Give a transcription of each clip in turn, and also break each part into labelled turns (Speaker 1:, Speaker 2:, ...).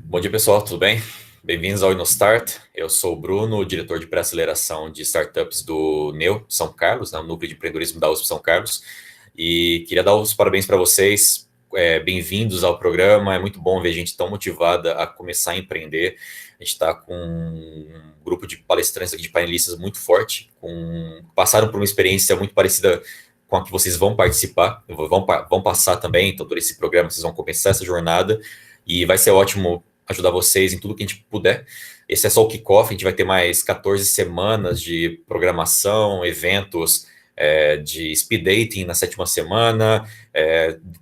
Speaker 1: Bom dia, pessoal, tudo bem? Bem-vindos ao InnoStart. Eu sou o Bruno, diretor de pré-aceleração de startups do NEU São Carlos, né, o Núcleo de Empreendedorismo da USP São Carlos, e queria dar os parabéns para vocês. Bem-vindos ao programa. É muito bom ver gente tão motivada a começar a empreender. A gente está com um grupo de palestrantes aqui, de painelistas muito forte, passaram por uma experiência muito parecida com a que vocês vão participar, vão passar também. Então, todo esse programa, vocês vão começar essa jornada, e vai ser ótimo ajudar vocês em tudo que a gente puder. Esse é só o kickoff, a gente vai ter mais 14 semanas de programação, eventos de speed dating na 7ª semana,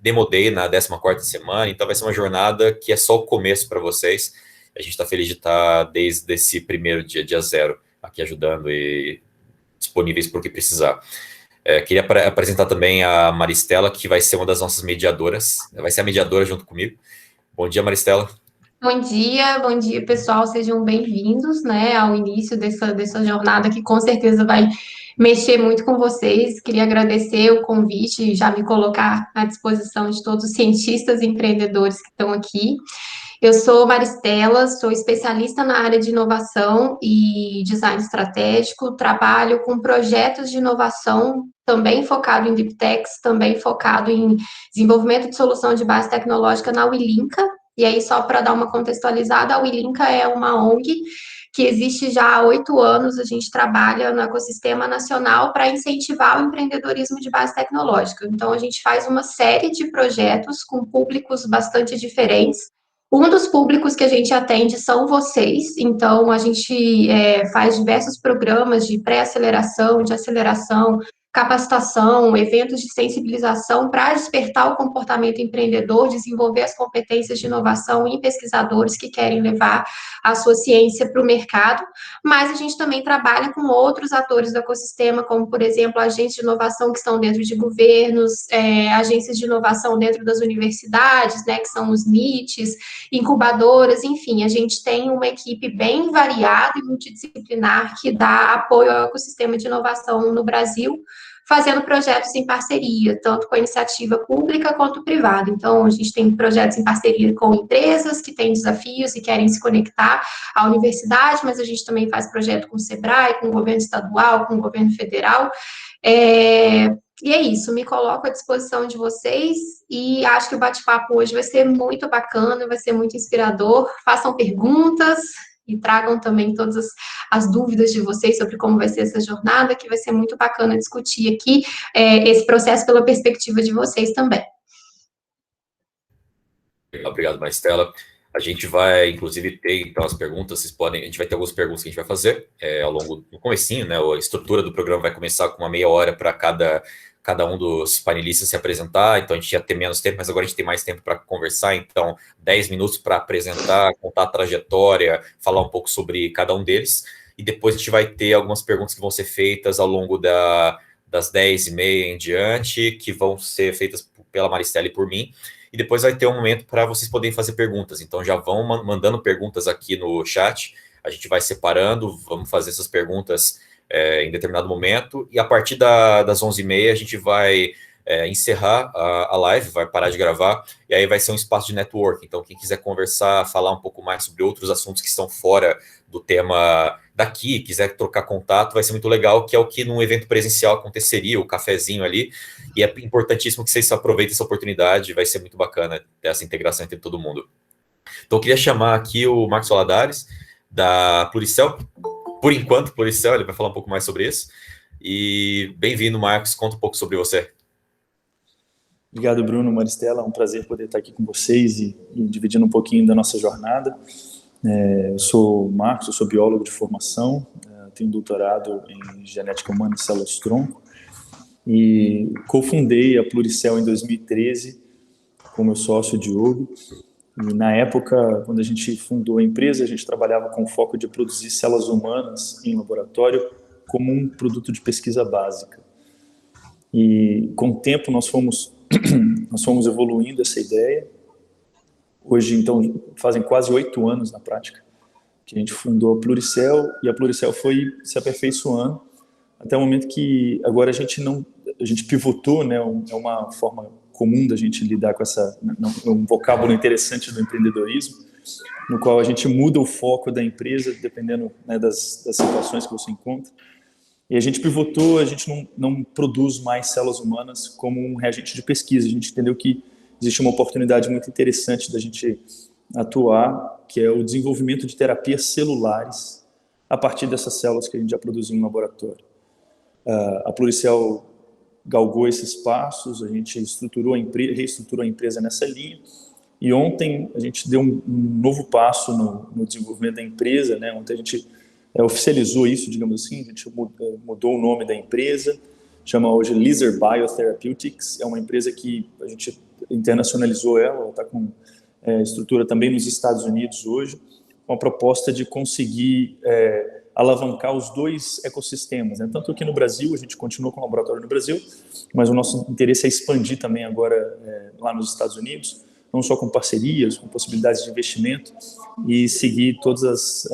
Speaker 1: Demo Day na 14ª semana, então vai ser uma jornada que é só o começo para vocês. A gente está feliz de estar desde esse primeiro dia zero, aqui ajudando e disponíveis para o que precisar. Queria apresentar também a Maristela, que vai ser uma das nossas mediadoras, vai ser a mediadora junto comigo. Bom dia, Maristela.
Speaker 2: Bom dia, pessoal. Sejam bem-vindos, né, ao início dessa jornada que com certeza vai mexer muito com vocês. Queria agradecer o convite e já me colocar à disposição de todos os cientistas e empreendedores que estão aqui. Eu sou Maristela, sou especialista na área de inovação e design estratégico, trabalho com projetos de inovação, também focado em Deep Techs, também focado em desenvolvimento de solução de base tecnológica na Wilinka. E aí, só para dar uma contextualizada, a Wilinka é uma ONG que existe já há 8 anos. A gente trabalha no ecossistema nacional para incentivar o empreendedorismo de base tecnológica. Então, a gente faz uma série de projetos com públicos bastante diferentes. Um dos públicos que a gente atende são vocês, então a gente faz diversos programas de pré-aceleração, de aceleração, capacitação, eventos de sensibilização para despertar o comportamento empreendedor, desenvolver as competências de inovação em pesquisadores que querem levar a sua ciência para o mercado, mas a gente também trabalha com outros atores do ecossistema, como, por exemplo, agências de inovação que estão dentro de governos, agências de inovação dentro das universidades, né, que são os NITs, incubadoras, enfim, a gente tem uma equipe bem variada e multidisciplinar que dá apoio ao ecossistema de inovação no Brasil, fazendo projetos em parceria, tanto com a iniciativa pública quanto privada. Então, a gente tem projetos em parceria com empresas que têm desafios e querem se conectar à universidade, mas a gente também faz projeto com o SEBRAE, com o governo estadual, com o governo federal. E é isso, me coloco à disposição de vocês e acho que o bate-papo hoje vai ser muito bacana, vai ser muito inspirador. Façam perguntas e tragam também todas as dúvidas de vocês sobre como vai ser essa jornada, que vai ser muito bacana discutir aqui esse processo pela perspectiva de vocês também.
Speaker 1: Obrigado, Maristela. A gente vai, inclusive, ter, então, as perguntas, a gente vai ter algumas perguntas que a gente vai fazer ao longo do comecinho, né? A estrutura do programa vai começar com uma meia hora para cada um dos panelistas se apresentar, então a gente ia ter menos tempo, mas agora a gente tem mais tempo para conversar, então 10 minutos para apresentar, contar a trajetória, falar um pouco sobre cada um deles, e depois a gente vai ter algumas perguntas que vão ser feitas ao longo das 10h30 em diante, que vão ser feitas pela Maristela e por mim, e depois vai ter um momento para vocês poderem fazer perguntas. Então já vão mandando perguntas aqui no chat, a gente vai separando, vamos fazer essas perguntas em determinado momento, e a partir das 11h30 a gente vai encerrar a live, vai parar de gravar, e aí vai ser um espaço de network. Então quem quiser conversar, falar um pouco mais sobre outros assuntos que estão fora do tema daqui, quiser trocar contato, vai ser muito legal, que é o que num evento presencial aconteceria, o cafezinho ali, e é importantíssimo que vocês aproveitem essa oportunidade, vai ser muito bacana ter essa integração entre todo mundo. Então eu queria chamar aqui o Marcos Valadares, da Pluricel. Por enquanto, Pluricel, ele vai falar um pouco mais sobre isso. E bem-vindo, Marcos, conta um pouco sobre você.
Speaker 3: Obrigado, Bruno, Maristela, é um prazer poder estar aqui com vocês e dividindo um pouquinho da nossa jornada. Eu sou Marcos, eu sou biólogo de formação, tenho doutorado em genética humana e células-tronco, e cofundei a Pluricel em 2013 com meu sócio Diogo. E na época, quando a gente fundou a empresa, a gente trabalhava com o foco de produzir células humanas em laboratório como um produto de pesquisa básica. E com o tempo nós fomos evoluindo essa ideia. Hoje, então, fazem quase 8 anos na prática que a gente fundou a Pluricel, e a Pluricel foi se aperfeiçoando até o momento que agora a gente pivotou, né? É uma forma comum da gente lidar com um vocábulo interessante do empreendedorismo. no qual a gente muda o foco da empresa, dependendo, né, das situações que você encontra. E a gente pivotou, a gente não produz mais células humanas como um reagente de pesquisa. A gente entendeu que existe uma oportunidade muito interessante da gente atuar, que é o desenvolvimento de terapias celulares a partir dessas células que a gente já produziu no laboratório. A Pluricell galgou esses passos, a gente reestruturou a empresa nessa linha, e ontem a gente deu um novo passo no desenvolvimento da empresa, né? Ontem a gente oficializou isso, digamos assim, a gente mudou o nome da empresa, chama hoje Lizard Biotherapeutics, é uma empresa que a gente internacionalizou ela está com estrutura também nos Estados Unidos hoje, com a proposta de conseguir alavancar os dois ecossistemas, né? Tanto aqui no Brasil, a gente continua com o laboratório no Brasil, mas o nosso interesse é expandir também agora lá nos Estados Unidos, não só com parcerias, com possibilidades de investimento, e seguir todas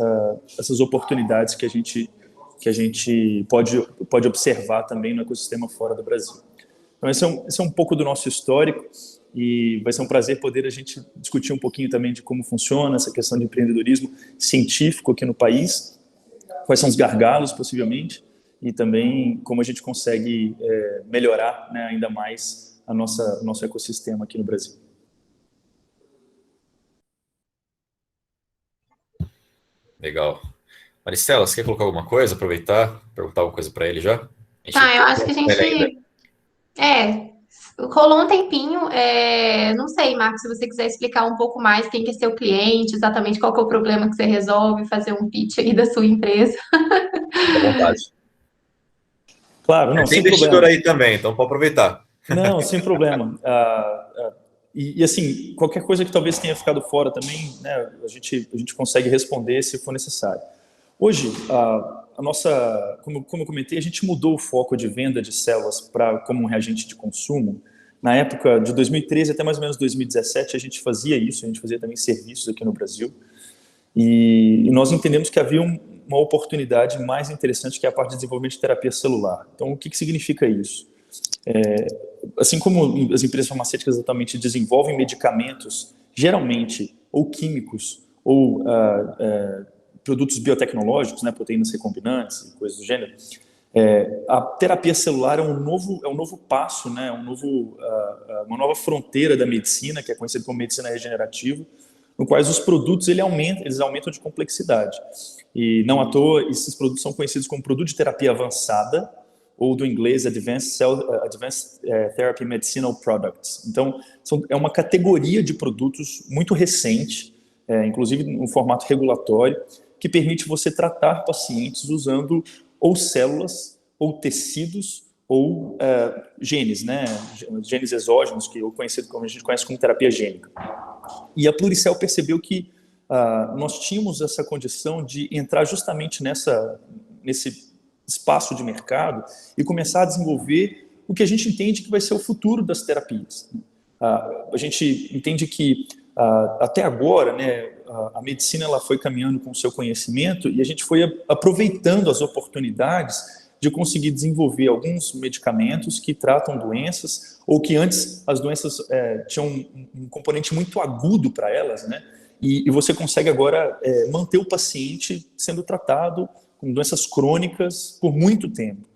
Speaker 3: essas oportunidades que a gente pode observar também no ecossistema fora do Brasil. Então, esse é um pouco do nosso histórico, e vai ser um prazer poder a gente discutir um pouquinho também de como funciona essa questão de empreendedorismo científico aqui no país, quais são os gargalos, possivelmente, e também como a gente consegue melhorar, né, ainda mais o nosso ecossistema aqui no Brasil.
Speaker 1: Legal. Maristela, você quer colocar alguma coisa? Aproveitar, perguntar alguma coisa para ele já?
Speaker 2: Tá, eu acho que a gente... rolou um tempinho. Não sei, Marcos, se você quiser explicar um pouco mais quem que é seu cliente, exatamente qual que é o problema que você resolve, fazer um pitch aí da sua empresa.
Speaker 1: Fique à vontade.
Speaker 3: Claro, não,
Speaker 1: tem
Speaker 3: sem problema.
Speaker 1: investidor aí também, então pode aproveitar.
Speaker 3: Não, sem problema. E assim, qualquer coisa que talvez tenha ficado fora também, né, a gente consegue responder se for necessário. Hoje, a nossa, como eu comentei, a gente mudou o foco de venda de células como um reagente de consumo. Na época de 2013 até mais ou menos 2017, a gente fazia isso, a gente fazia também serviços aqui no Brasil. E nós entendemos que havia uma oportunidade mais interessante, que é a parte de desenvolvimento de terapia celular. Então, o que significa isso? Assim como as empresas farmacêuticas exatamente desenvolvem medicamentos, geralmente, ou químicos, ou produtos biotecnológicos, né, proteínas recombinantes e coisas do gênero, a terapia celular é um novo passo, né, uma nova fronteira da medicina, que é conhecida como medicina regenerativa, no quais os produtos eles aumentam de complexidade. E não à toa, esses produtos são conhecidos como produto de terapia avançada, ou do inglês Advanced Therapy Medicinal Products. Então, é uma categoria de produtos muito recente, inclusive no formato regulatório, que permite você tratar pacientes usando ou células, ou tecidos, ou genes, né? Genes exógenos, que a gente conhece como terapia gênica. E a Pluricell percebeu que nós tínhamos essa condição de entrar justamente nesse espaço de mercado e começar a desenvolver o que a gente entende que vai ser o futuro das terapias. A gente entende que até agora, né, a medicina ela foi caminhando com o seu conhecimento e a gente foi aproveitando as oportunidades de conseguir desenvolver alguns medicamentos que tratam doenças ou que antes as doenças tinham um componente muito agudo para elas, né? E você consegue agora manter o paciente sendo tratado com doenças crônicas por muito tempo.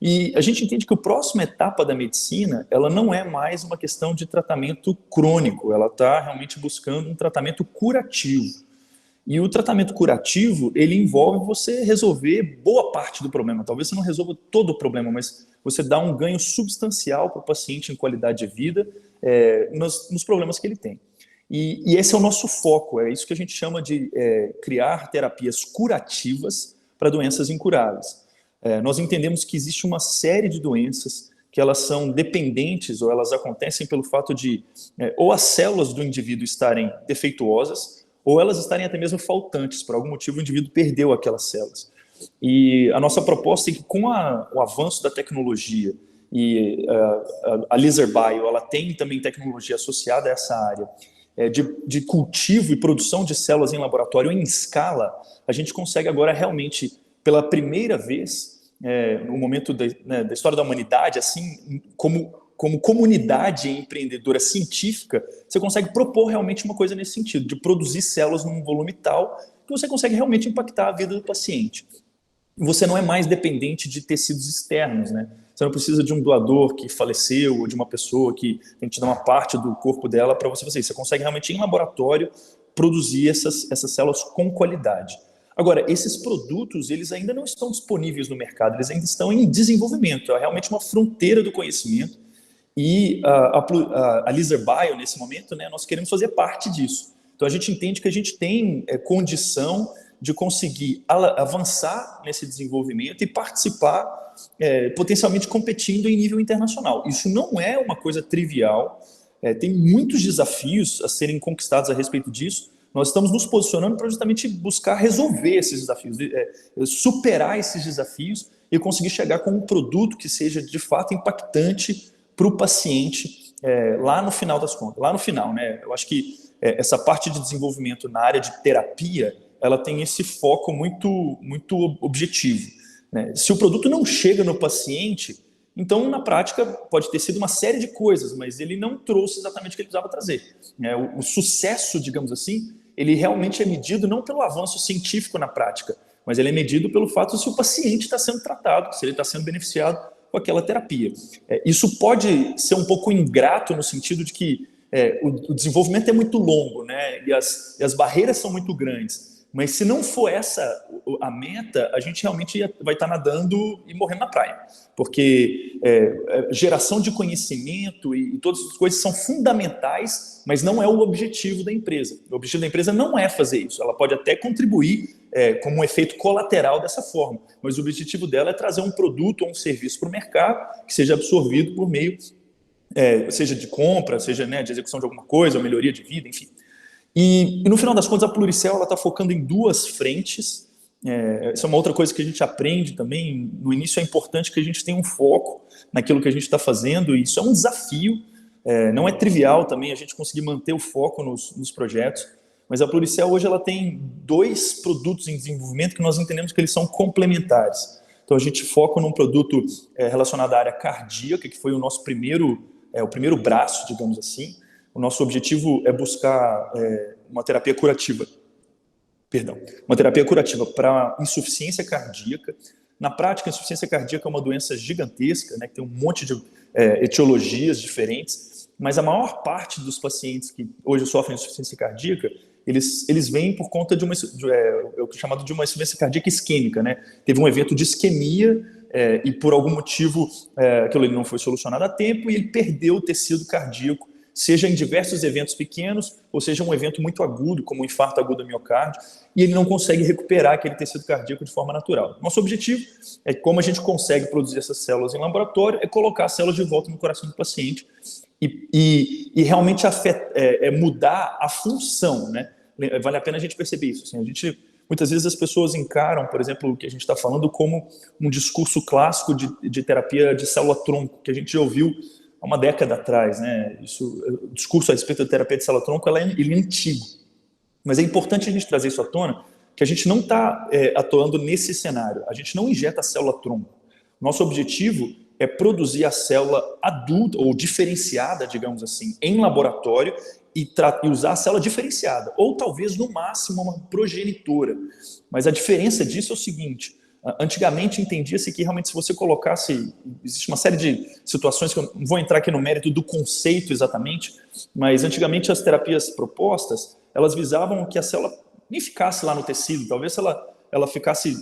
Speaker 3: E a gente entende que a próxima etapa da medicina, ela não é mais uma questão de tratamento crônico, ela está realmente buscando um tratamento curativo. E o tratamento curativo, ele envolve você resolver boa parte do problema. Talvez você não resolva todo o problema, mas você dá um ganho substancial para o paciente em qualidade de vida nos problemas que ele tem. E esse é o nosso foco, é isso que a gente chama de criar terapias curativas para doenças incuráveis. Nós entendemos que existe uma série de doenças que elas são dependentes ou elas acontecem pelo fato de ou as células do indivíduo estarem defeituosas ou elas estarem até mesmo faltantes, por algum motivo o indivíduo perdeu aquelas células. E a nossa proposta é que com o avanço da tecnologia e a Lizard Bio, ela tem também tecnologia associada a essa área de cultivo e produção de células em laboratório em escala, a gente consegue agora realmente, pela primeira vez, no momento da história da humanidade, assim como como comunidade empreendedora científica, você consegue propor realmente uma coisa nesse sentido, de produzir células num volume tal que você consegue realmente impactar a vida do paciente. Você não é mais dependente de tecidos externos, né? Você não precisa de um doador que faleceu ou de uma pessoa que tem que te dar uma parte do corpo dela para você fazer isso. Você consegue realmente, em laboratório, produzir essas células com qualidade. Agora, esses produtos, eles ainda não estão disponíveis no mercado, eles ainda estão em desenvolvimento. É realmente uma fronteira do conhecimento. E a Laser Bio, nesse momento, né, nós queremos fazer parte disso. Então, a gente entende que a gente tem condição de conseguir avançar nesse desenvolvimento e participar, potencialmente competindo em nível internacional. Isso não é uma coisa trivial, tem muitos desafios a serem conquistados a respeito disso. Nós estamos nos posicionando para justamente buscar resolver esses desafios, superar esses desafios e conseguir chegar com um produto que seja de fato impactante para o paciente lá no final das contas. Lá no final, né? Eu acho que essa parte de desenvolvimento na área de terapia, ela tem esse foco muito objetivo, né? Se o produto não chega no paciente, então, na prática, pode ter sido uma série de coisas, mas ele não trouxe exatamente o que ele precisava trazer. O sucesso, digamos assim, ele realmente é medido não pelo avanço científico na prática, mas ele é medido pelo fato de se o paciente está sendo tratado, se ele está sendo beneficiado com aquela terapia. Isso pode ser um pouco ingrato no sentido de que o desenvolvimento é muito longo, né? E as barreiras são muito grandes. Mas se não for essa a meta, a gente realmente vai estar nadando e morrendo na praia. Porque geração de conhecimento e todas as coisas são fundamentais, mas não é o objetivo da empresa. O objetivo da empresa não é fazer isso. Ela pode até contribuir como um efeito colateral dessa forma, mas o objetivo dela é trazer um produto ou um serviço para o mercado que seja absorvido por meio, seja de compra, seja, né, de execução de alguma coisa, ou melhoria de vida, enfim. E no final das contas, a Pluricell está focando em duas frentes. Isso é uma outra coisa que a gente aprende também. No início é importante que a gente tenha um foco naquilo que a gente está fazendo, e isso é um desafio. Não é trivial também a gente conseguir manter o foco nos projetos, mas a Pluricell hoje ela tem 2 produtos em desenvolvimento que nós entendemos que eles são complementares. Então a gente foca num produto relacionado à área cardíaca, que foi o nosso primeiro braço, digamos assim. O nosso objetivo é buscar uma terapia curativa para insuficiência cardíaca. Na prática, a insuficiência cardíaca é uma doença gigantesca, né, que tem um monte de etiologias diferentes, mas a maior parte dos pacientes que hoje sofrem insuficiência cardíaca, eles vêm por conta de o que é chamado de uma insuficiência cardíaca isquêmica, né? Teve um evento de isquemia e por algum motivo aquilo não foi solucionado a tempo e ele perdeu o tecido cardíaco, seja em diversos eventos pequenos, ou seja um evento muito agudo, como um infarto agudo do miocárdio, e ele não consegue recuperar aquele tecido cardíaco de forma natural. Nosso objetivo é que, como a gente consegue produzir essas células em laboratório, é colocar as células de volta no coração do paciente e realmente mudar a função, né? Vale a pena a gente perceber isso. Assim, muitas vezes as pessoas encaram, por exemplo, o que a gente está falando como um discurso clássico de terapia de célula-tronco, que a gente já ouviu há uma década atrás, né? O discurso a respeito da terapia de célula-tronco ele é antigo. Mas é importante a gente trazer isso à tona, que a gente não está atuando nesse cenário. A gente não injeta a célula-tronco. Nosso objetivo é produzir a célula adulta, ou diferenciada, digamos assim, em laboratório e usar a célula diferenciada. Ou talvez, no máximo, uma progenitora. Mas a diferença disso é o seguinte: antigamente entendia-se que realmente se você colocasse, existe uma série de situações que eu não vou entrar aqui no mérito do conceito exatamente, mas antigamente as terapias propostas, elas visavam que a célula nem ficasse lá no tecido, talvez ela ficasse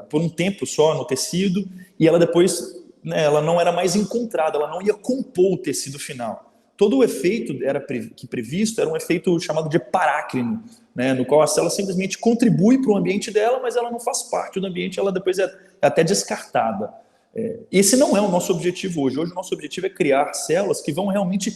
Speaker 3: por um tempo só no tecido e ela depois, né, ela não era mais encontrada, ela não ia compor o tecido final. Todo o efeito previsto era um efeito chamado de parácrino, né, no qual a célula simplesmente contribui para o ambiente dela, mas ela não faz parte do ambiente, ela depois é até descartada. Esse não é o nosso objetivo hoje. Hoje o nosso objetivo é criar células que vão realmente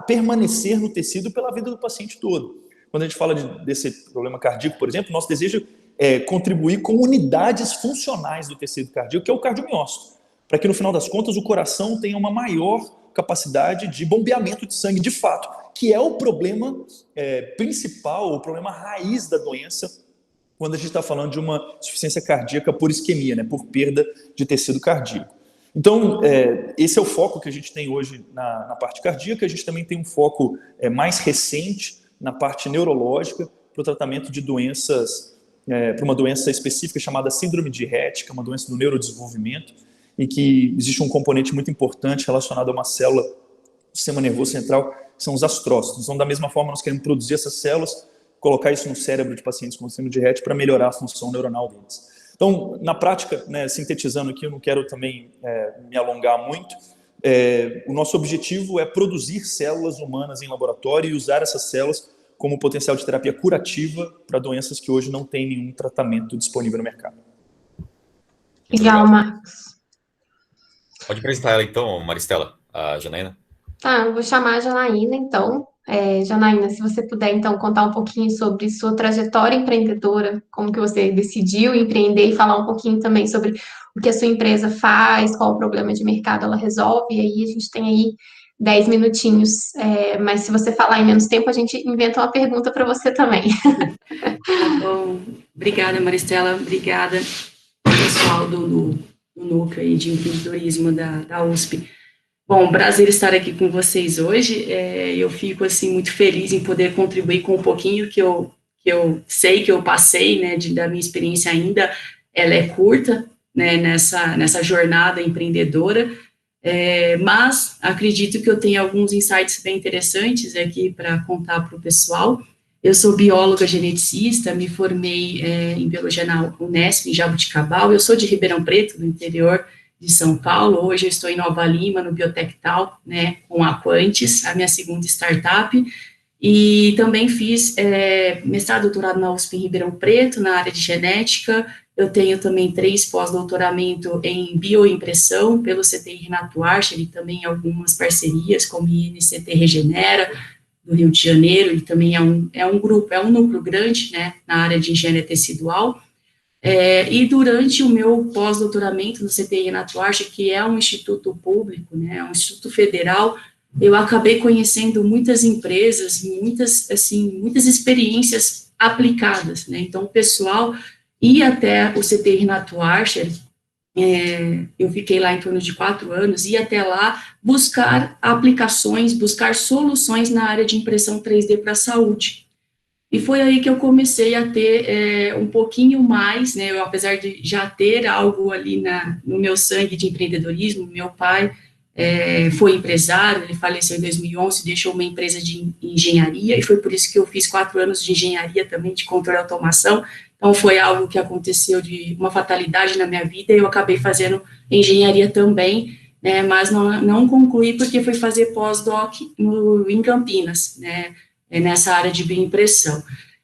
Speaker 3: permanecer no tecido pela vida do paciente todo. Quando a gente fala desse problema cardíaco, por exemplo, nosso desejo é contribuir com unidades funcionais do tecido cardíaco, que é o cardiomiócito, para que no final das contas o coração tenha uma maior capacidade de bombeamento de sangue de fato, que é o problema principal, o problema raiz da doença, quando a gente está falando de uma insuficiência cardíaca por isquemia, né, por perda de tecido cardíaco. Então, esse é o foco que a gente tem hoje na parte cardíaca. A gente também tem um foco mais recente na parte neurológica, para o tratamento de doenças, para uma doença específica chamada síndrome de Rett, que é uma doença do neurodesenvolvimento, e que existe um componente muito importante relacionado a uma célula do sistema nervoso central, que são os astrócitos. Então, da mesma forma, nós queremos produzir essas células, colocar isso no cérebro de pacientes com síndrome de Rett para melhorar a função neuronal deles. Então, na prática, né, sintetizando aqui, eu não quero também me alongar muito, o nosso objetivo é produzir células humanas em laboratório e usar essas células como potencial de terapia curativa para doenças que hoje não têm nenhum tratamento disponível no mercado.
Speaker 2: Legal, Marcos.
Speaker 1: Pode apresentar ela então, Maristela, a Janaína.
Speaker 2: Tá, eu vou chamar a Janaína, então. Janaína, se você puder, então, contar um pouquinho sobre sua trajetória empreendedora, como que você decidiu empreender e falar um pouquinho também sobre o que a sua empresa faz, qual o problema de mercado ela resolve, e aí a gente tem aí 10 minutinhos, mas se você falar em menos tempo, a gente inventa uma pergunta para você também.
Speaker 4: Tá bom, obrigada, Maristela, obrigada, pessoal do Núcleo aí de Empreendedorismo da USP. Bom, prazer estar aqui com vocês hoje. Eu fico assim muito feliz em poder contribuir com um pouquinho que eu sei que eu passei, né, da minha experiência ainda. Ela é curta, né, nessa jornada empreendedora, mas acredito que eu tenho alguns insights bem interessantes aqui para contar para o pessoal. Eu sou bióloga geneticista, me formei em biologia na Unesp, em Jaboticabal. Eu sou de Ribeirão Preto, no interior de São Paulo. Hoje eu estou em Nova Lima, no Biotectal, né, com a Quantis, a minha segunda startup, e também fiz mestrado e doutorado na USP em Ribeirão Preto, na área de genética. Eu tenho também 3 pós-doutoramento em bioimpressão pelo CTI Renato Archer e também algumas parcerias como o INCT Regenera, do Rio de Janeiro, e também é um núcleo grande, né, na área de engenharia tecidual. E durante o meu pós-doutoramento no CTI Renato Archer, que é um instituto público, né, é um instituto federal, eu acabei conhecendo muitas empresas, muitas experiências aplicadas, né, então o pessoal ia até o CTI Renato Archer, eu fiquei lá em torno de 4 anos, ia até lá buscar aplicações, buscar soluções na área de impressão 3D para a saúde. E foi aí que eu comecei a ter um pouquinho mais, né, apesar de já ter algo ali no meu sangue de empreendedorismo. Meu pai foi empresário, ele faleceu em 2011, deixou uma empresa de engenharia, e foi por isso que eu fiz 4 anos de engenharia também, de controle e automação. Então, foi algo que aconteceu de uma fatalidade na minha vida, e eu acabei fazendo engenharia também, né, mas não concluí porque fui fazer pós-doc em Campinas, né, nessa área de bioimpressão.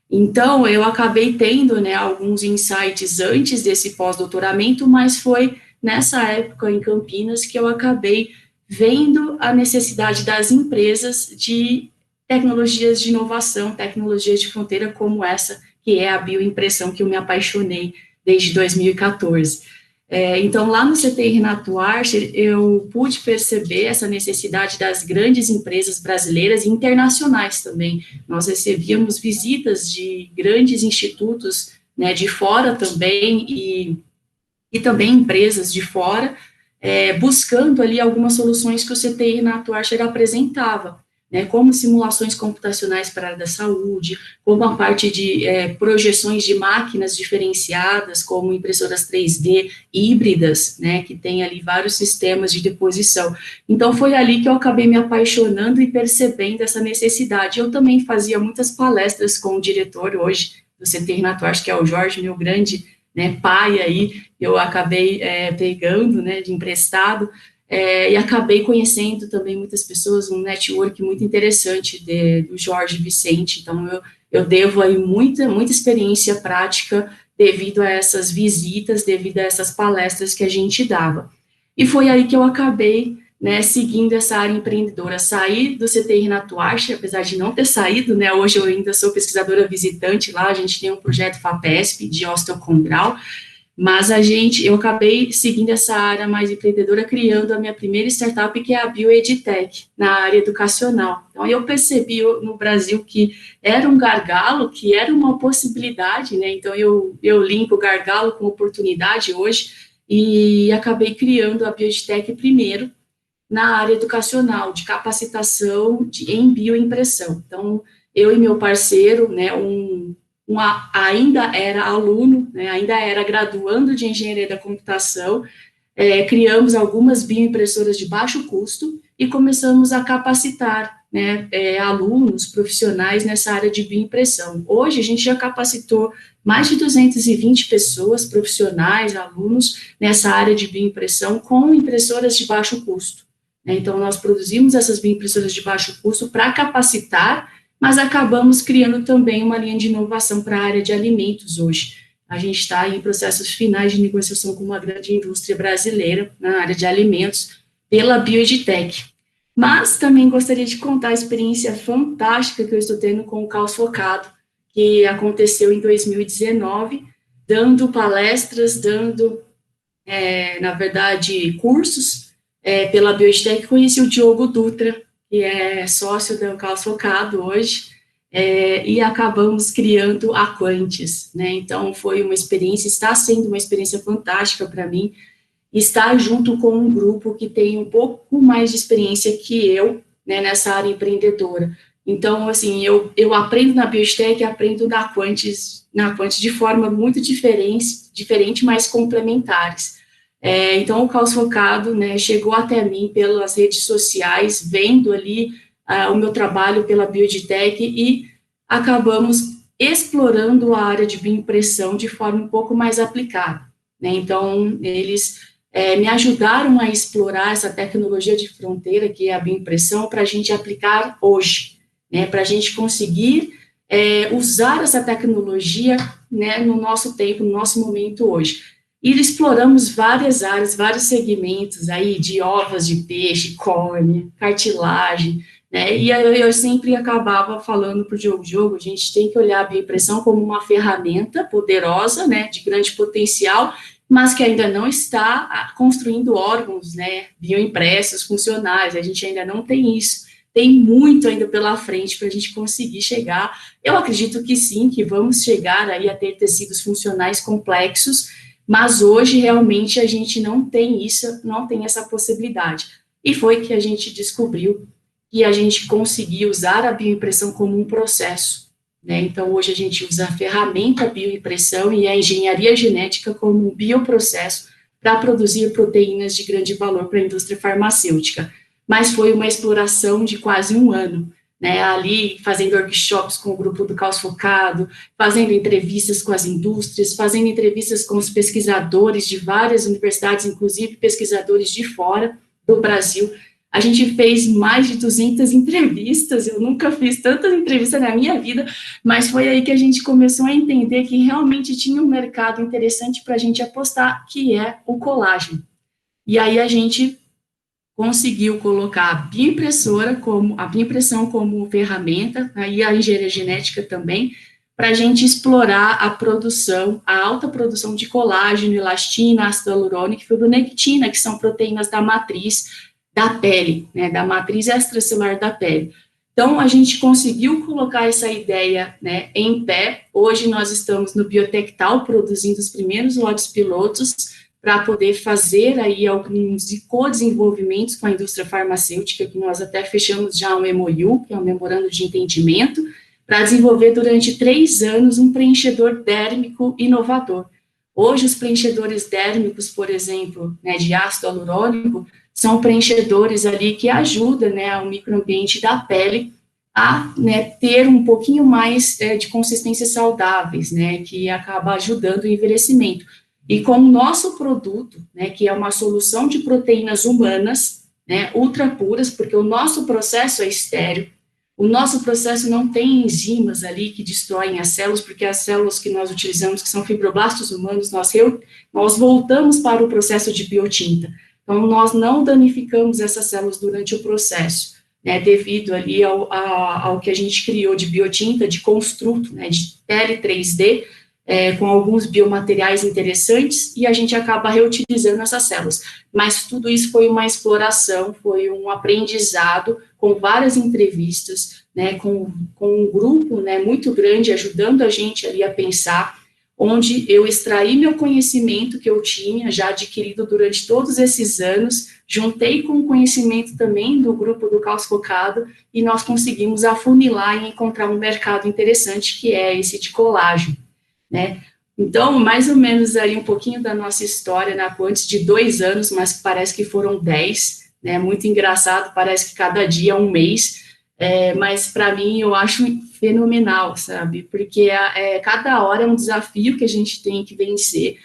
Speaker 4: Então, eu acabei tendo, né, alguns insights antes desse pós-doutoramento, mas foi nessa época em Campinas que eu acabei vendo a necessidade das empresas de tecnologias de inovação, tecnologias de fronteira como essa, que é a bioimpressão, que eu me apaixonei desde 2014. Então, lá no CTI Renato Archer, eu pude perceber essa necessidade das grandes empresas brasileiras e internacionais também. Nós recebíamos visitas de grandes institutos, né, de fora também, e também empresas de fora, buscando ali algumas soluções que o CTI Renato Archer apresentava, né, como simulações computacionais para a área da saúde, como a parte de projeções de máquinas diferenciadas, como impressoras 3D híbridas, né, que tem ali vários sistemas de deposição. Então, foi ali que eu acabei me apaixonando e percebendo essa necessidade. Eu também fazia muitas palestras com o diretor hoje do CTI Renato Archer, que é o Jorge, meu grande, né, pai aí, eu acabei pegando, né, de emprestado, e acabei conhecendo também muitas pessoas, um network muito interessante do Jorge Vicente. Então, eu devo aí muita experiência prática devido a essas visitas, devido a essas palestras que a gente dava. E foi aí que eu acabei, né, seguindo essa área empreendedora. Saí do CTI Renato Archer, apesar de não ter saído, né, hoje eu ainda sou pesquisadora visitante lá, a gente tem um projeto FAPESP de osteocondral, mas eu acabei seguindo essa área mais empreendedora, criando a minha primeira startup, que é a BioEdTech, na área educacional. Então, eu percebi no Brasil que era um gargalo, que era uma possibilidade, né, então eu linko gargalo com oportunidade hoje. e acabei criando a Bioditec primeiro na área educacional, de capacitação em bioimpressão. Então, eu e meu parceiro, né, ainda era aluno, né, ainda era graduando de engenharia da computação, criamos algumas bioimpressoras de baixo custo e começamos a capacitar, né, alunos profissionais nessa área de bioimpressão. Hoje, a gente já capacitou mais de 220 pessoas, profissionais, alunos, nessa área de bioimpressão com impressoras de baixo custo. Então, nós produzimos essas bioimpressoras de baixo custo para capacitar, mas acabamos criando também uma linha de inovação para a área de alimentos hoje. A gente está em processos finais de negociação com uma grande indústria brasileira na área de alimentos, pela Bioditec. Mas também gostaria de contar a experiência fantástica que eu estou tendo com o Caos Focado, que aconteceu em 2019, dando palestras, na verdade, cursos pela Bioditec. Conheci o Diogo Dutra, que é sócio do Caos Focado hoje, e acabamos criando a Quantis, né? Então, foi uma experiência, está sendo uma experiência fantástica para mim, estar junto com um grupo que tem um pouco mais de experiência que eu, né, nessa área empreendedora. Então, assim, eu aprendo na Bioditec e aprendo na Quantis de forma muito diferente, mas complementares. Então, o Caos Focado, né, chegou até mim pelas redes sociais, vendo ali o meu trabalho pela Bioditec e acabamos explorando a área de bioimpressão de forma um pouco mais aplicada, né? Então, eles me ajudaram a explorar essa tecnologia de fronteira, que é a bioimpressão, para a gente aplicar hoje, né, para a gente conseguir usar essa tecnologia, né, no nosso tempo, no nosso momento hoje. E exploramos várias áreas, vários segmentos aí de ovas de peixe, córnea, cartilagem, né, e eu sempre acabava falando para o Diogo, a gente tem que olhar a bioimpressão como uma ferramenta poderosa, né, de grande potencial, mas que ainda não está construindo órgãos, né, bioimpressos, funcionais, a gente ainda não tem isso. Tem muito ainda pela frente para a gente conseguir chegar. Eu acredito que sim, que vamos chegar aí a ter tecidos funcionais complexos, mas hoje realmente a gente não tem isso, não tem essa possibilidade. E foi que a gente descobriu que a gente conseguia usar a bioimpressão como um processo, né? Então, hoje a gente usa a ferramenta bioimpressão e a engenharia genética como um bioprocesso para produzir proteínas de grande valor para a indústria farmacêutica. Mas foi uma exploração de quase um ano, né, ali fazendo workshops com o grupo do Caos Focado, fazendo entrevistas com as indústrias, fazendo entrevistas com os pesquisadores de várias universidades, inclusive pesquisadores de fora do Brasil. A gente fez mais de 200 entrevistas, eu nunca fiz tantas entrevistas na minha vida, mas foi aí que a gente começou a entender que realmente tinha um mercado interessante para a gente apostar, que é o colágeno. E aí a gente conseguiu colocar a bioimpressão como ferramenta, aí a engenharia genética também, para a gente explorar a produção, a alta produção de colágeno, elastina, ácido hialurônico e fibronectina, que são proteínas da matriz da pele, né, da matriz extracelular da pele. Então, a gente conseguiu colocar essa ideia, né, em pé. Hoje nós estamos no Biotectal produzindo os primeiros lotes pilotos para poder fazer aí alguns co-desenvolvimentos com a indústria farmacêutica, que nós até fechamos já um MOU, que é um memorando de entendimento, para desenvolver durante 3 anos um preenchedor dérmico inovador. Hoje, os preenchedores dérmicos, por exemplo, né, de ácido hialurônico, são preenchedores ali que ajudam, né, o microambiente da pele a, né, ter um pouquinho mais de consistências saudáveis, né, que acaba ajudando o envelhecimento. E com o nosso produto, né, que é uma solução de proteínas humanas, né, ultra puras, porque o nosso processo é estéril, o nosso processo não tem enzimas ali que destroem as células, porque as células que nós utilizamos, que são fibroblastos humanos, nós voltamos para o processo de biotinta. Então, nós não danificamos essas células durante o processo, né, devido ali ao que a gente criou de biotinta, de construto, né, de pele 3D, com alguns biomateriais interessantes, e a gente acaba reutilizando essas células. Mas tudo isso foi uma exploração, foi um aprendizado, com várias entrevistas, né, com um grupo, né, muito grande, ajudando a gente ali a pensar. onde eu extraí meu conhecimento que eu tinha já adquirido durante todos esses anos, juntei com o conhecimento também do grupo do Caos Cocado, e nós conseguimos afunilar e encontrar um mercado interessante, que é esse de colágeno, né? Então, mais ou menos aí um pouquinho da nossa história na Quantis, de 2 anos, mas parece que foram 10, né? Muito engraçado, parece que cada dia é um mês, mas para mim eu acho fenomenal, sabe? Porque cada hora é um desafio que a gente tem que vencer.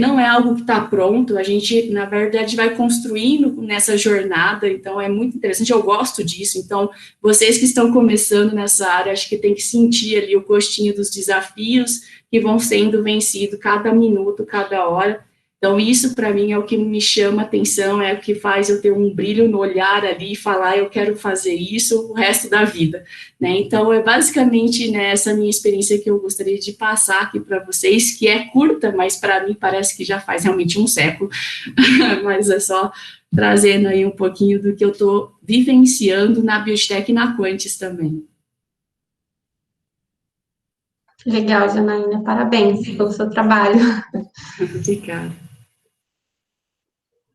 Speaker 4: Não é algo que está pronto, a gente, na verdade, vai construindo nessa jornada, então é muito interessante, eu gosto disso. Então, vocês que estão começando nessa área, acho que tem que sentir ali o gostinho dos desafios que vão sendo vencidos cada minuto, cada hora. Então, isso para mim é o que me chama atenção, é o que faz eu ter um brilho no olhar ali e falar, eu quero fazer isso o resto da vida, né? Então, é basicamente nessa minha experiência que eu gostaria de passar aqui para vocês, que é curta, mas para mim parece que já faz realmente um século, mas é só trazendo aí um pouquinho do que eu estou vivenciando na Biotech e na Quantis também.
Speaker 2: Legal, Janaína, parabéns pelo seu trabalho.
Speaker 4: Obrigada.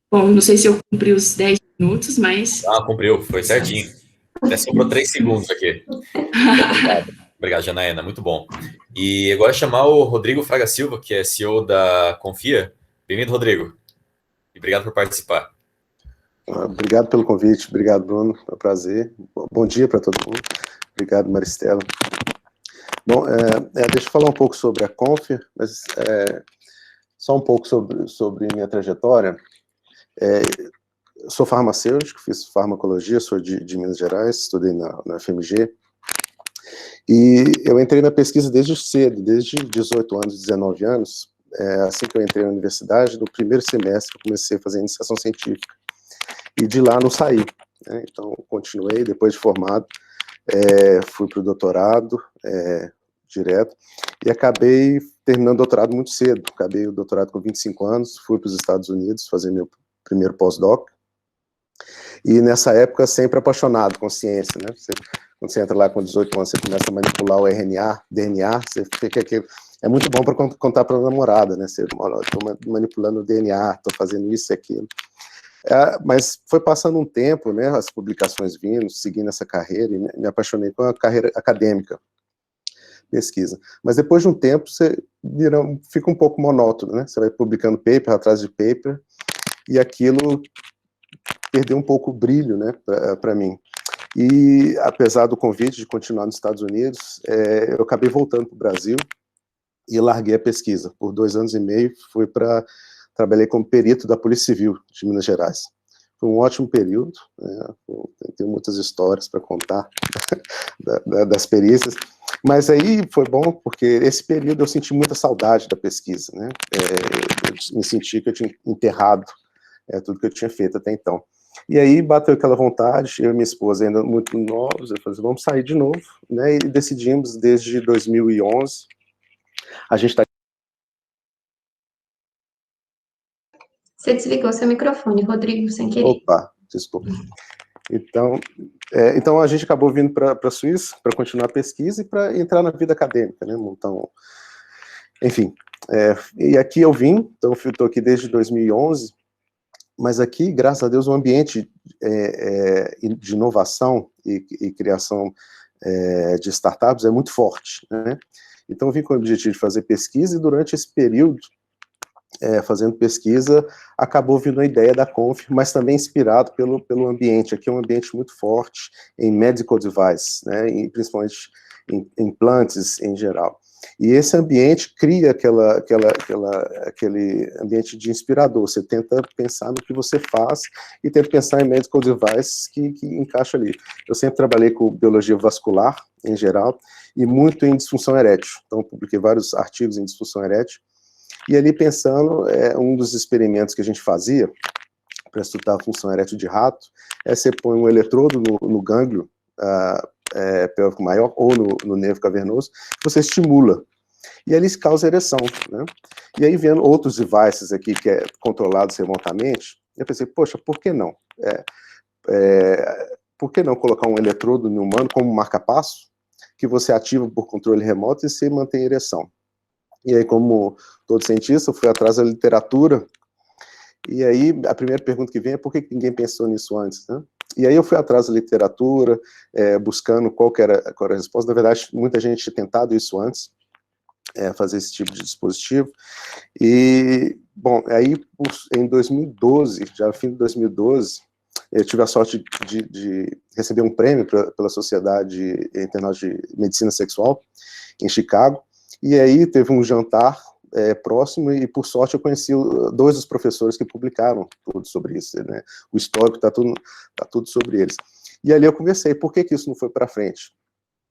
Speaker 4: Bom, não sei se eu cumpri os 10 minutos, mas...
Speaker 1: Cumpriu, foi certinho. Até sobrou 3 segundos aqui. Obrigado. Obrigado, Janaína, muito bom. E agora chamar o Rodrigo Fraga Silva, que é CEO da Confia. Bem-vindo, Rodrigo. E obrigado por participar.
Speaker 5: Obrigado pelo convite, obrigado, Bruno, é um prazer. Bom dia para todo mundo. Obrigado, Maristela. Bom, deixa eu falar um pouco sobre a Confia, mas só um pouco sobre minha trajetória. Eu sou farmacêutico, fiz farmacologia, sou de Minas Gerais, estudei na FMG, e eu entrei na pesquisa desde cedo, desde 18 anos, 19 anos, assim que eu entrei na universidade, no primeiro semestre eu comecei a fazer iniciação científica, e de lá não saí, né? Então continuei, depois de formado, fui para o doutorado, direto, e acabei terminando o doutorado muito cedo, acabei o doutorado com 25 anos, fui para os Estados Unidos fazer meu primeiro pós-doc, e nessa época sempre apaixonado com ciência, né? Quando você entra lá com 18 anos, você começa a manipular o RNA, DNA, você fica aqui, é muito bom para contar para a namorada, né? Você, olha, estou manipulando o DNA, estou fazendo isso e aquilo. Mas foi passando um tempo, né? As publicações vindo, seguindo essa carreira, e me apaixonei com a carreira acadêmica, pesquisa. Mas depois de um tempo, fica um pouco monótono, né? Você vai publicando paper atrás de paper, e aquilo perdeu um pouco o brilho, né, para mim. E, apesar do convite de continuar nos Estados Unidos, eu acabei voltando para o Brasil e larguei a pesquisa. Por 2 anos e meio, trabalhei como perito da Polícia Civil de Minas Gerais. Foi um ótimo período, né? Tenho muitas histórias para contar das perícias, mas aí foi bom, porque esse período eu senti muita saudade da pesquisa, né? Eu me senti que eu tinha enterrado tudo que eu tinha feito até então. E aí bateu aquela vontade, eu e minha esposa ainda muito novos, eu falei, vamos sair de novo, né? E decidimos desde 2011, a gente está...
Speaker 2: Você desligou seu microfone, Rodrigo, sem querer.
Speaker 5: Opa, desculpa. Então a gente acabou vindo para a Suíça para continuar a pesquisa e para entrar na vida acadêmica, né? Então, enfim, e aqui eu vim, então eu estou aqui desde 2011, mas aqui, graças a Deus, o ambiente de inovação e criação de startups é muito forte, né? Então eu vim com o objetivo de fazer pesquisa, e durante esse período, fazendo pesquisa, acabou vindo a ideia da Conf, mas também inspirado pelo ambiente. Aqui é um ambiente muito forte em medical device, né, e principalmente em implantes em geral. E esse ambiente cria aquele ambiente de inspirador. Você tenta pensar no que você faz e tenta pensar em medical device que encaixa ali. Eu sempre trabalhei com biologia vascular, em geral, e muito em disfunção erétil. Então, publiquei vários artigos em disfunção erétil. E ali pensando, um dos experimentos que a gente fazia para estudar a função erétil de rato, você põe um eletrodo no gânglio pélvico maior ou no nervo cavernoso, você estimula. E ali se causa ereção, né? E aí vendo outros devices aqui que é controlados remotamente, eu pensei, poxa, por que não? Por que não colocar um eletrodo no humano como marca-passo, que você ativa por controle remoto e você mantém a ereção? E aí, como todo cientista, eu fui atrás da literatura, e aí a primeira pergunta que vem é por que ninguém pensou nisso antes, né? E aí eu fui atrás da literatura, buscando qual era a resposta. Na verdade, muita gente tinha tentado isso antes, fazer esse tipo de dispositivo. E, bom, aí em 2012, já no fim de 2012, eu tive a sorte de receber um prêmio pela Sociedade Internacional de Medicina Sexual, em Chicago, e aí teve um jantar próximo, e por sorte eu conheci dois dos professores que publicaram tudo sobre isso, né? O histórico tá tudo sobre eles. E ali eu conversei, por que isso não foi para frente?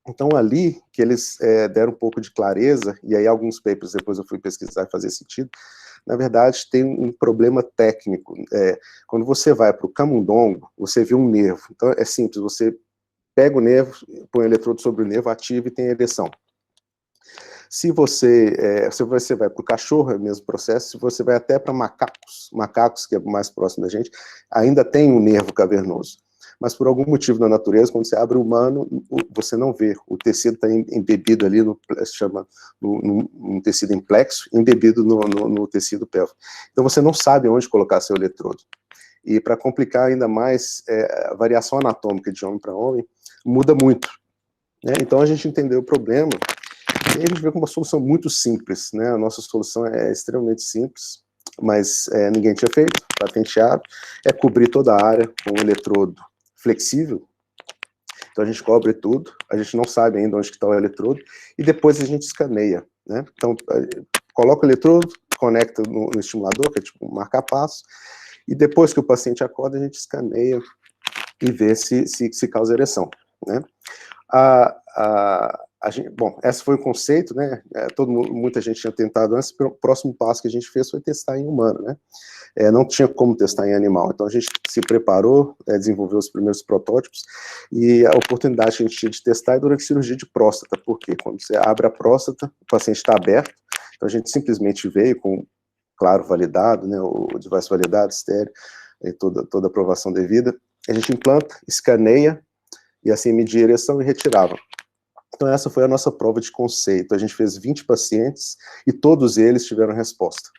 Speaker 5: Então ali que eles deram um pouco de clareza, e aí alguns papers depois eu fui pesquisar e fazer sentido. Na verdade tem um problema técnico, quando você vai para o camundongo, você vê um nervo, então é simples, você pega o nervo, põe o eletrodo sobre o nervo, ativa e tem ereção. Se você vai para o cachorro, é o mesmo processo. Se você vai até para macacos, que é mais próximo da gente, ainda tem um nervo cavernoso. Mas por algum motivo na natureza, quando você abre o humano, você não vê. O tecido está embebido ali, se chama num tecido em plexo, embebido no tecido pélvico. Então você não sabe onde colocar seu eletrodo. E para complicar ainda mais, a variação anatômica de homem para homem muda muito, né? Então a gente entendeu o problema. E aí a gente vê com uma solução muito simples, né? A nossa solução é extremamente simples, mas ninguém tinha feito, patenteado, é cobrir toda a área com um eletrodo flexível. Então a gente cobre tudo, a gente não sabe ainda onde está o eletrodo, e depois a gente escaneia, né? Então coloca o eletrodo, conecta no estimulador, que é tipo um marca-passo, e depois que o paciente acorda, a gente escaneia e vê se causa ereção, né? Bom, esse foi o conceito, né? Muita gente tinha tentado antes. O próximo passo que a gente fez foi testar em humano, né? Não tinha como testar em animal, então a gente se preparou, desenvolveu os primeiros protótipos, e a oportunidade que a gente tinha de testar é durante a cirurgia de próstata, porque quando você abre a próstata, o paciente está aberto, então a gente simplesmente veio com, claro, validado, né? O device validado, estéreo, e toda a aprovação devida, a gente implanta, escaneia, e assim media a ereção e retirava. Então essa foi a nossa prova de conceito. A gente fez 20 pacientes e todos eles tiveram resposta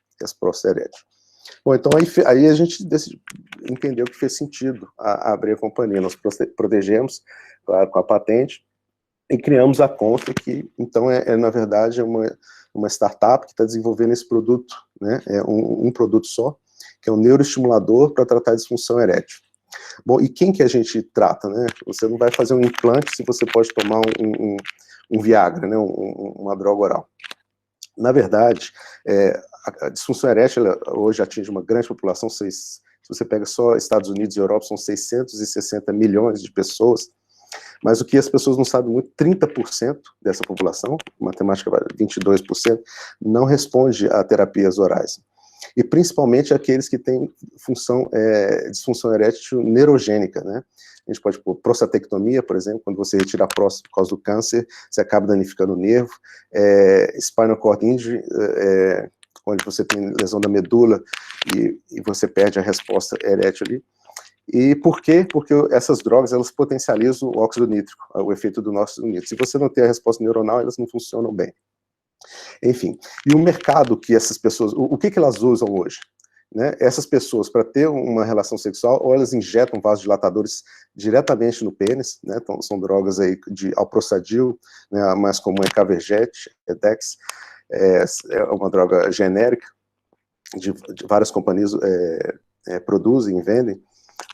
Speaker 5: erétil. Bom, então aí a gente entendeu que fez sentido abrir a companhia. Nós protegemos, claro, com a patente, e criamos a Conf, que então na verdade uma startup que está desenvolvendo esse produto, né? É um produto só, que é um neuroestimulador para tratar a disfunção erétil. Bom, e quem que a gente trata, né? Você não vai fazer um implante se você pode tomar um Viagra, né? Uma droga oral. Na verdade, a disfunção erétil hoje atinge uma grande população, se você pega só Estados Unidos e Europa, são 660 milhões de pessoas, mas o que as pessoas não sabem muito, 30% dessa população, matemática 22%, não responde a terapias orais. E principalmente aqueles que têm disfunção erétil neurogênica, né? A gente pode pôr prostatectomia, por exemplo, quando você retira a próstata por causa do câncer, você acaba danificando o nervo, spinal cord injury, onde você tem lesão da medula e você perde a resposta erétil ali. E por quê? Porque essas drogas, elas potencializam o óxido nítrico, o efeito do óxido nítrico. Se você não tem a resposta neuronal, elas não funcionam bem. Enfim, e o mercado que essas pessoas, o que elas usam hoje? Né? Essas pessoas, para ter uma relação sexual, ou elas injetam vasodilatadores diretamente no pênis, né? Então, são drogas aí de alprostadil, né? A mais comum é Caverjet, Dex, é uma droga genérica, de várias companhias produzem e vendem.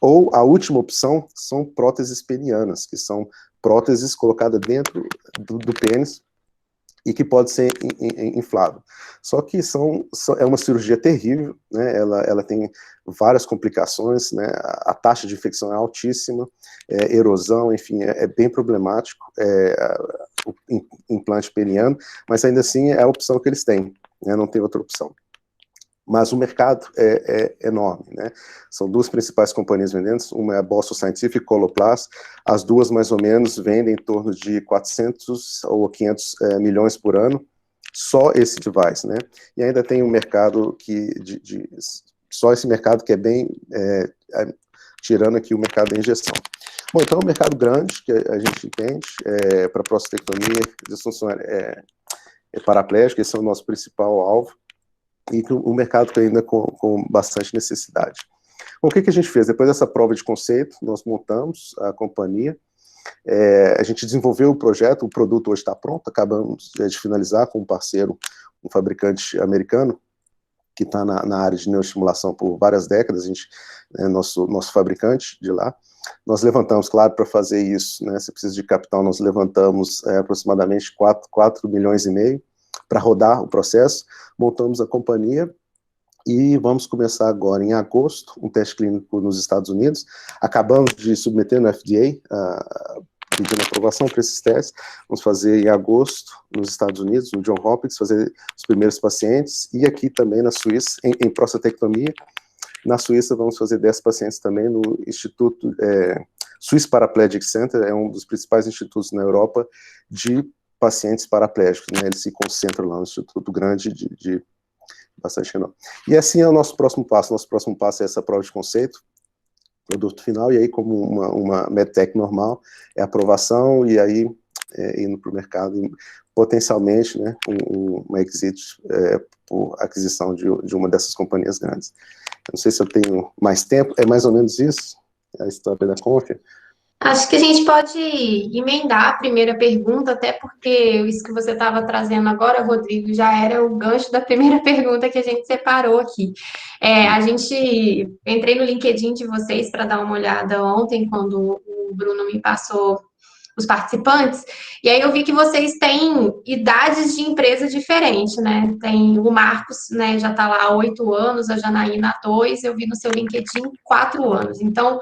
Speaker 5: Ou a última opção são próteses penianas, que são próteses colocadas dentro do pênis, e que pode ser inflável. Só que é uma cirurgia terrível, né? Ela tem várias complicações, né? A taxa de infecção é altíssima, erosão, enfim, é bem problemático, o implante peniano, mas ainda assim é a opção que eles têm, né? Não tem outra opção. Mas o mercado é enorme, né? São duas principais companhias vendendo, uma é a Boston Scientific e Coloplast, as duas mais ou menos vendem em torno de 400 ou 500 milhões por ano, só esse device, né? E ainda tem um mercado só esse mercado que é bem, tirando aqui o mercado da injeção. Bom, então é um mercado grande, que a gente entende, para prostatectomia, disfunção paraplégico, esse é o nosso principal alvo, e o mercado está ainda com bastante necessidade. Bom, o que a gente fez? Depois dessa prova de conceito, nós montamos a companhia, a gente desenvolveu o projeto, o produto hoje está pronto, acabamos de finalizar com um parceiro, um fabricante americano, que está na área de neuroestimulação por várias décadas, a gente é nosso fabricante de lá. Nós levantamos, claro, para fazer isso, né, se precisa de capital, nós levantamos aproximadamente 4,5 milhões para rodar o processo, montamos a companhia e vamos começar agora em agosto um teste clínico nos Estados Unidos. Acabamos de submeter no FDA, pedindo aprovação para esses testes. Vamos fazer em agosto nos Estados Unidos, no John Hopkins, fazer os primeiros pacientes, e aqui também na Suíça, em prostatectomia. Na Suíça vamos fazer 10 pacientes também no Instituto Swiss Paraplegic Center, é um dos principais institutos na Europa de pacientes paraplégicos, né? Eles se concentram lá no Instituto Grande de bastante renome. E assim é o nosso próximo passo. Nosso próximo passo é essa prova de conceito, produto final, e aí como uma medtech normal, é aprovação, e aí indo para o mercado, e, potencialmente, né, uma exit por aquisição de uma dessas companhias grandes. Eu não sei se eu tenho mais tempo, é mais ou menos isso, a história da Confia.
Speaker 2: Acho que a gente pode emendar a primeira pergunta, até porque isso que você estava trazendo agora, Rodrigo, já era o gancho da primeira pergunta que a gente separou aqui. Entrei no LinkedIn de vocês para dar uma olhada ontem, quando o Bruno me passou os participantes, e aí eu vi que vocês têm idades de empresa diferentes, né? Tem o Marcos, né, já está lá há 8 anos, a Janaína há 2, eu vi no seu LinkedIn 4 anos. Então,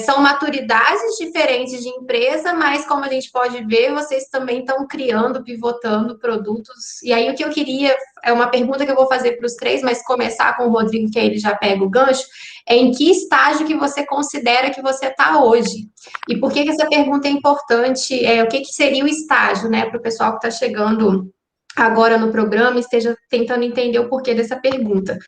Speaker 2: são maturidades diferentes de empresa, mas como a gente pode ver, vocês também estão criando, pivotando produtos. E aí o que eu queria, é uma pergunta que eu vou fazer para os três, mas começar com o Rodrigo, que aí ele já pega o gancho, é em que estágio que você considera que você está hoje? E por que essa pergunta é importante? O que seria o estágio, né, para o pessoal que está chegando agora no programa e esteja tentando entender o porquê dessa pergunta.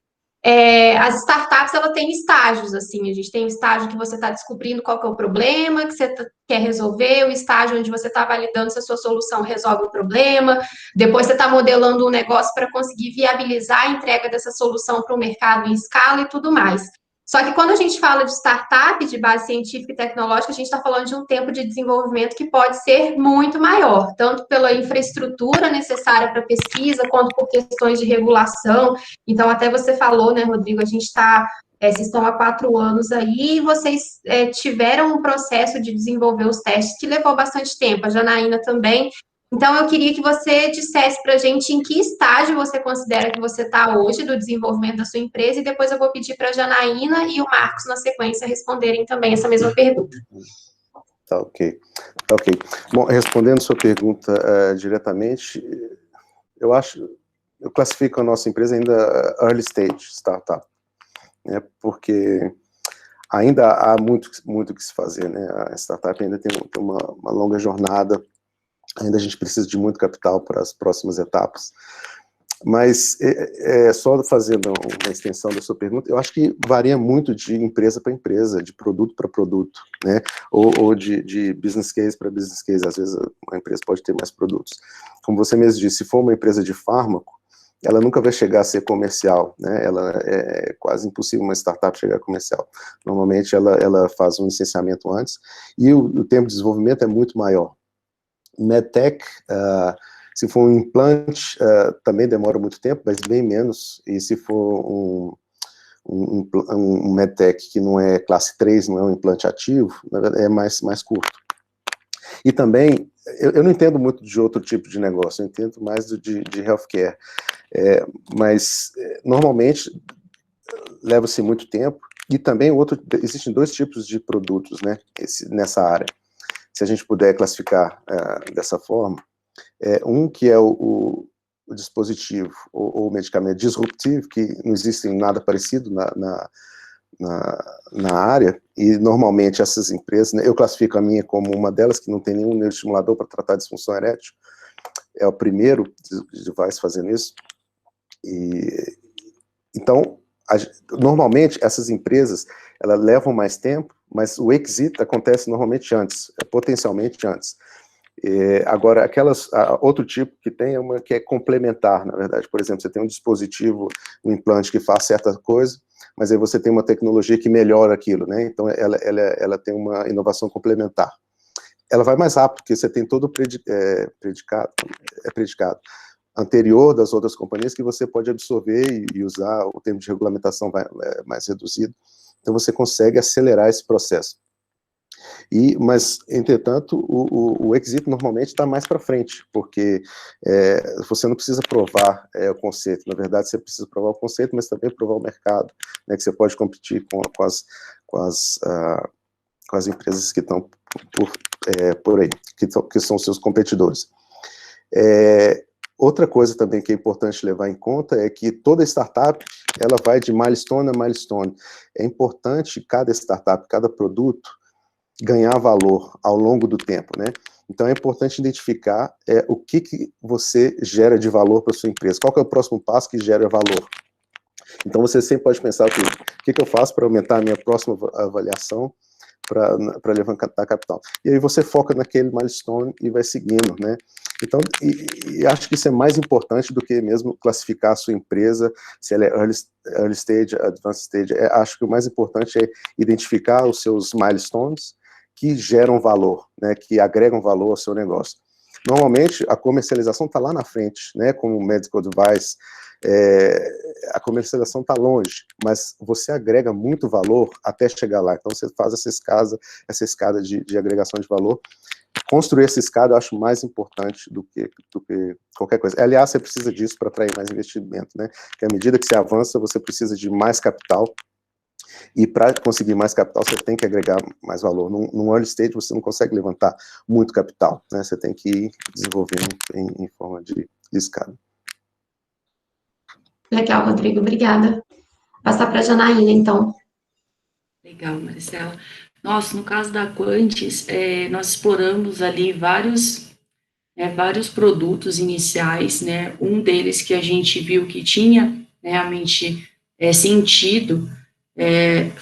Speaker 2: As startups, ela tem estágios, assim, a gente tem o estágio que você está descobrindo qual que é o problema que você quer resolver, o estágio onde você está validando se a sua solução resolve o problema, depois você está modelando um negócio para conseguir viabilizar a entrega dessa solução para o mercado em escala e tudo mais. Só que quando a gente fala de startup, de base científica e tecnológica, a gente está falando de um tempo de desenvolvimento que pode ser muito maior, tanto pela infraestrutura necessária para pesquisa, quanto por questões de regulação. Então, até você falou, né, Rodrigo, a gente está, vocês estão há 4 anos aí, e vocês tiveram um processo de desenvolver os testes que levou bastante tempo, a Janaína também. Então, eu queria que você dissesse para a gente em que estágio você considera que você está hoje do desenvolvimento da sua empresa, e depois eu vou pedir para a Janaína e o Marcos, na sequência, responderem também essa mesma pergunta.
Speaker 5: Tá ok. Bom, respondendo sua pergunta diretamente, eu classifico a nossa empresa ainda early stage startup, né, porque ainda há muito que se fazer, né, a startup ainda tem uma longa jornada, ainda a gente precisa de muito capital para as próximas etapas. Mas, só fazendo uma extensão da sua pergunta, eu acho que varia muito de empresa para empresa, de produto para produto, né? Ou de business case para business case. Às vezes, uma empresa pode ter mais produtos. Como você mesmo disse, se for uma empresa de fármaco, ela nunca vai chegar a ser comercial, né? É quase impossível uma startup chegar a comercial. Normalmente, ela faz um licenciamento antes, e o tempo de desenvolvimento é muito maior. MedTech, se for um implante, também demora muito tempo, mas bem menos, e se for um MedTech que não é classe 3, não é um implante ativo, é mais curto. E também, eu não entendo muito de outro tipo de negócio, eu entendo mais de healthcare, mas normalmente leva-se muito tempo, e também existem 2 tipos de produtos, né, nessa área. Se a gente puder classificar dessa forma, um que é o dispositivo ou o medicamento disruptivo, que não existe nada parecido na área, e normalmente essas empresas, né, eu classifico a minha como uma delas, que não tem nenhum neuroestimulador para tratar disfunção erétil, é o primeiro device fazendo isso, e então, normalmente essas empresas, elas levam mais tempo, mas o exit acontece normalmente antes, potencialmente antes. Agora, outro tipo que tem é uma que é complementar, na verdade. Por exemplo, você tem um dispositivo, um implante que faz certa coisa, mas aí você tem uma tecnologia que melhora aquilo, né? Então, ela tem uma inovação complementar. Ela vai mais rápido, porque você tem todo o predicado anterior das outras companhias que você pode absorver e usar, o tempo de regulamentação mais reduzido. Então, você consegue acelerar esse processo. Mas, entretanto, o exit normalmente está mais para frente, porque você não precisa provar o conceito. Na verdade, você precisa provar o conceito, mas também provar o mercado, né, que você pode competir com as empresas que estão por aí, que são seus competidores. Outra coisa também que é importante levar em conta é que toda startup, ela vai de milestone a milestone. É importante cada startup, cada produto, ganhar valor ao longo do tempo, né? Então é importante identificar o que você gera de valor para sua empresa, qual que é o próximo passo que gera valor. Então você sempre pode pensar, o que eu faço para aumentar a minha próxima avaliação, para levantar capital. E aí você foca naquele milestone e vai seguindo, né? Então, e acho que isso é mais importante do que mesmo classificar a sua empresa, se ela é early stage, advanced stage. Acho que o mais importante é identificar os seus milestones que geram valor, né, que agregam valor ao seu negócio. Normalmente, a comercialização está lá na frente, né, como medical device, a comercialização está longe, mas você agrega muito valor até chegar lá. Então, você faz essa escada de agregação de valor. Construir essa escada eu acho mais importante do que qualquer coisa. Aliás, você precisa disso para atrair mais investimento, né? Porque à medida que você avança, você precisa de mais capital, e para conseguir mais capital, você tem que agregar mais valor. Num early stage, você não consegue levantar muito capital, né? Você tem que ir desenvolvendo em forma de escada.
Speaker 2: Legal, Rodrigo, obrigada. Vou passar para a Janaína, então.
Speaker 4: Legal, Maricela. Nossa, no caso da Quantis, nós exploramos ali vários produtos iniciais, né? Um deles que a gente viu que tinha realmente sentido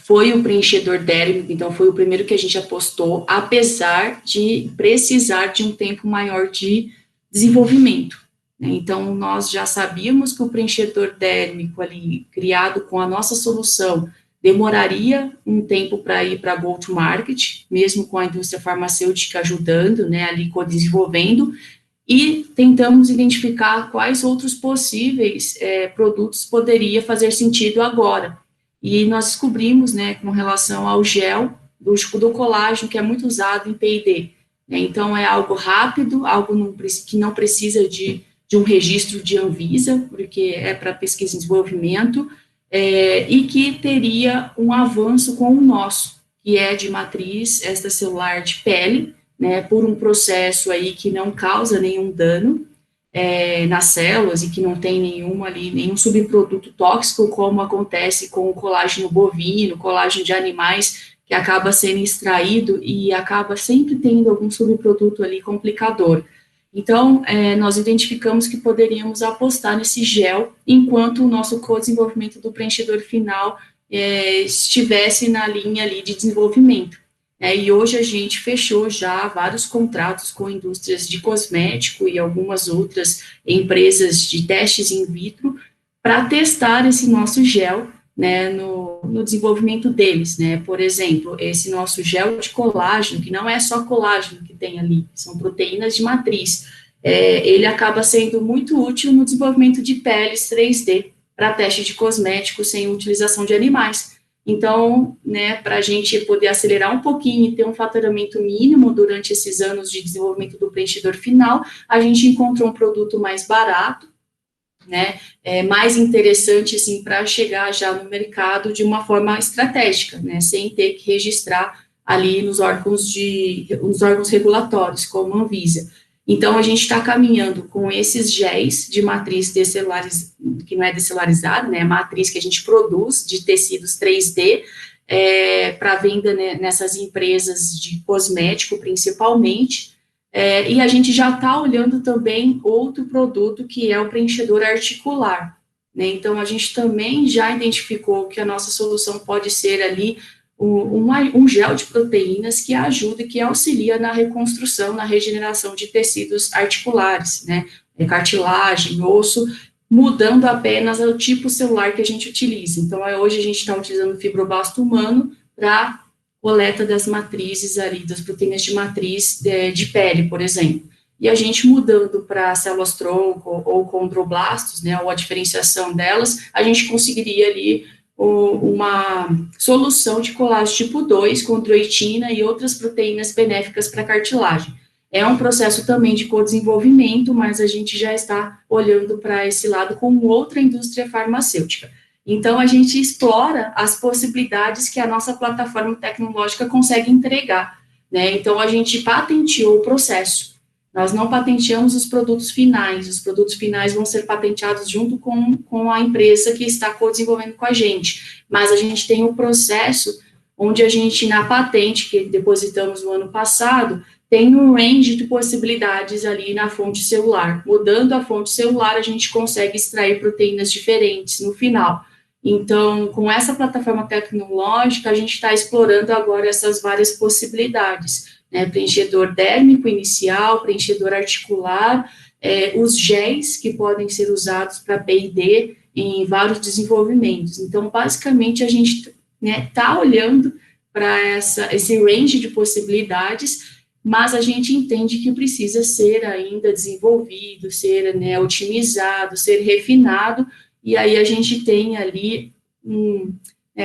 Speaker 4: foi o preenchedor dérmico, então foi o primeiro que a gente apostou, apesar de precisar de um tempo maior de desenvolvimento. Então, nós já sabíamos que o preenchedor dérmico ali, criado com a nossa solução, demoraria um tempo para ir para go-to-market, mesmo com a indústria farmacêutica ajudando, né, ali co-desenvolvendo, e tentamos identificar quais outros possíveis produtos poderia fazer sentido agora. E nós descobrimos, né, com relação ao gel do colágeno, que é muito usado em P&D. Então, é algo rápido, algo que não precisa de um registro de Anvisa, porque é para pesquisa e desenvolvimento, e que teria um avanço com o nosso, que é de matriz extracelular de pele, né, por um processo aí que não causa nenhum dano nas células e que não tem nenhum subproduto tóxico, como acontece com o colágeno bovino, colágeno de animais, que acaba sendo extraído e acaba sempre tendo algum subproduto ali complicador. Então, nós identificamos que poderíamos apostar nesse gel, enquanto o nosso co-desenvolvimento do preenchedor final estivesse na linha ali de desenvolvimento. E hoje a gente fechou já vários contratos com indústrias de cosmético e algumas outras empresas de testes in vitro para testar esse nosso gel, né, no desenvolvimento deles, né? Por exemplo, esse nosso gel de colágeno, que não é só colágeno que tem ali, são proteínas de matriz, ele acaba sendo muito útil no desenvolvimento de peles 3D para teste de cosméticos sem utilização de animais. Então, né, para a gente poder acelerar um pouquinho e ter um faturamento mínimo durante esses anos de desenvolvimento do preenchedor final, a gente encontrou um produto mais barato, né, mais interessante, assim, para chegar já no mercado de uma forma estratégica, né, sem ter que registrar ali nos órgãos regulatórios, como a Anvisa. Então, a gente está caminhando com esses géis de matriz que não é descelarizada, né, matriz que a gente produz de tecidos 3D, para venda, né, nessas empresas de cosmético, principalmente, e a gente já está olhando também outro produto, que é o preenchedor articular, né? Então, a gente também já identificou que a nossa solução pode ser ali um gel de proteínas que ajuda, que auxilia na reconstrução, na regeneração de tecidos articulares, né, cartilagem, osso, mudando apenas o tipo celular que a gente utiliza. Então, hoje a gente está utilizando fibroblasto humano para coleta das matrizes ali, das proteínas de matriz de pele, por exemplo. E a gente mudando para células-tronco ou condroblastos, né, ou a diferenciação delas, a gente conseguiria ali uma solução de colágeno tipo 2, condroitina e outras proteínas benéficas para a cartilagem. É um processo também de co-desenvolvimento, mas a gente já está olhando para esse lado com outra indústria farmacêutica. Então, a gente explora as possibilidades que a nossa plataforma tecnológica consegue entregar, né? Então, a gente patenteou o processo. Nós não patenteamos os produtos finais vão ser patenteados junto com a empresa que está co-desenvolvendo com a gente, mas a gente tem um processo onde a gente, na patente que depositamos no ano passado, tem um range de possibilidades ali na fonte celular. Mudando a fonte celular, a gente consegue extrair proteínas diferentes no final. Então, com essa plataforma tecnológica, a gente está explorando agora essas várias possibilidades, né, preenchedor dérmico inicial, preenchedor articular, os géis que podem ser usados para P&D em vários desenvolvimentos. Então, basicamente, a gente está olhando para esse range de possibilidades, mas a gente entende que precisa ser ainda desenvolvido, ser otimizado, ser refinado, e aí a gente tem ali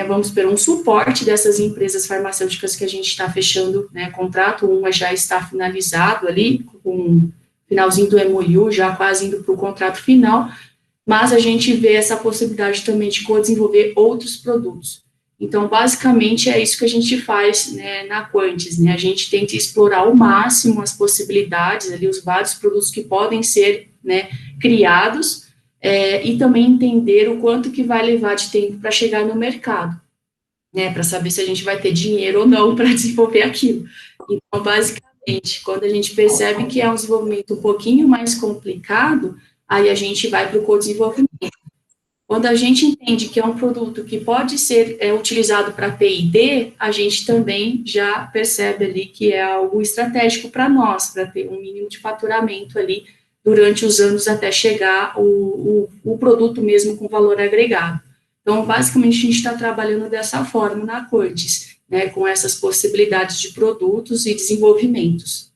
Speaker 4: vamos ter um suporte dessas empresas farmacêuticas que a gente está fechando, contrato, uma já está finalizado ali, com o finalzinho do MOU, já quase indo para o contrato final, mas a gente vê essa possibilidade também de co-desenvolver outros produtos. Então, basicamente, é isso que a gente faz, na Quantis, a gente tenta explorar ao máximo as possibilidades, ali, os vários produtos que podem ser, criados, e também entender o quanto que vai levar de tempo para chegar no mercado, para saber se a gente vai ter dinheiro ou não para desenvolver aquilo. Então, basicamente, quando a gente percebe que é um desenvolvimento um pouquinho mais complicado, aí a gente vai para o co-desenvolvimento. Quando a gente entende que é um produto que pode ser utilizado para P&D, a gente também já percebe ali que é algo estratégico para nós, para ter um mínimo de faturamento ali durante os anos até chegar o produto mesmo com valor agregado. Então, basicamente, a gente está trabalhando dessa forma na Quantis, com essas possibilidades de produtos e desenvolvimentos.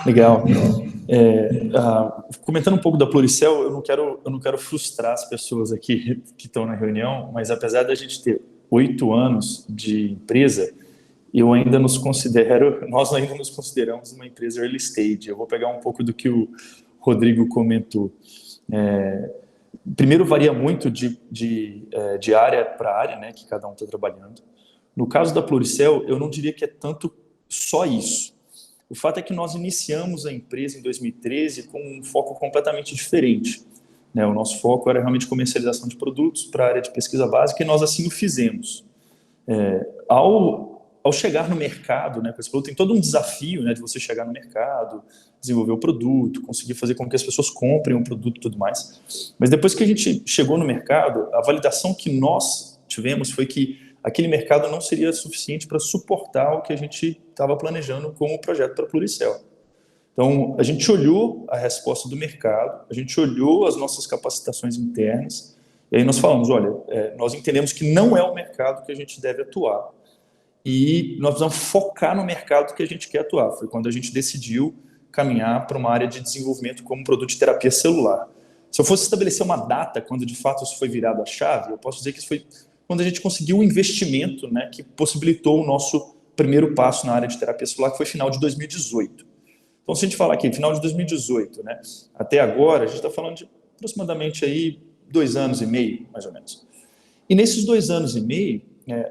Speaker 3: Legal. Comentando um pouco da Pluricel, eu não quero frustrar as pessoas aqui que estão na reunião, mas apesar da gente ter 8 anos de empresa, nós ainda nos consideramos uma empresa early stage. Eu vou pegar um pouco do que o Rodrigo comentou. Primeiro, varia muito de área para área, que cada um está trabalhando. No caso da Pluricel, eu não diria que é tanto só isso. O fato é que nós iniciamos a empresa em 2013 com um foco completamente diferente. O nosso foco era realmente comercialização de produtos para a área de pesquisa básica, e nós assim o fizemos. Ao chegar no mercado, com esse produto, tem todo um desafio, de você chegar no mercado, desenvolver o produto, conseguir fazer com que as pessoas comprem o produto e tudo mais. Mas depois que a gente chegou no mercado, a validação que nós tivemos foi que aquele mercado não seria suficiente para suportar o que a gente estava planejando como projeto para a Pluricel. Então, a gente olhou a resposta do mercado, a gente olhou as nossas capacitações internas, e aí nós falamos, olha, nós entendemos que não é o mercado que a gente deve atuar, e nós precisamos focar no mercado que a gente quer atuar. Foi quando a gente decidiu caminhar para uma área de desenvolvimento como produto de terapia celular. Se eu fosse estabelecer uma data quando de fato isso foi virado a chave, eu posso dizer que isso foi quando a gente conseguiu o investimento, que possibilitou o nosso primeiro passo na área de terapia celular, que foi final de 2018. Então, se a gente falar aqui, final de 2018, até agora, a gente está falando de aproximadamente aí 2 anos e meio, mais ou menos. E nesses 2 anos e meio,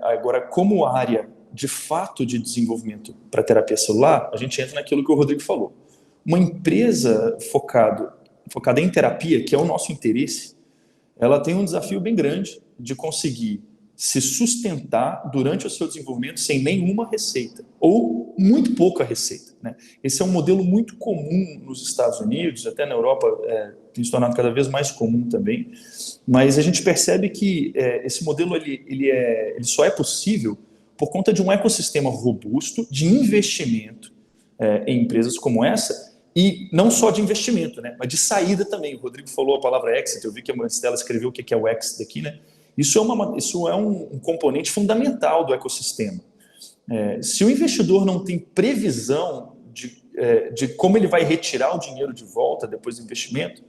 Speaker 3: agora, como área de fato de desenvolvimento para terapia celular, a gente entra naquilo que o Rodrigo falou. Uma empresa focada em terapia, que é o nosso interesse, ela tem um desafio bem grande de conseguir se sustentar durante o seu desenvolvimento sem nenhuma receita, ou muito pouca receita, né? Esse é um modelo muito comum nos Estados Unidos, até na Europa tem se tornado cada vez mais comum também, mas a gente percebe que esse modelo ele só é possível por conta de um ecossistema robusto de investimento em empresas como essa, e não só de investimento, né, mas de saída também. O Rodrigo falou a palavra exit, eu vi que a Maristela escreveu o que é o exit aqui, né? Isso é um componente fundamental do ecossistema. Se o investidor não tem previsão de como ele vai retirar o dinheiro de volta depois do investimento,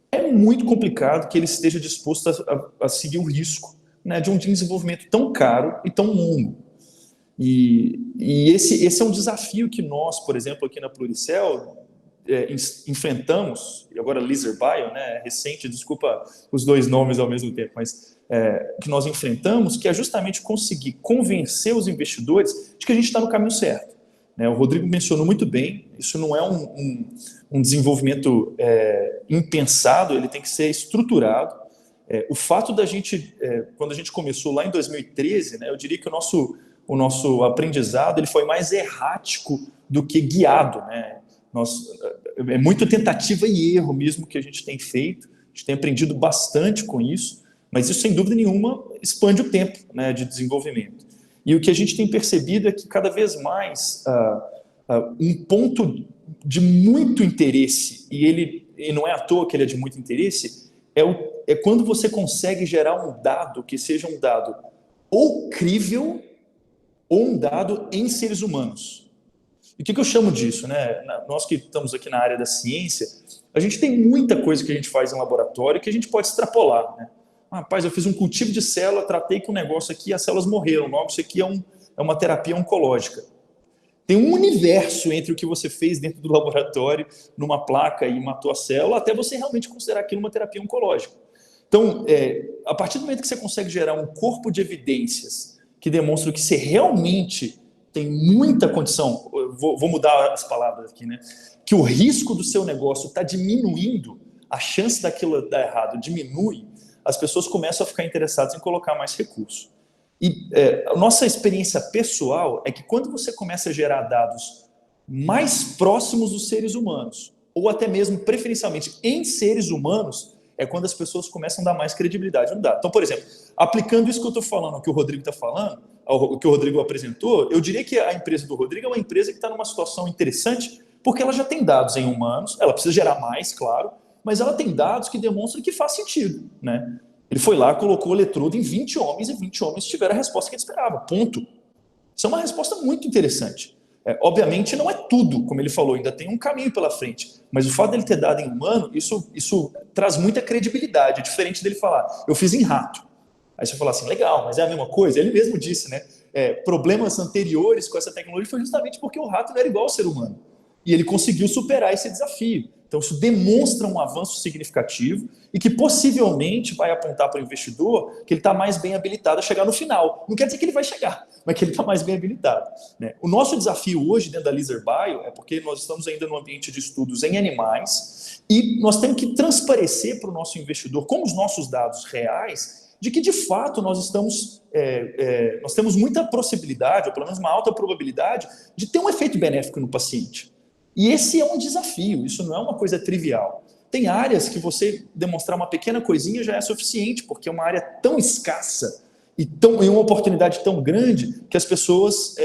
Speaker 3: é muito complicado que ele esteja disposto a seguir o risco, né, de um desenvolvimento tão caro e tão longo. E esse é um desafio que nós, por exemplo, aqui na Pluricel, enfrentamos, e agora Lizard Bio, né, recente, desculpa os dois nomes ao mesmo tempo, mas que nós enfrentamos, que é justamente conseguir convencer os investidores de que a gente está no caminho certo. O Rodrigo mencionou muito bem, isso não é um desenvolvimento impensado, ele tem que ser estruturado. O fato da gente, quando a gente começou lá em 2013, né, eu diria que o nosso aprendizado ele foi mais errático do que guiado, né? É muito tentativa e erro mesmo que a gente tem feito, a gente tem aprendido bastante com isso, mas isso, sem dúvida nenhuma, expande o tempo, né, de desenvolvimento. E o que a gente tem percebido é que cada vez mais um ponto de muito interesse, e não é à toa que ele é de muito interesse, é quando você consegue gerar um dado que seja um dado ou crível ou um dado em seres humanos. E o que eu chamo disso, né? Nós que estamos aqui na área da ciência, a gente tem muita coisa que a gente faz em laboratório que a gente pode extrapolar, né? Rapaz, eu fiz um cultivo de célula, tratei com um negócio aqui, as células morreram, logo isso aqui é uma terapia oncológica. Tem um universo entre o que você fez dentro do laboratório, numa placa e matou a célula, até você realmente considerar aquilo uma terapia oncológica. Então, a partir do momento que você consegue gerar um corpo de evidências que demonstram que você realmente tem muita condição, vou mudar as palavras aqui, né? Que o risco do seu negócio está diminuindo, a chance daquilo dar errado diminui, as pessoas começam a ficar interessadas em colocar mais recursos. E a nossa experiência pessoal é que quando você começa a gerar dados mais próximos dos seres humanos, ou até mesmo preferencialmente em seres humanos, é quando as pessoas começam a dar mais credibilidade no dado. Então, por exemplo, aplicando isso que eu estou falando, o que o Rodrigo está falando, o que o Rodrigo apresentou, eu diria que a empresa do Rodrigo é uma empresa que está numa situação interessante, porque ela já tem dados em humanos, ela precisa gerar mais, claro, mas ela tem dados que demonstram que faz sentido, né? Ele foi lá, colocou o eletrodo em 20 homens e 20 homens tiveram a resposta que ele esperava, ponto. Isso é uma resposta muito interessante. Obviamente não é tudo, como ele falou, ainda tem um caminho pela frente, mas o fato dele ter dado em humano, isso traz muita credibilidade, é diferente dele falar, eu fiz em rato. Aí você fala assim, legal, mas é a mesma coisa? Ele mesmo disse, né? Problemas anteriores com essa tecnologia foi justamente porque o rato não era igual ao ser humano. E ele conseguiu superar esse desafio. Então, isso demonstra um avanço significativo e que possivelmente vai apontar para o investidor que ele está mais bem habilitado a chegar no final. Não quer dizer que ele vai chegar, mas que ele está mais bem habilitado, né? O nosso desafio hoje dentro da Lizard Bio é porque nós estamos ainda no ambiente de estudos em animais e nós temos que transparecer para o nosso investidor com os nossos dados reais de que, de fato, nós temos muita possibilidade, ou pelo menos uma alta probabilidade, de ter um efeito benéfico no paciente. E esse é um desafio, isso não é uma coisa trivial. Tem áreas que você demonstrar uma pequena coisinha já é suficiente, porque é uma área tão escassa e uma oportunidade tão grande que as pessoas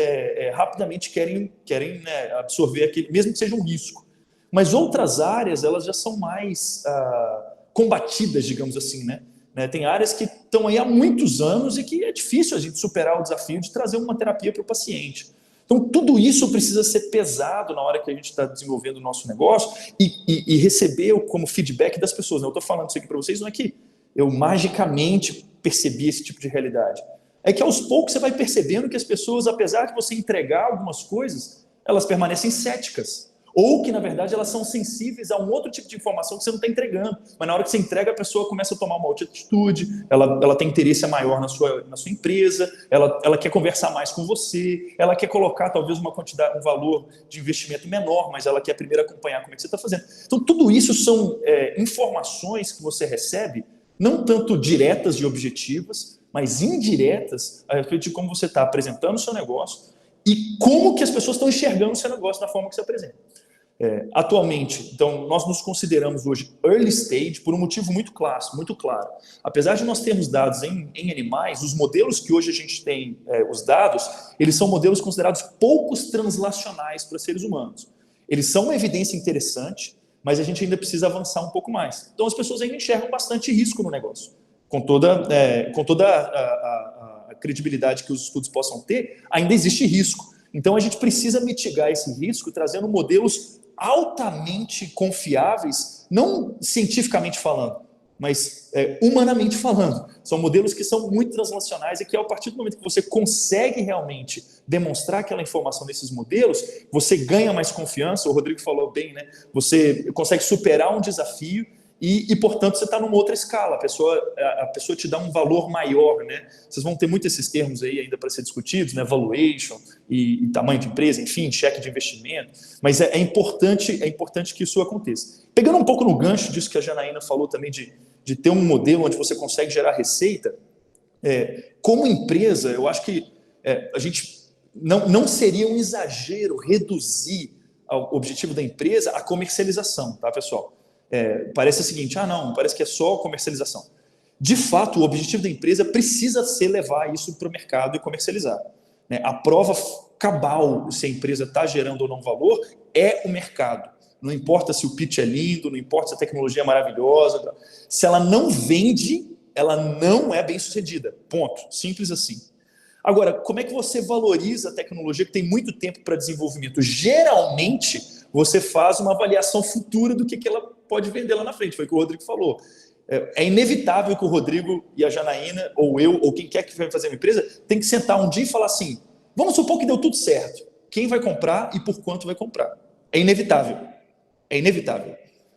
Speaker 3: rapidamente querem né, absorver aquele, mesmo que seja um risco. Mas outras áreas, elas já são mais combatidas, digamos assim, né? Tem áreas que estão aí há muitos anos e que é difícil a gente superar o desafio de trazer uma terapia para o paciente. Então, tudo isso precisa ser pesado na hora que a gente está desenvolvendo o nosso negócio e receber como feedback das pessoas. Eu estou falando isso aqui para vocês, não é que eu magicamente percebi esse tipo de realidade. É que aos poucos você vai percebendo que as pessoas, apesar de você entregar algumas coisas, elas permanecem céticas. Ou que, na verdade, elas são sensíveis a um outro tipo de informação que você não está entregando. Mas na hora que você entrega, a pessoa começa a tomar uma outra atitude, ela tem interesse maior na sua empresa, ela quer conversar mais com você, ela quer colocar talvez um valor de investimento menor, mas ela quer primeiro acompanhar como é que você está fazendo. Então, tudo isso são informações que você recebe não tanto diretas e objetivas, mas indiretas a respeito de como você está apresentando o seu negócio e como que as pessoas estão enxergando o seu negócio da forma que você apresenta. Atualmente, então, nós nos consideramos hoje early stage por um motivo muito claro. Apesar de nós termos dados em animais, os modelos que hoje a gente tem, os dados, eles são modelos considerados poucos translacionais para seres humanos. Eles são uma evidência interessante, mas a gente ainda precisa avançar um pouco mais. Então, as pessoas ainda enxergam bastante risco no negócio. Com toda a credibilidade que os estudos possam ter, ainda existe risco. Então, a gente precisa mitigar esse risco trazendo modelos altamente confiáveis, não cientificamente falando, mas humanamente falando. São modelos que são muito translacionais e que, a partir do momento que você consegue realmente demonstrar aquela informação nesses modelos, você ganha mais confiança. O Rodrigo falou bem, né? Você consegue superar um desafio e portanto, você está numa outra escala. A pessoa te dá um valor maior, né? Vocês vão ter muito esses termos aí ainda para ser discutidos, né? Valuation e tamanho de empresa, enfim, cheque de investimento. Mas é importante que isso aconteça. Pegando um pouco no gancho disso que a Janaína falou também, de ter um modelo onde você consegue gerar receita, como empresa, eu acho que a gente não seria um exagero reduzir o objetivo da empresa à comercialização, tá, pessoal? Parece o seguinte, parece que é só comercialização. De fato, o objetivo da empresa precisa ser levar isso para o mercado e comercializar. A prova cabal se a empresa está gerando ou não valor é o mercado. Não importa se o pitch é lindo, não importa se a tecnologia é maravilhosa. Se ela não vende, ela não é bem sucedida. Ponto. Simples assim. Agora, como é que você valoriza a tecnologia que tem muito tempo para desenvolvimento? Geralmente, você faz uma avaliação futura do que ela pode vender lá na frente. Foi o que o Rodrigo falou. É inevitável que o Rodrigo e a Janaína, ou eu, ou quem quer que vai fazer uma empresa, tem que sentar um dia e falar assim, vamos supor que deu tudo certo. Quem vai comprar e por quanto vai comprar? É inevitável. É inevitável.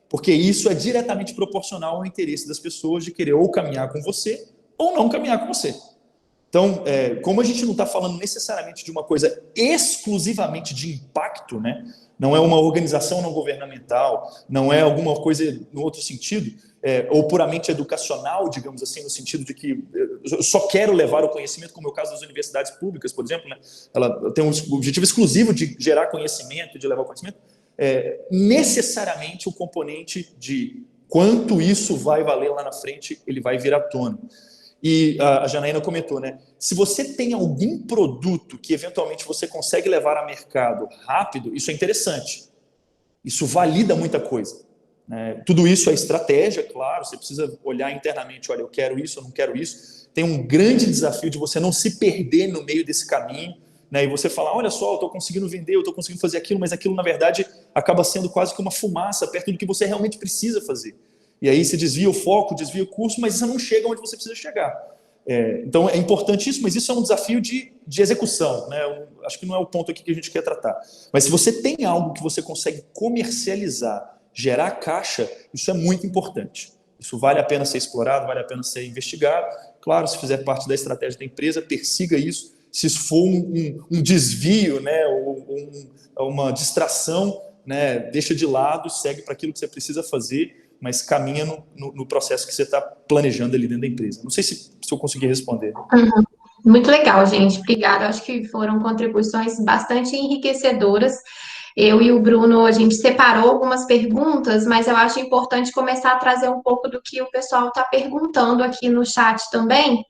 Speaker 3: Porque isso é diretamente proporcional ao interesse das pessoas de querer ou caminhar com você ou não caminhar com você. Então, como a gente não está falando necessariamente de uma coisa exclusivamente de impacto, né? Não é uma organização não governamental, não é alguma coisa no outro sentido, ou puramente educacional, digamos assim, no sentido de que eu só quero levar o conhecimento, como é o caso das universidades públicas, por exemplo, né? Ela tem um objetivo exclusivo de gerar conhecimento, de levar o conhecimento. Necessariamente o componente de quanto isso vai valer lá na frente, ele vai vir à tona. E a Janaína comentou, né? Se você tem algum produto que eventualmente você consegue levar a mercado rápido, isso é interessante. Isso valida muita coisa, né? Tudo isso é estratégia, claro. Você precisa olhar internamente, olha, eu quero isso, eu não quero isso. Tem um grande desafio de você não se perder no meio desse caminho, né? E você falar, olha só, eu estou conseguindo vender, eu estou conseguindo fazer aquilo, mas aquilo, na verdade, acaba sendo quase que uma fumaça perto do que você realmente precisa fazer. E aí você desvia o foco, desvia o curso, mas você não chega onde você precisa chegar. Então é importante isso, mas isso é um desafio de execução, né? Acho que não é o ponto aqui que a gente quer tratar. Mas se você tem algo que você consegue comercializar, gerar caixa, isso é muito importante. Isso vale a pena ser explorado, vale a pena ser investigado. Claro, se fizer parte da estratégia da empresa, persiga isso. Se isso for um desvio, né, ou uma distração, né, deixa de lado, segue para aquilo que você precisa fazer, mas caminha no processo que você está planejando ali dentro da empresa. Não sei se eu consegui responder.
Speaker 2: Uhum. Muito legal, gente. Obrigada. Acho que foram contribuições bastante enriquecedoras. Eu e o Bruno, a gente separou algumas perguntas, mas eu acho importante começar a trazer um pouco do que o pessoal está perguntando aqui no chat também.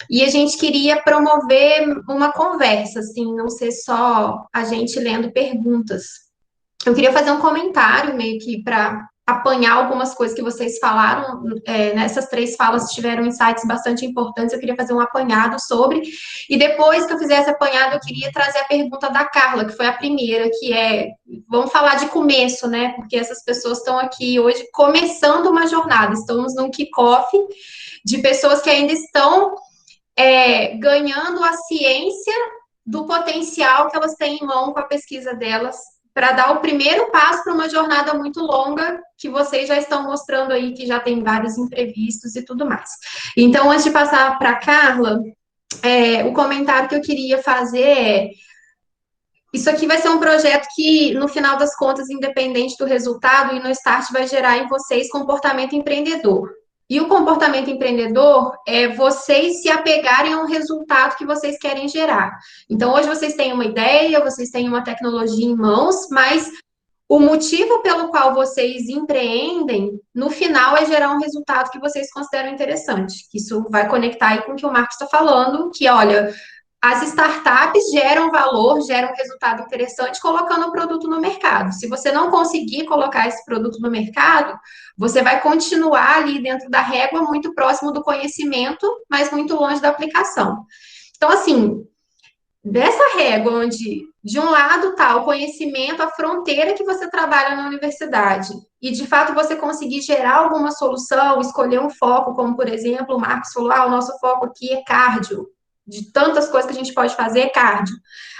Speaker 2: E a gente queria promover uma conversa, assim, não ser só a gente lendo perguntas. Eu queria fazer um comentário meio que para apanhar algumas coisas que vocês falaram. Nessas 3 falas tiveram insights bastante importantes, eu queria fazer um apanhado sobre, e depois que eu fizesse apanhado, eu queria trazer a pergunta da Carla, que foi a primeira, que vamos falar de começo, né, porque essas pessoas estão aqui hoje começando uma jornada, estamos num kickoff de pessoas que ainda estão ganhando a ciência do potencial que elas têm em mão com a pesquisa delas, para dar o primeiro passo para uma jornada muito longa, que vocês já estão mostrando aí, que já tem vários imprevistos e tudo mais. Então, antes de passar para a Carla, o comentário que eu queria fazer isso aqui vai ser um projeto que, no final das contas, independente do resultado, e no Start vai gerar em vocês comportamento empreendedor. E o comportamento empreendedor é vocês se apegarem a um resultado que vocês querem gerar. Então, hoje vocês têm uma ideia, vocês têm uma tecnologia em mãos, mas o motivo pelo qual vocês empreendem, no final, é gerar um resultado que vocês consideram interessante. Isso vai conectar aí com o que o Marcos está falando, que, olha, as startups geram valor, geram resultado interessante colocando o produto no mercado. Se você não conseguir colocar esse produto no mercado, você vai continuar ali dentro da régua, muito próximo do conhecimento, mas muito longe da aplicação. Então, assim, dessa régua onde, de um lado, está o conhecimento, a fronteira que você trabalha na universidade, e, de fato, você conseguir gerar alguma solução, escolher um foco, como, por exemplo, o Marcos falou, o nosso foco aqui é cardio, de tantas coisas que a gente pode fazer, é cardio.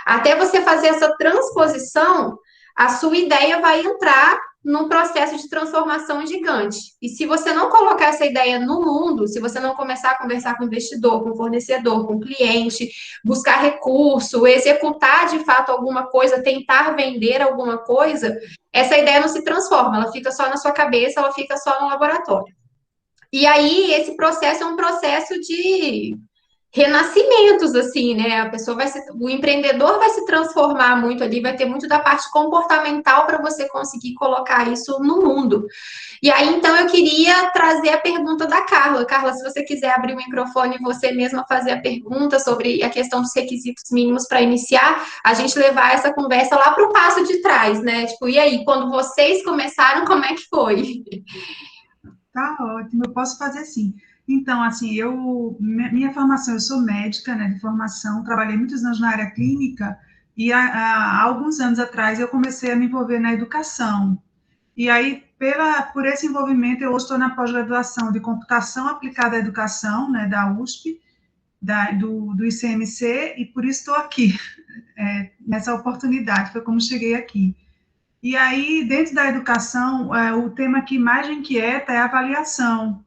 Speaker 2: Até você fazer essa transposição, a sua ideia vai entrar num processo de transformação gigante. E se você não colocar essa ideia no mundo, se você não começar a conversar com o investidor, com o fornecedor, com o cliente, buscar recurso, executar de fato alguma coisa, tentar vender alguma coisa, essa ideia não se transforma, ela fica só na sua cabeça, ela fica só no laboratório. E aí, esse processo é um processo de renascimentos, assim, né? O empreendedor vai se transformar muito ali, vai ter muito da parte comportamental para você conseguir colocar isso no mundo. E aí, então, eu queria trazer a pergunta da Carla. Carla, se você quiser abrir o microfone e você mesma fazer a pergunta sobre a questão dos requisitos mínimos para iniciar, a gente levar essa conversa lá para o passo de trás, né? Tipo, e aí, quando vocês começaram, como é que foi?
Speaker 6: Tá ótimo, eu posso fazer sim. Então, assim, minha formação, eu sou médica, né, de formação, trabalhei muitos anos na área clínica, e há alguns anos atrás eu comecei a me envolver na educação. E aí, por esse envolvimento, eu hoje estou na pós-graduação de computação aplicada à educação, né, da USP, do ICMC, e por isso estou aqui, nessa oportunidade, foi como cheguei aqui. E aí, dentro da educação, o tema que mais me inquieta é a avaliação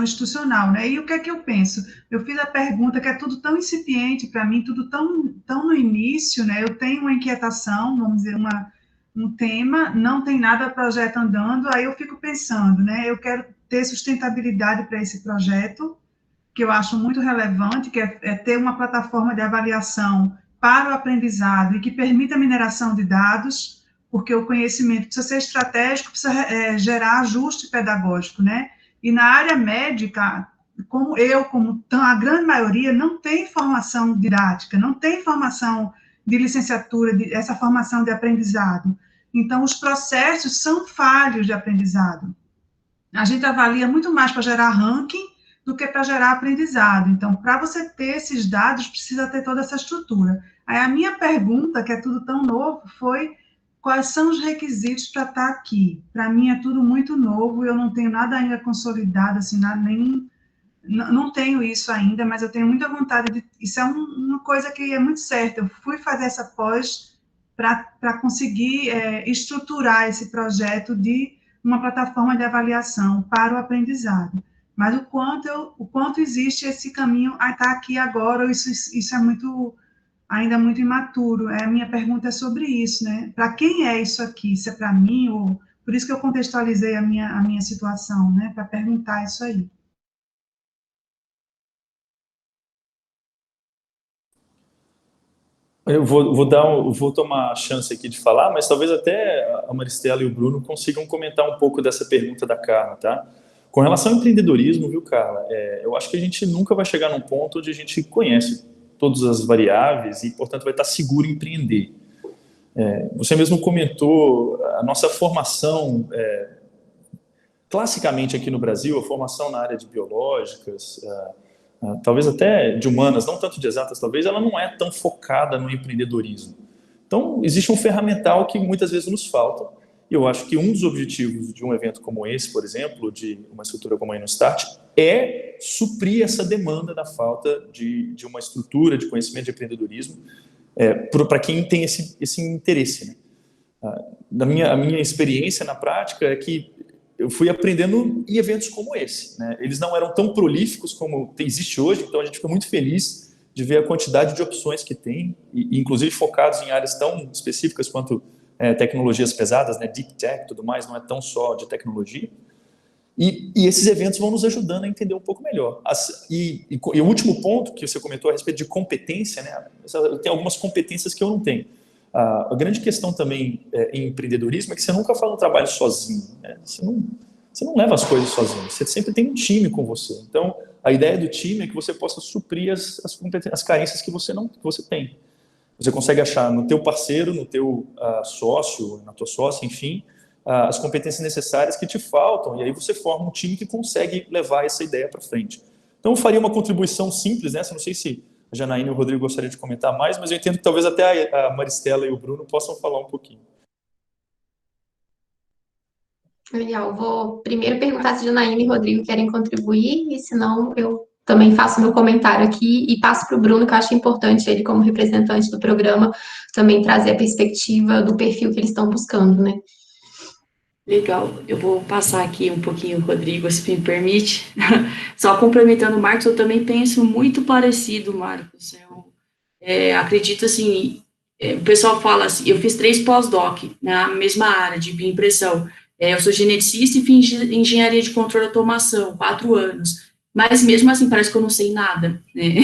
Speaker 6: institucional, né? E o que é que eu penso? Eu fiz a pergunta que é tudo tão incipiente para mim, tudo tão no início, né? Eu tenho uma inquietação, vamos dizer, um tema, não tem nada projeto andando, aí eu fico pensando, né? Eu quero ter sustentabilidade para esse projeto, que eu acho muito relevante, que é ter uma plataforma de avaliação para o aprendizado e que permita a mineração de dados, porque o conhecimento precisa ser estratégico, precisa gerar ajuste pedagógico, né? E na área médica, como a grande maioria, não tem formação didática, não tem formação de licenciatura, essa formação de aprendizado. Então, os processos são falhos de aprendizado. A gente avalia muito mais para gerar ranking do que para gerar aprendizado. Então, para você ter esses dados, precisa ter toda essa estrutura. Aí a minha pergunta, que é tudo tão novo, foi quais são os requisitos para estar aqui? Para mim é tudo muito novo, eu não tenho nada ainda consolidado, assim, não tenho isso ainda, mas eu tenho muita vontade isso é uma coisa que é muito certa, eu fui fazer essa pós para conseguir estruturar esse projeto de uma plataforma de avaliação para o aprendizado. Mas o quanto existe esse caminho a estar aqui agora, isso é ainda muito imaturo. A minha pergunta é sobre isso, né? Para quem é isso aqui? Se é para mim ou... Por isso que eu contextualizei a minha situação, né? Para perguntar isso aí.
Speaker 3: Eu vou tomar a chance aqui de falar, mas talvez até a Maristela e o Bruno consigam comentar um pouco dessa pergunta da Carla, tá? Com relação ao empreendedorismo, viu, Carla? Eu acho que a gente nunca vai chegar num ponto onde a gente conhece todas as variáveis e, portanto, vai estar seguro em empreender. Você mesmo comentou a nossa formação, classicamente aqui no Brasil, a formação na área de biológicas, talvez até de humanas, não tanto de exatas, talvez ela não é tão focada no empreendedorismo. Então, existe um ferramental que muitas vezes nos falta, e eu acho que um dos objetivos de um evento como esse, por exemplo, de uma estrutura como a InnoStart, é suprir essa demanda da falta de uma estrutura de conhecimento de empreendedorismo para quem tem esse interesse, né? A minha experiência na prática é que eu fui aprendendo em eventos como esse, né? Eles não eram tão prolíficos como existe hoje, então a gente fica muito feliz de ver a quantidade de opções que tem, e inclusive focados em áreas tão específicas quanto tecnologias pesadas, né? Deep Tech e tudo mais, não é tão só de tecnologia. E esses eventos vão nos ajudando a entender um pouco melhor. E o último ponto que você comentou a respeito de competência, né? Tem algumas competências que eu não tenho. A grande questão também em empreendedorismo é que você nunca faz um trabalho sozinho, né? Você não leva as coisas sozinho, você sempre tem um time com você. Então, a ideia do time é que você possa suprir as carências que você tem. Você consegue achar no teu parceiro, no teu sócio, na tua sócia, enfim, as competências necessárias que te faltam, e aí você forma um time que consegue levar essa ideia para frente. Então, eu faria uma contribuição simples nessa, não sei se a Janaína e o Rodrigo gostariam de comentar mais, mas eu entendo que talvez até a Maristela e o Bruno possam falar um pouquinho.
Speaker 2: Legal, vou primeiro perguntar se Janaína e Rodrigo querem contribuir, e se não, eu também faço meu comentário aqui e passo para o Bruno, que eu acho importante ele, como representante do programa, também trazer a perspectiva do perfil que eles estão buscando, né?
Speaker 4: Legal, eu vou passar aqui um pouquinho, Rodrigo, se me permite. Só complementando o Marcos, eu também penso muito parecido, Marcos. Eu acredito assim, o pessoal fala assim, eu fiz 3 pós-doc na mesma área de bioimpressão. Eu sou geneticista e fiz engenharia de controle e automação, 4 anos. Mas mesmo assim, parece que eu não sei nada, né?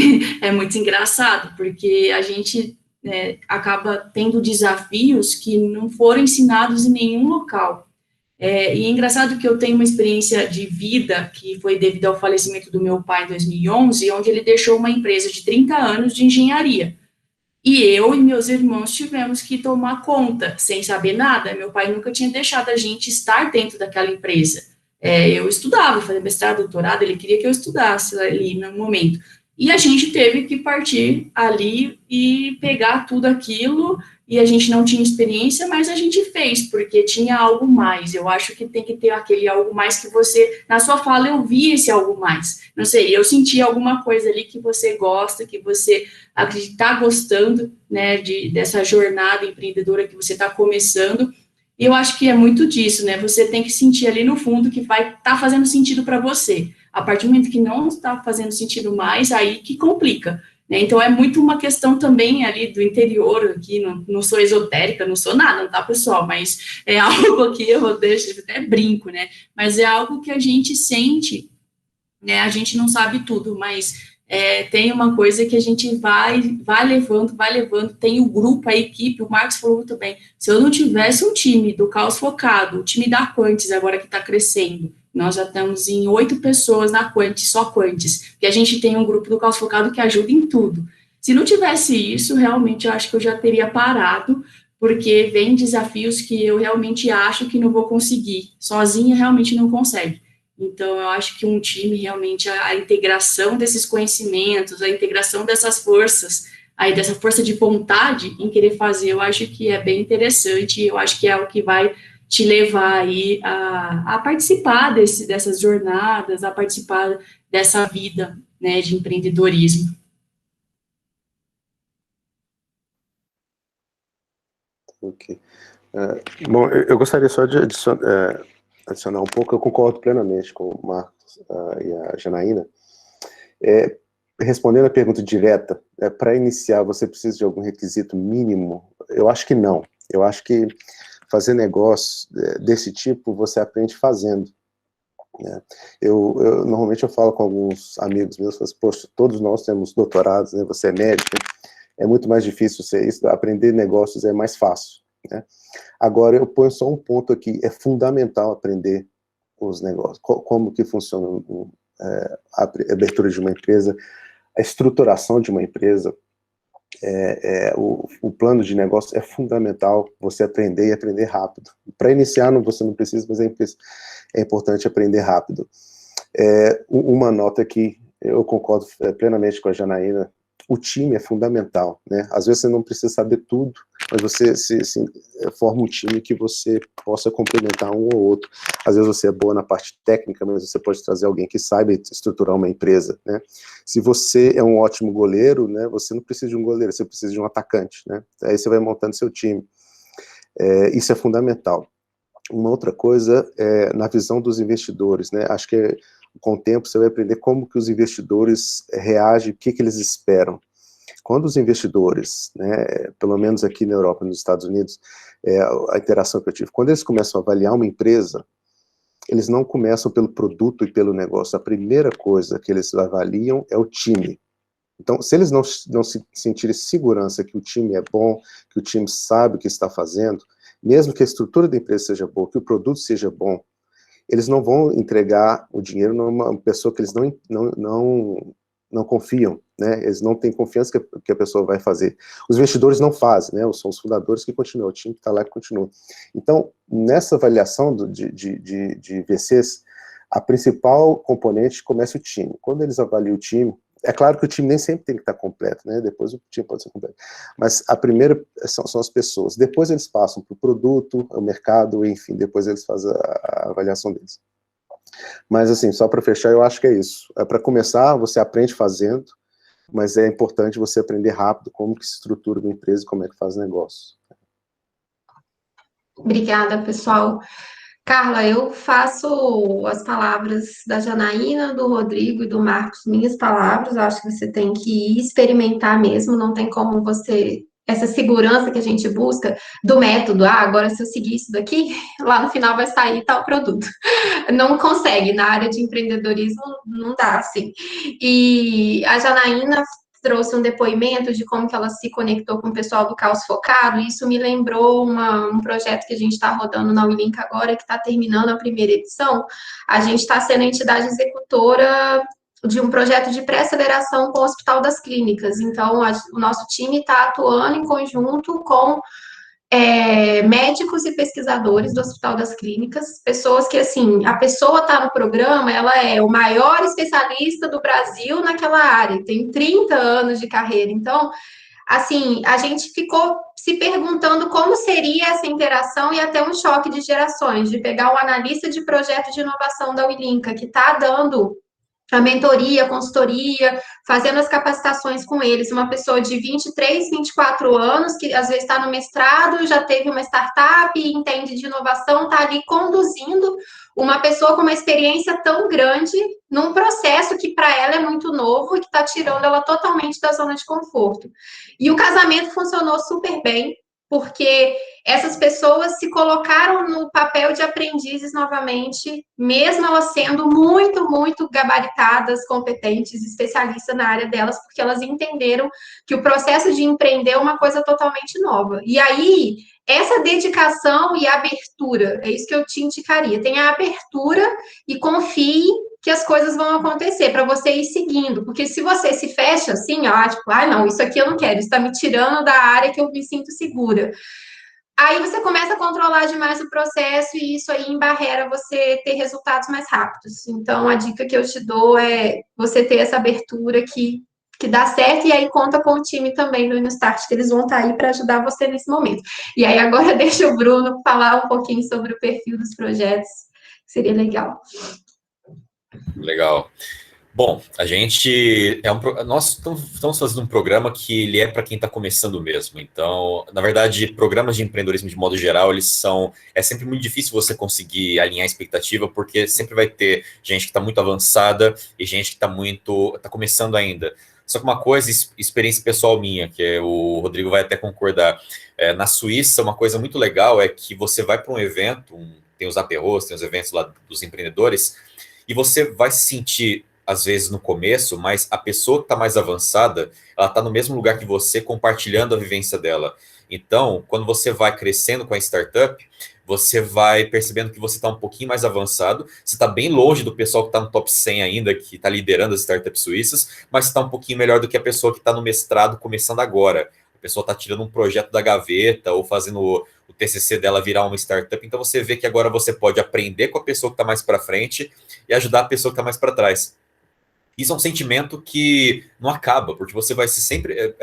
Speaker 4: É muito engraçado, porque a gente acaba tendo desafios que não foram ensinados em nenhum local. E é engraçado que eu tenho uma experiência de vida que foi devido ao falecimento do meu pai em 2011, onde ele deixou uma empresa de 30 anos de engenharia. E eu e meus irmãos tivemos que tomar conta, sem saber nada. Meu pai nunca tinha deixado a gente estar dentro daquela empresa. Eu estudava, fazia mestrado, doutorado, ele queria que eu estudasse ali no momento. E a gente teve que partir ali e pegar tudo aquilo, e a gente não tinha experiência, mas a gente fez, porque tinha algo mais. Eu acho que tem que ter aquele algo mais que você, na sua fala eu vi esse algo mais. Não sei, eu senti alguma coisa ali que você gosta, que você acreditar gostando, né, dessa jornada empreendedora que você está começando. E eu acho que é muito disso, né? Você tem que sentir ali no fundo que vai estar fazendo sentido para você. A partir do momento que não está fazendo sentido mais, aí que complica, né? Então, é muito uma questão também ali do interior, aqui, não sou esotérica, não sou nada, tá, pessoal? Mas é algo que eu deixo, até brinco, né? Mas é algo que a gente sente, né? A gente não sabe tudo, mas tem uma coisa que a gente vai levando, tem o grupo, a equipe, o Marcos falou muito bem, se eu não tivesse um time do Caos Focado, o time da Quantis agora que está crescendo, nós já estamos em 8 pessoas na Quantis, só Quantis, porque a gente tem um grupo do Caos Focado que ajuda em tudo. Se não tivesse isso, realmente eu acho que eu já teria parado, porque vem desafios que eu realmente acho que não vou conseguir, sozinha realmente não consegue. Então, eu acho que um time, realmente, a integração desses conhecimentos, a integração dessas forças, aí dessa força de vontade em querer fazer, eu acho que é bem interessante, eu acho que é o que vai te levar aí a participar dessas jornadas, a participar dessa vida, né, de empreendedorismo.
Speaker 5: Ok. Bom, eu gostaria só de adicionar um pouco, eu concordo plenamente com o Marcos e a Janaína. Respondendo a pergunta direta, para iniciar você precisa de algum requisito mínimo? Eu acho que não. Eu acho que fazer negócio desse tipo você aprende fazendo. Né? Normalmente eu falo com alguns amigos meus, falo assim, poxa, todos nós temos doutorados, né? Você é médico, é muito mais difícil isso, aprender negócios é mais fácil. Né? Agora, eu ponho só um ponto aqui, é fundamental aprender os negócios, como que funciona a abertura de uma empresa, a estruturação de uma empresa, o plano de negócio é fundamental você aprender e aprender rápido. Para iniciar, você não precisa, mas é importante aprender rápido. Uma nota aqui, eu concordo plenamente com a Janaína, o time é fundamental, né? Às vezes você não precisa saber tudo, mas você forma um time que você possa complementar um ou outro. Às vezes você é boa na parte técnica, mas você pode trazer alguém que saiba estruturar uma empresa, né? Se você é um ótimo goleiro, né, você não precisa de um goleiro, você precisa de um atacante, né? Aí você vai montando seu time. Isso é fundamental. Uma outra coisa é na visão dos investidores, né? Acho que com o tempo você vai aprender como que os investidores reagem, o que eles esperam. Quando os investidores, né, pelo menos aqui na Europa, nos Estados Unidos, a interação que eu tive, quando eles começam a avaliar uma empresa, eles não começam pelo produto e pelo negócio. A primeira coisa que eles avaliam é o time. Então, se eles não se sentirem segurança que o time é bom, que o time sabe o que está fazendo, mesmo que a estrutura da empresa seja boa, que o produto seja bom, eles não vão entregar o dinheiro numa pessoa que eles não confiam, né? Eles não têm confiança que a pessoa vai fazer. Os investidores não fazem, né? São os fundadores que continuam, o time que está lá que continua. Então, nessa avaliação de VCs, a principal componente começa o time. Quando eles avaliam o time, é claro que o time nem sempre tem que estar completo, né? Depois o time pode ser completo. Mas a primeira são as pessoas. Depois eles passam para o produto, o mercado, enfim, depois eles fazem a avaliação deles. Mas, assim, só para fechar, eu acho que é isso. Para começar, você aprende fazendo, mas é importante você aprender rápido como que se estrutura uma empresa e como é que faz negócio.
Speaker 2: Obrigada, pessoal. Carla, eu faço as palavras da Janaína, do Rodrigo e do Marcos, minhas palavras. Eu acho que você tem que ir experimentar mesmo, não tem como você. Essa segurança que a gente busca do método, agora se eu seguir isso daqui, lá no final vai sair tal produto. Não consegue, na área de empreendedorismo não dá, assim. E a Janaína trouxe um depoimento de como que ela se conectou com o pessoal do Caos Focado, e isso me lembrou um projeto que a gente está rodando na Wilink agora, que está terminando a primeira edição. A gente está sendo a entidade executora de um projeto de pré-aceleração com o Hospital das Clínicas. Então, o nosso time está atuando em conjunto com médicos e pesquisadores do Hospital das Clínicas, pessoas que, assim, a pessoa está no programa, ela é o maior especialista do Brasil naquela área, tem 30 anos de carreira. Então, assim, a gente ficou se perguntando como seria essa interação e até um choque de gerações, de pegar o analista de projeto de inovação da Wilinka, que está dando a mentoria, a consultoria, fazendo as capacitações com eles, uma pessoa de 23, 24 anos, que às vezes está no mestrado, já teve uma startup, entende de inovação, está ali conduzindo uma pessoa com uma experiência tão grande num processo que para ela é muito novo e que está tirando ela totalmente da zona de conforto. E o casamento funcionou super bem, porque essas pessoas se colocaram no papel de aprendizes novamente, mesmo elas sendo muito, muito gabaritadas, competentes, especialistas na área delas, porque elas entenderam que o processo de empreender é uma coisa totalmente nova. E aí, essa dedicação e abertura, é isso que eu te indicaria. Tenha a abertura e confie que as coisas vão acontecer, para você ir seguindo, porque se você se fecha assim, tipo, não, isso aqui eu não quero, isso está me tirando da área que eu me sinto segura. Aí você começa a controlar demais o processo e isso aí embarrera você ter resultados mais rápidos. Então, a dica que eu te dou é você ter essa abertura que dá certo, e aí conta com o time também do InnoStart, que eles vão estar aí para ajudar você nesse momento. E aí agora deixa o Bruno falar um pouquinho sobre o perfil dos projetos, que seria legal.
Speaker 1: Legal. Bom, a gente nós estamos fazendo um programa que ele é para quem está começando mesmo. Então, na verdade, programas de empreendedorismo de modo geral, é sempre muito difícil você conseguir alinhar a expectativa, porque sempre vai ter gente que está muito avançada e gente que está começando ainda. Só que uma coisa, experiência pessoal minha, que o Rodrigo vai até concordar, na Suíça, uma coisa muito legal é que você vai para um evento, tem os apéros, tem os eventos lá dos empreendedores, e você vai se sentir, às vezes, no começo, mas a pessoa que está mais avançada, ela está no mesmo lugar que você, compartilhando a vivência dela. Então, quando você vai crescendo com a startup, você vai percebendo que você está um pouquinho mais avançado, você está bem longe do pessoal que está no top 100 ainda, que está liderando as startups suíças, mas está um pouquinho melhor do que a pessoa que está no mestrado, começando agora. A pessoa está tirando um projeto da gaveta ou fazendo o TCC dela virar uma startup. Então, você vê que agora você pode aprender com a pessoa que está mais para frente e ajudar a pessoa que está mais para trás. Isso é um sentimento que não acaba, porque você vai sempre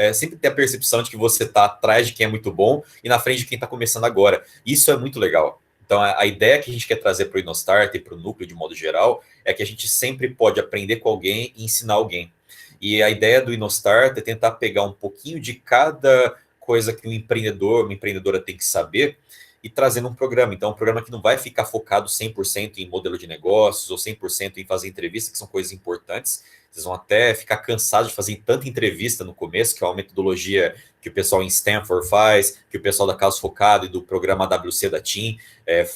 Speaker 1: ter a percepção de que você está atrás de quem é muito bom e na frente de quem está começando agora. Isso é muito legal. Então, a ideia que a gente quer trazer para o InnoStart e para o núcleo de modo geral é que a gente sempre pode aprender com alguém e ensinar alguém. E a ideia do InnoStart é tentar pegar um pouquinho de cada coisa que um empreendedor, uma empreendedora tem que saber e trazendo um programa. Então, um programa que não vai ficar focado 100% em modelo de negócios ou 100% em fazer entrevista, que são coisas importantes. Vocês vão até ficar cansados de fazer tanta entrevista no começo, que é uma metodologia que o pessoal em Stanford faz, que o pessoal da Caos Focado e do programa AWC da TIM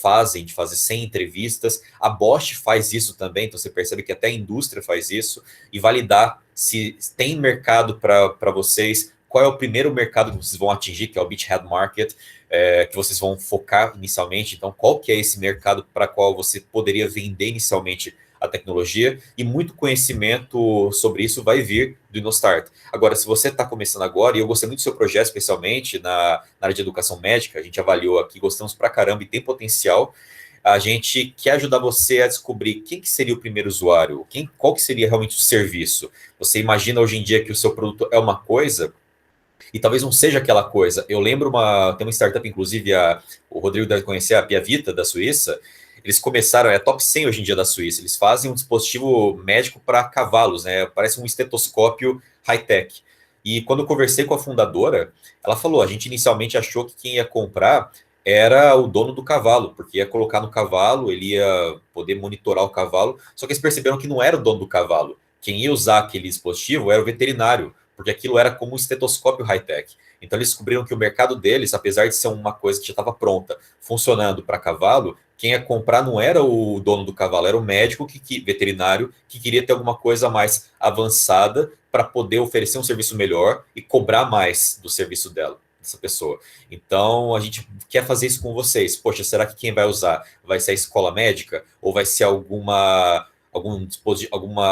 Speaker 1: fazem, de fazer 100 entrevistas. A Bosch faz isso também, então você percebe que até a indústria faz isso, e validar se tem mercado para vocês, qual é o primeiro mercado que vocês vão atingir, que é o beachhead market, que vocês vão focar inicialmente. Então, qual que é esse mercado para qual você poderia vender inicialmente a tecnologia, e muito conhecimento sobre isso vai vir do InnoStart. Agora, se você está começando agora, e eu gostei muito do seu projeto, especialmente na área de educação médica, a gente avaliou aqui, gostamos pra caramba e tem potencial, a gente quer ajudar você a descobrir quem que seria o primeiro usuário, qual que seria realmente o serviço. Você imagina hoje em dia que o seu produto é uma coisa, e talvez não seja aquela coisa. Eu lembro, tem uma startup, inclusive, o Rodrigo deve conhecer, a Piavita, da Suíça. Eles começaram, é top 100 hoje em dia da Suíça, eles fazem um dispositivo médico para cavalos, né? Parece um estetoscópio high-tech. E quando eu conversei com a fundadora, ela falou, a gente inicialmente achou que quem ia comprar era o dono do cavalo, porque ia colocar no cavalo, ele ia poder monitorar o cavalo, só que eles perceberam que não era o dono do cavalo. Quem ia usar aquele dispositivo era o veterinário, porque aquilo era como um estetoscópio high-tech. Então eles descobriram que o mercado deles, apesar de ser uma coisa que já estava pronta, funcionando para cavalo, quem ia comprar não era o dono do cavalo, era o médico veterinário que queria ter alguma coisa mais avançada para poder oferecer um serviço melhor e cobrar mais do serviço dessa pessoa. Então, a gente quer fazer isso com vocês. Poxa, será que quem vai usar vai ser a escola médica ou vai ser alguma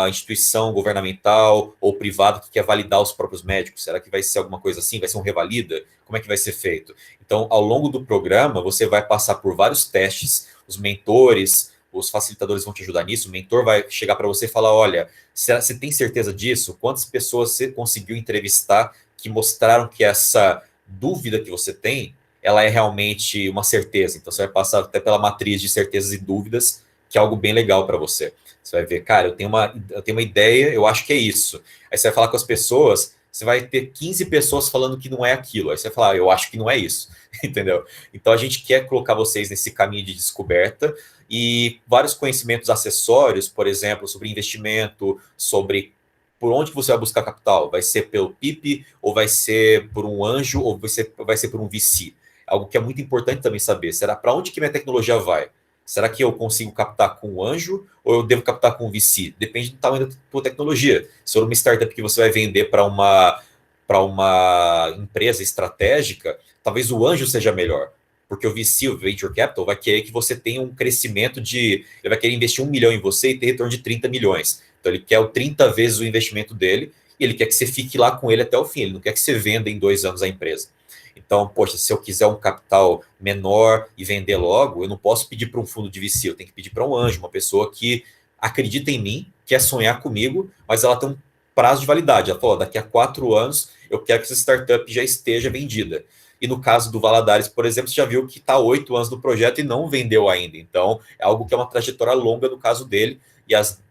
Speaker 1: instituição governamental ou privada que quer validar os próprios médicos? Será que vai ser alguma coisa assim? Vai ser um revalida? Como é que vai ser feito? Então, ao longo do programa, você vai passar por vários testes, os mentores, os facilitadores vão te ajudar nisso, o mentor vai chegar para você e falar, olha, você tem certeza disso? Quantas pessoas você conseguiu entrevistar que mostraram que essa dúvida que você tem, ela é realmente uma certeza? Então, você vai passar até pela matriz de certezas e dúvidas, que é algo bem legal para você. Você vai ver, cara, eu tenho uma ideia, eu acho que é isso. Aí você vai falar com as pessoas, você vai ter 15 pessoas falando que não é aquilo. Aí você vai falar, eu acho que não é isso, entendeu? Então a gente quer colocar vocês nesse caminho de descoberta e vários conhecimentos acessórios, por exemplo, sobre investimento, sobre por onde você vai buscar capital. Vai ser pelo PIP, ou vai ser por um anjo, ou vai ser por um VC. Algo que é muito importante também saber. Será para onde que minha tecnologia vai? Será que eu consigo captar com o anjo ou eu devo captar com o VC? Depende do tamanho da tua tecnologia. Se for uma startup que você vai vender para uma empresa estratégica, talvez o anjo seja melhor. Porque o VC, o Venture Capital, vai querer que você tenha um crescimento ele vai querer investir 1 milhão em você e ter retorno de 30 milhões. Então ele quer 30 vezes o investimento dele e ele quer que você fique lá com ele até o fim. Ele não quer que você venda em 2 anos a empresa. Então, poxa, se eu quiser um capital menor e vender logo, eu não posso pedir para um fundo de VC, eu tenho que pedir para um anjo, uma pessoa que acredita em mim, quer sonhar comigo, mas ela tem um prazo de validade. Ela falou, daqui a 4 anos eu quero que essa startup já esteja vendida. E no caso do Valadares, por exemplo, você já viu que está 8 anos no projeto e não vendeu ainda. Então, é algo que é uma trajetória longa no caso dele, e as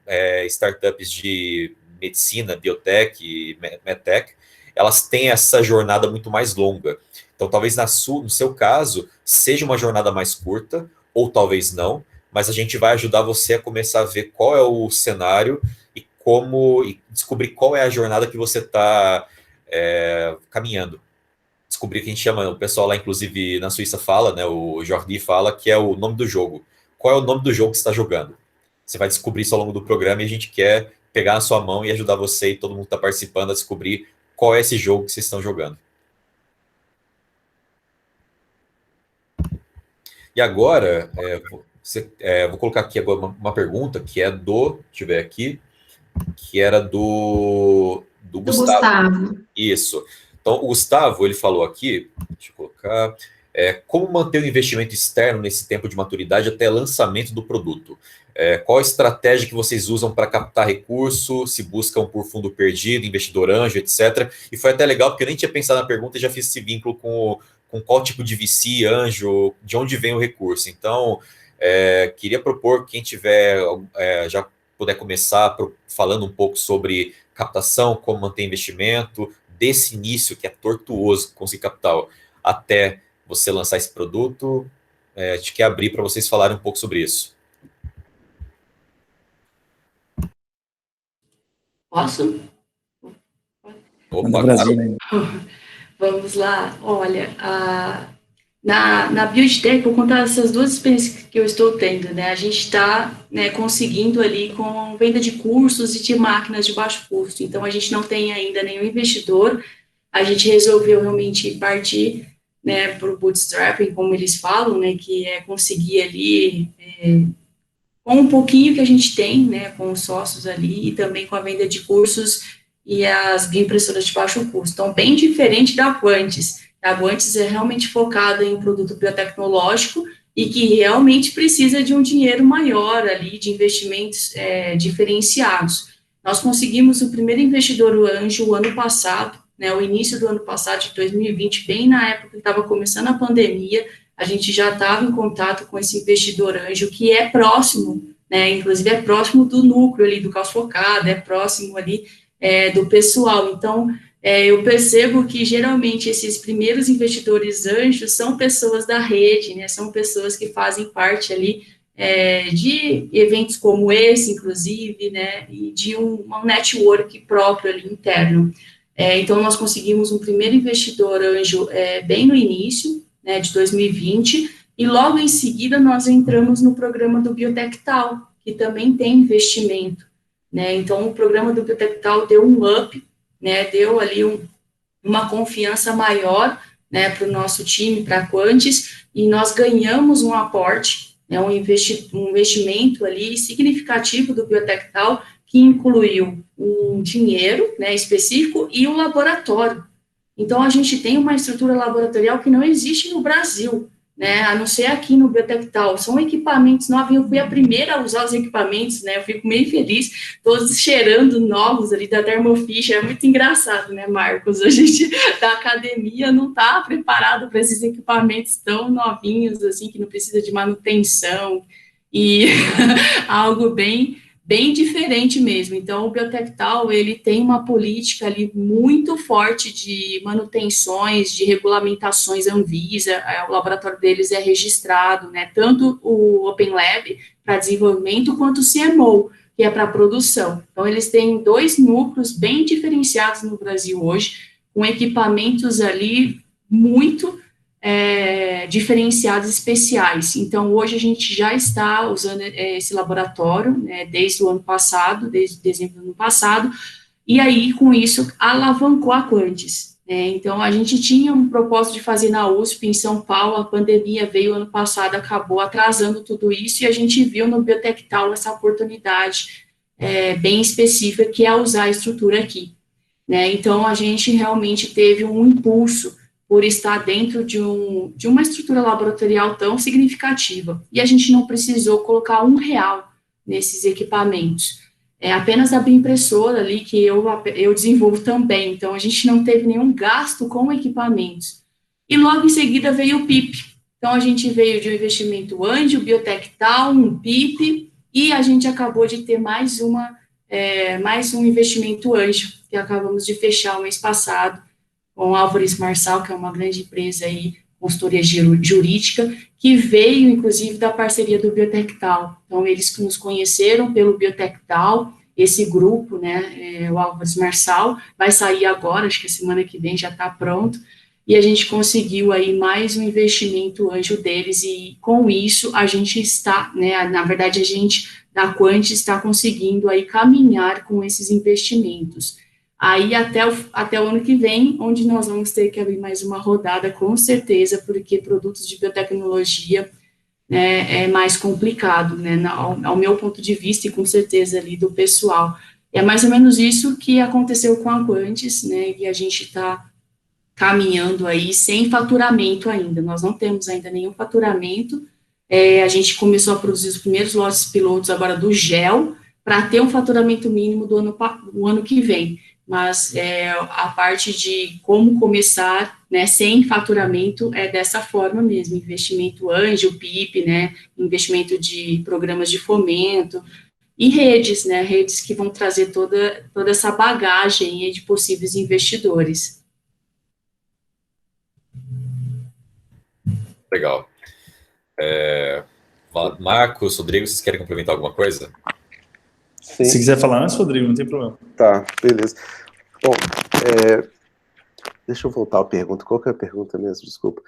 Speaker 1: startups de medicina, biotech e medtech, elas têm essa jornada muito mais longa. Então, talvez no seu caso, seja uma jornada mais curta, ou talvez não, mas a gente vai ajudar você a começar a ver qual é o cenário e descobrir qual é a jornada que você está caminhando. Descobrir o que a gente chama, o pessoal lá, inclusive, na Suíça fala, né, o Jordi fala, que é o nome do jogo. Qual é o nome do jogo que você está jogando? Você vai descobrir isso ao longo do programa e a gente quer pegar na sua mão e ajudar você e todo mundo que está participando a descobrir qual é esse jogo que vocês estão jogando. E agora, vou colocar aqui agora uma pergunta que é deixa eu ver aqui, que era do Gustavo. Isso. Então, o Gustavo, ele falou aqui, deixa eu colocar, como manter o investimento externo nesse tempo de maturidade até lançamento do produto? Qual a estratégia que vocês usam para captar recurso, se buscam por fundo perdido, investidor anjo, etc. E foi até legal, porque eu nem tinha pensado na pergunta e já fiz esse vínculo com qual tipo de VC, anjo, de onde vem o recurso. Então, queria propor, quem tiver, já puder começar falando um pouco sobre captação, como manter investimento, desse início que é tortuoso conseguir capital, até você lançar esse produto. a gente quer abrir para vocês falarem um pouco sobre isso.
Speaker 4: Posso?
Speaker 1: Opa,
Speaker 3: Brasil,
Speaker 1: claro.
Speaker 3: né?
Speaker 4: Vamos lá. Olha, na BuildTech, por conta dessas duas experiências que eu estou tendo, né, a gente está, né, conseguindo ali com venda de cursos e de máquinas de baixo custo. Então, a gente não tem ainda nenhum investidor. A gente resolveu realmente partir, né, para o bootstrapping, como eles falam, né, que é conseguir ali, com um pouquinho que a gente tem, né, com os sócios ali, e também com a venda de cursos e as bioimpressoras de baixo custo. Então, bem diferente da Quantis. A Quantis é realmente focada em produto biotecnológico e que realmente precisa de um dinheiro maior ali, de investimentos diferenciados. Nós conseguimos o primeiro investidor anjo o ano passado, né, o início do ano passado, de 2020, bem na época que estava começando a pandemia. A gente já estava em contato com esse investidor anjo, que é próximo, né, inclusive é próximo do núcleo ali do Caos Focado, é próximo ali do pessoal. Então, eu percebo que, geralmente, esses primeiros investidores anjos são pessoas da rede, né, são pessoas que fazem parte ali de eventos como esse, inclusive, né, e de um network próprio ali interno. Então, nós conseguimos um primeiro investidor anjo bem no início, né, de 2020, e logo em seguida nós entramos no programa do Biotectal, que também tem investimento, né. Então, o programa do Biotectal deu um up, né, deu ali uma confiança maior, né, para o nosso time, para a Quantis, e nós ganhamos um aporte, né, um investimento ali significativo do Biotectal, que incluiu um dinheiro, né, específico e um laboratório. Então, a gente tem uma estrutura laboratorial que não existe no Brasil, né, a não ser aqui no Biotectal. São equipamentos novos, eu fui a primeira a usar os equipamentos, né, eu fico meio feliz, todos cheirando novos ali da Thermo Fisher. É muito engraçado, né, Marcos? A gente da academia não está preparado para esses equipamentos tão novinhos, assim, que não precisa de manutenção, e algo bem diferente mesmo. Então, o Biotectal, ele tem uma política ali muito forte de manutenções, de regulamentações Anvisa, o laboratório deles é registrado, né, tanto o Open Lab para desenvolvimento, quanto o CMO, que é para produção. Então, eles têm 2 núcleos bem diferenciados no Brasil hoje, com equipamentos ali muito diferenciados especiais. Então, hoje a gente já está usando esse laboratório, né, desde o ano passado, desde dezembro do ano passado, e aí, com isso, alavancou a Quantis, né. Então, a gente tinha um propósito de fazer na USP, em São Paulo, a pandemia veio ano passado, acabou atrasando tudo isso, e a gente viu no Biotectal essa oportunidade bem específica, que é usar a estrutura aqui, né. Então, a gente realmente teve um impulso por estar dentro de uma estrutura laboratorial tão significativa. E a gente não precisou colocar R$1 nesses equipamentos. É apenas a bioimpressora ali que eu desenvolvo também. Então, a gente não teve nenhum gasto com equipamentos. E logo em seguida veio o PIP. Então, a gente veio de um investimento anjo, Biotectal, um PIP, e a gente acabou de ter mais um investimento anjo, que acabamos de fechar o mês passado, com Álvares Marçal, que é uma grande empresa aí, consultoria jurídica, que veio, inclusive, da parceria do Biotectal. Então, eles nos conheceram pelo Biotectal, esse grupo, né, o Álvares Marçal, vai sair agora, acho que a semana que vem já está pronto, e a gente conseguiu aí mais um investimento anjo deles, e com isso a gente está, né, na verdade a gente da Quantis está conseguindo aí caminhar com esses investimentos. Aí até o ano que vem, onde nós vamos ter que abrir mais uma rodada, com certeza, porque produtos de biotecnologia, né, é mais complicado, né, ao meu ponto de vista, e com certeza ali do pessoal. É mais ou menos isso que aconteceu com a Quantis, né, e a gente está caminhando aí sem faturamento ainda. Nós não temos ainda nenhum faturamento. A gente começou a produzir os primeiros lotes pilotos agora do gel, para ter um faturamento mínimo do ano que vem. Mas a parte de como começar, né, sem faturamento, é dessa forma mesmo, investimento anjo, PIP, né, investimento de programas de fomento, e redes, né, redes que vão trazer toda essa bagagem aí de possíveis investidores.
Speaker 1: Legal. Marcos, Rodrigo, vocês querem complementar alguma coisa?
Speaker 5: Sim.
Speaker 3: Se quiser falar antes, Rodrigo, não tem problema.
Speaker 5: Tá, beleza. Bom, deixa eu voltar à pergunta. Qual que é a pergunta mesmo? Desculpa.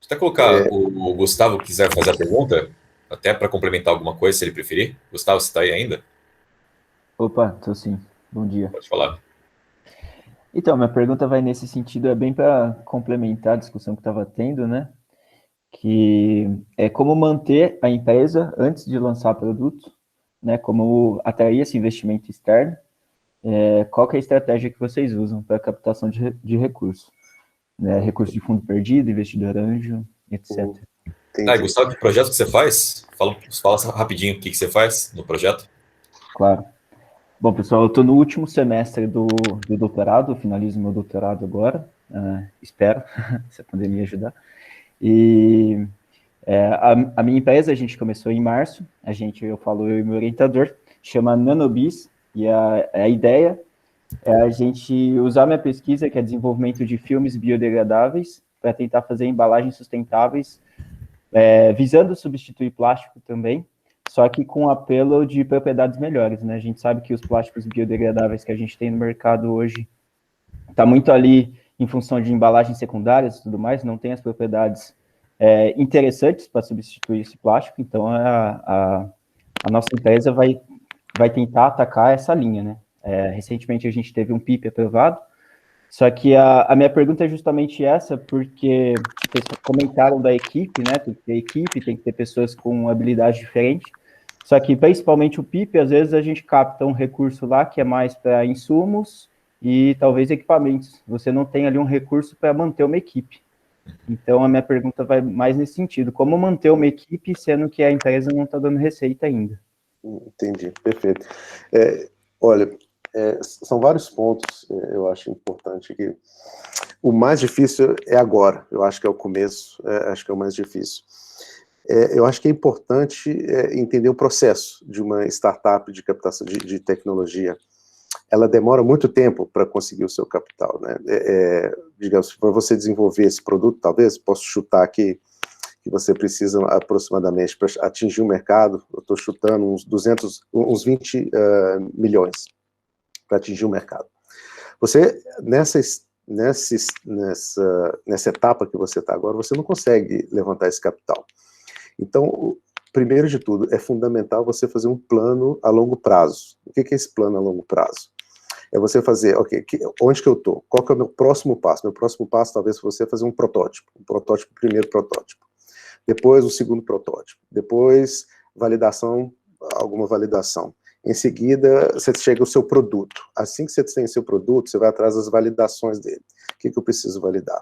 Speaker 1: Até colocar o Gustavo quiser fazer a pergunta, até para complementar alguma coisa, se ele preferir. Gustavo, você está aí ainda?
Speaker 7: Opa, tô sim. Bom dia.
Speaker 1: Pode falar.
Speaker 7: Então, minha pergunta vai nesse sentido, é bem para complementar a discussão que estava tendo, né? Que é como manter a empresa antes de lançar produto, né? Como atrair esse investimento externo. Qual que é a estratégia que vocês usam para captação de recursos? Né? Recurso de fundo perdido, investidor anjo, etc.
Speaker 1: Gustavo, que projeto que você faz? Fala rapidinho o que você faz no projeto.
Speaker 7: Claro. Bom, pessoal, eu estou no último semestre do doutorado, eu finalizo meu doutorado agora, espero, se a pandemia ajudar. E a minha empresa, a gente começou em março, eu e meu orientador, chama Nanobis, e a ideia é a gente usar minha pesquisa, que é desenvolvimento de filmes biodegradáveis, para tentar fazer embalagens sustentáveis, visando substituir plástico também, só que com apelo de propriedades melhores, né? A gente sabe que os plásticos biodegradáveis que a gente tem no mercado hoje está muito ali em função de embalagens secundárias e tudo mais, não tem as propriedades interessantes para substituir esse plástico, então a nossa empresa vai tentar atacar essa linha, né? Recentemente a gente teve um PIP aprovado, só que a minha pergunta é justamente essa, porque vocês comentaram da equipe, né? Tem que ter equipe, tem que ter pessoas com habilidade diferente. Só que, principalmente o PIP, às vezes a gente capta um recurso lá que é mais para insumos e talvez equipamentos. Você não tem ali um recurso para manter uma equipe. Então, a minha pergunta vai mais nesse sentido. Como manter uma equipe, sendo que a empresa não está dando receita ainda?
Speaker 5: Entendi, perfeito. Olha, são vários pontos, eu acho importante que o mais difícil é agora, eu acho que é o começo, acho que é o mais difícil. Eu acho que é importante entender o processo de uma startup de captação de tecnologia. Ela demora muito tempo para conseguir o seu capital, né? Digamos, para você desenvolver esse produto, talvez, posso chutar aqui, que você precisa aproximadamente, para atingir o mercado, eu estou chutando uns 20 milhões para atingir o mercado. Você, nessa etapa que você está agora, você não consegue levantar esse capital. Então, primeiro de tudo, é fundamental você fazer um plano a longo prazo. O que é esse plano a longo prazo? É você fazer, ok, onde que eu estou? Qual que é o meu próximo passo? Meu próximo passo talvez você fazer um protótipo, primeiro protótipo. Depois o segundo protótipo. Depois validação, alguma validação. Em seguida, você chega ao seu produto. Assim que você tem seu produto, você vai atrás das validações dele. O que eu preciso validar?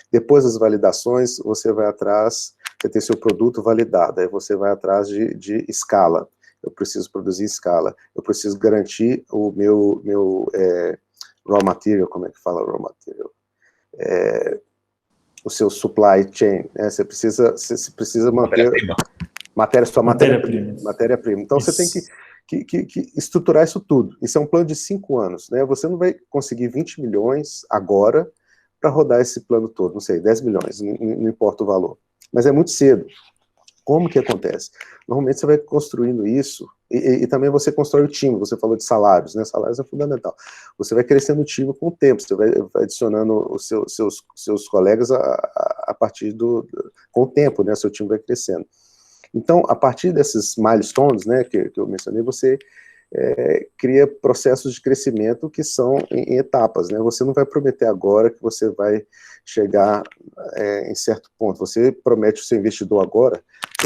Speaker 5: Depois das validações, você vai atrás, você tem seu produto validado, aí você vai atrás de escala. Eu preciso produzir escala. Eu preciso garantir o meu raw material, como é que fala raw material? O seu supply chain, né? Você precisa manter matéria-prima. Então, isso. Você tem que estruturar isso tudo. Isso é um plano de 5 anos, né? Você não vai conseguir 20 milhões agora para rodar esse plano todo, não sei, 10 milhões, não importa o valor. Mas é muito cedo. Como que acontece? Normalmente você vai construindo isso, e também você constrói o time, você falou de salários, né? Salários é fundamental. Você vai crescendo o time com o tempo, você vai adicionando os seus colegas a partir com o tempo, né? Seu time vai crescendo. Então, a partir desses milestones, né, que eu mencionei, você cria processos de crescimento que são em etapas, né? Você não vai prometer agora que você vai chegar em certo ponto. Você promete o seu investidor agora.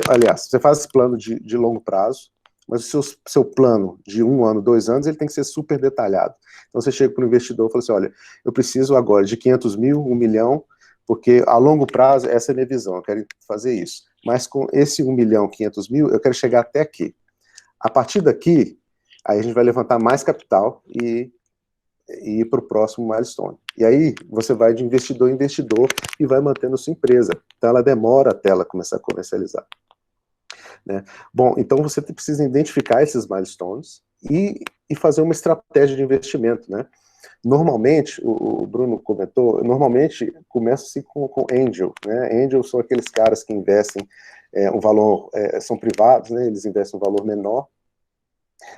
Speaker 5: Aliás, você faz esse plano de longo prazo, mas o seu plano de 1 ano, 2 anos, ele tem que ser super detalhado. Então, você chega para o investidor e fala assim, olha, eu preciso agora de 500 mil, 1 milhão, porque a longo prazo, essa é a minha visão, eu quero fazer isso. Mas com esse 1 milhão, 500 mil, eu quero chegar até aqui. A partir daqui, aí a gente vai levantar mais capital e ir para o próximo milestone. E aí você vai de investidor em investidor e vai mantendo a sua empresa. Então ela demora até ela começar a comercializar. Né? Bom, então você precisa identificar esses milestones e fazer uma estratégia de investimento, né? Normalmente, o Bruno comentou, normalmente começa-se com angel, né? Angel são aqueles caras que investem um valor, são privados, né? Eles investem um valor menor,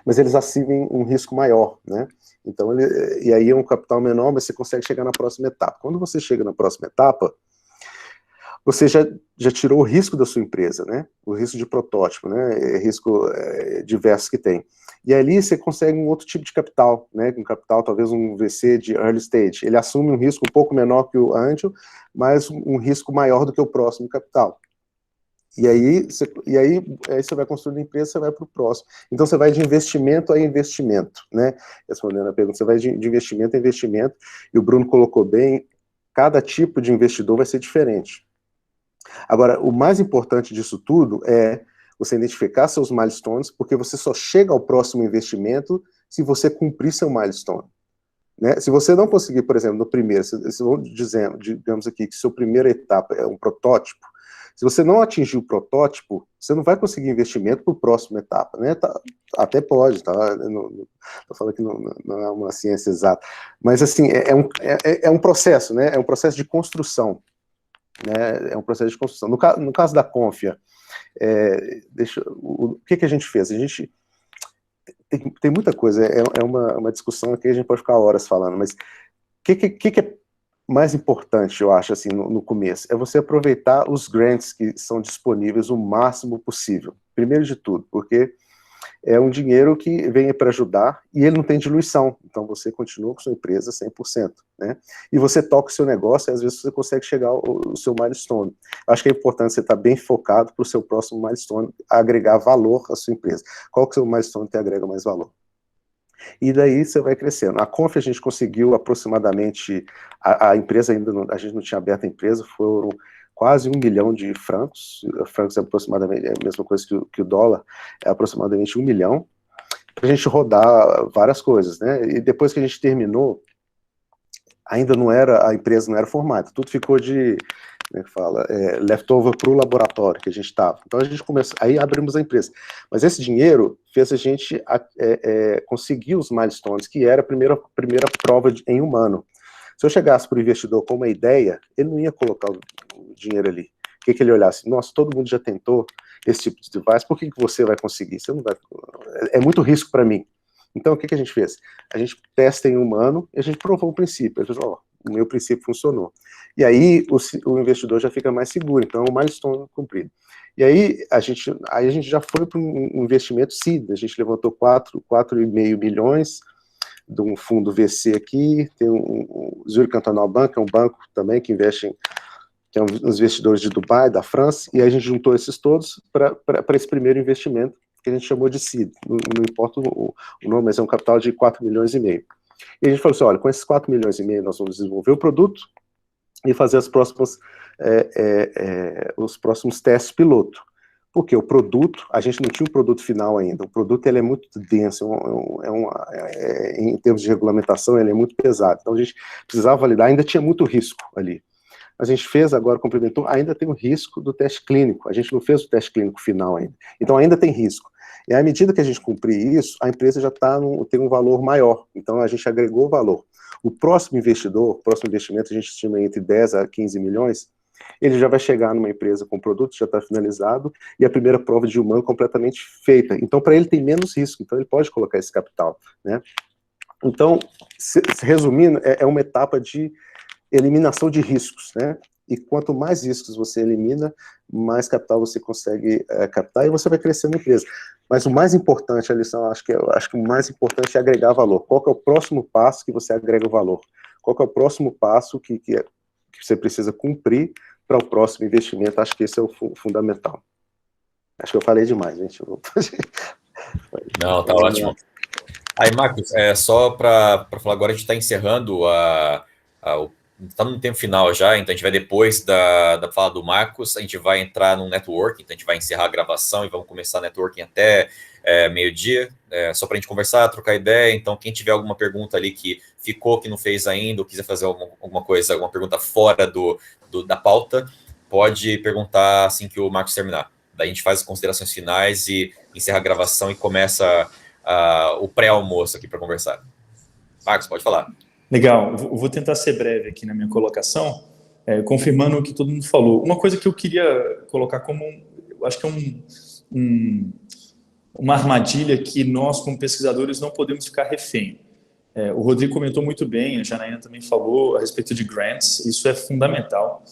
Speaker 5: mas eles assumem um risco maior, né? Então, e aí é um capital menor, mas você consegue chegar na próxima etapa. Quando você chega na próxima etapa, você já tirou o risco da sua empresa, né? O risco de protótipo, né? Risco diversos que tem. E ali você consegue um outro tipo de capital, né? Um capital, talvez um VC de early stage. Ele assume um risco um pouco menor que o angel, mas um risco maior do que o próximo capital. E aí você vai construindo a empresa, você vai para o próximo. Então você vai de investimento a investimento, né? Respondendo a pergunta, você vai de investimento a investimento, e o Bruno colocou bem, cada tipo de investidor vai ser diferente. Agora, o mais importante disso tudo é você identificar seus milestones, porque você só chega ao próximo investimento se você cumprir seu milestone. Né? Se você não conseguir, por exemplo, no primeiro, digamos aqui que sua primeira etapa é um protótipo, se você não atingir o protótipo, você não vai conseguir investimento para a próxima etapa, né? Até pode, tá? Estou falando que não é uma ciência exata, mas assim, é um processo, né? É um processo de construção, né? É um processo de construção. No caso da Confia, o que a gente fez? A gente tem muita coisa, é uma discussão aqui, a gente pode ficar horas falando, mas o que é mais importante, eu acho, assim, no começo, é você aproveitar os grants que são disponíveis o máximo possível, primeiro de tudo, porque é um dinheiro que vem para ajudar e ele não tem diluição, então você continua com sua empresa 100%, né? E você toca o seu negócio e às vezes você consegue chegar ao seu milestone. Acho que é importante você estar bem focado para o seu próximo milestone, agregar valor à sua empresa. Qual que é o seu milestone que agrega mais valor? E daí você vai crescendo. A Confia a gente conseguiu aproximadamente, a empresa ainda não, a gente não tinha aberto a empresa, foram quase 1 milhão de francos, francos é aproximadamente a mesma coisa que o dólar, é aproximadamente 1 milhão, para a gente rodar várias coisas, né? E depois que a gente terminou, ainda não era, a empresa não era formada, tudo ficou de, como é que fala, leftover para o laboratório que a gente estava. Então a gente começou, aí abrimos a empresa. Mas esse dinheiro fez a gente conseguir os milestones, que era a primeira prova em humano. Se eu chegasse para o investidor com uma ideia, ele não ia colocar o dinheiro ali. O que ele olhasse? Nossa, todo mundo já tentou esse tipo de device, por que você vai conseguir? Você não vai. É muito risco para mim. Então, o que a gente fez? A gente testa em humano e a gente provou o princípio. A gente falou, o meu princípio funcionou. E aí o investidor já fica mais seguro, então é um milestone cumprido. E aí a gente já foi para um investimento seed, a gente levantou 4,5 milhões de um fundo VC aqui, tem o Zurich Cantonal Bank, é um banco também que investe que é uns investidores de Dubai, da França, e aí a gente juntou esses todos para esse primeiro investimento, que a gente chamou de seed, não importa o nome, mas é um capital de 4,5 milhões. E a gente falou assim, olha, com esses 4,5 milhões nós vamos desenvolver o produto e fazer os próximos testes piloto. Porque o produto, a gente não tinha um produto final ainda, o produto ele é muito denso, em termos de regulamentação ele é muito pesado, então a gente precisava validar, ainda tinha muito risco ali. A gente fez agora, complementou, ainda tem o risco do teste clínico, a gente não fez o teste clínico final ainda, então ainda tem risco. E à medida que a gente cumprir isso, a empresa já tem um valor maior, então a gente agregou valor. O próximo investimento, a gente estima entre 10 a 15 milhões, ele já vai chegar numa empresa com o produto, já está finalizado, e a primeira prova de humano completamente feita. Então, para ele tem menos risco, então ele pode colocar esse capital, né? Então, resumindo, é uma etapa de eliminação de riscos, né? E quanto mais riscos você elimina, mais capital você consegue captar e você vai crescendo a empresa. Mas o mais importante, a lição, acho que o mais importante é agregar valor. Qual que é o próximo passo que você agrega o valor? Qual que é o próximo passo que você precisa cumprir para o próximo investimento? Acho que esse é o fundamental. Acho que eu falei demais, gente.
Speaker 1: Não, tá ótimo. Aí, Marcos, só para falar agora, a gente está encerrando estamos no tempo final já, então a gente vai depois da fala do Marcos, a gente vai entrar no networking, então a gente vai encerrar a gravação e vamos começar networking até meio-dia, só para a gente conversar, trocar ideia. Então quem tiver alguma pergunta ali que ficou, que não fez ainda, ou quiser fazer alguma pergunta fora da pauta, pode perguntar assim que o Marcos terminar. Daí a gente faz as considerações finais e encerra a gravação e começa o pré-almoço aqui para conversar. Marcos, pode falar.
Speaker 3: Legal, eu vou tentar ser breve aqui na minha colocação, confirmando o que todo mundo falou. Uma coisa que eu queria colocar como, acho que é uma armadilha que nós, como pesquisadores, não podemos ficar refém. O Rodrigo comentou muito bem, a Janaína também falou a respeito de grants, isso é fundamental.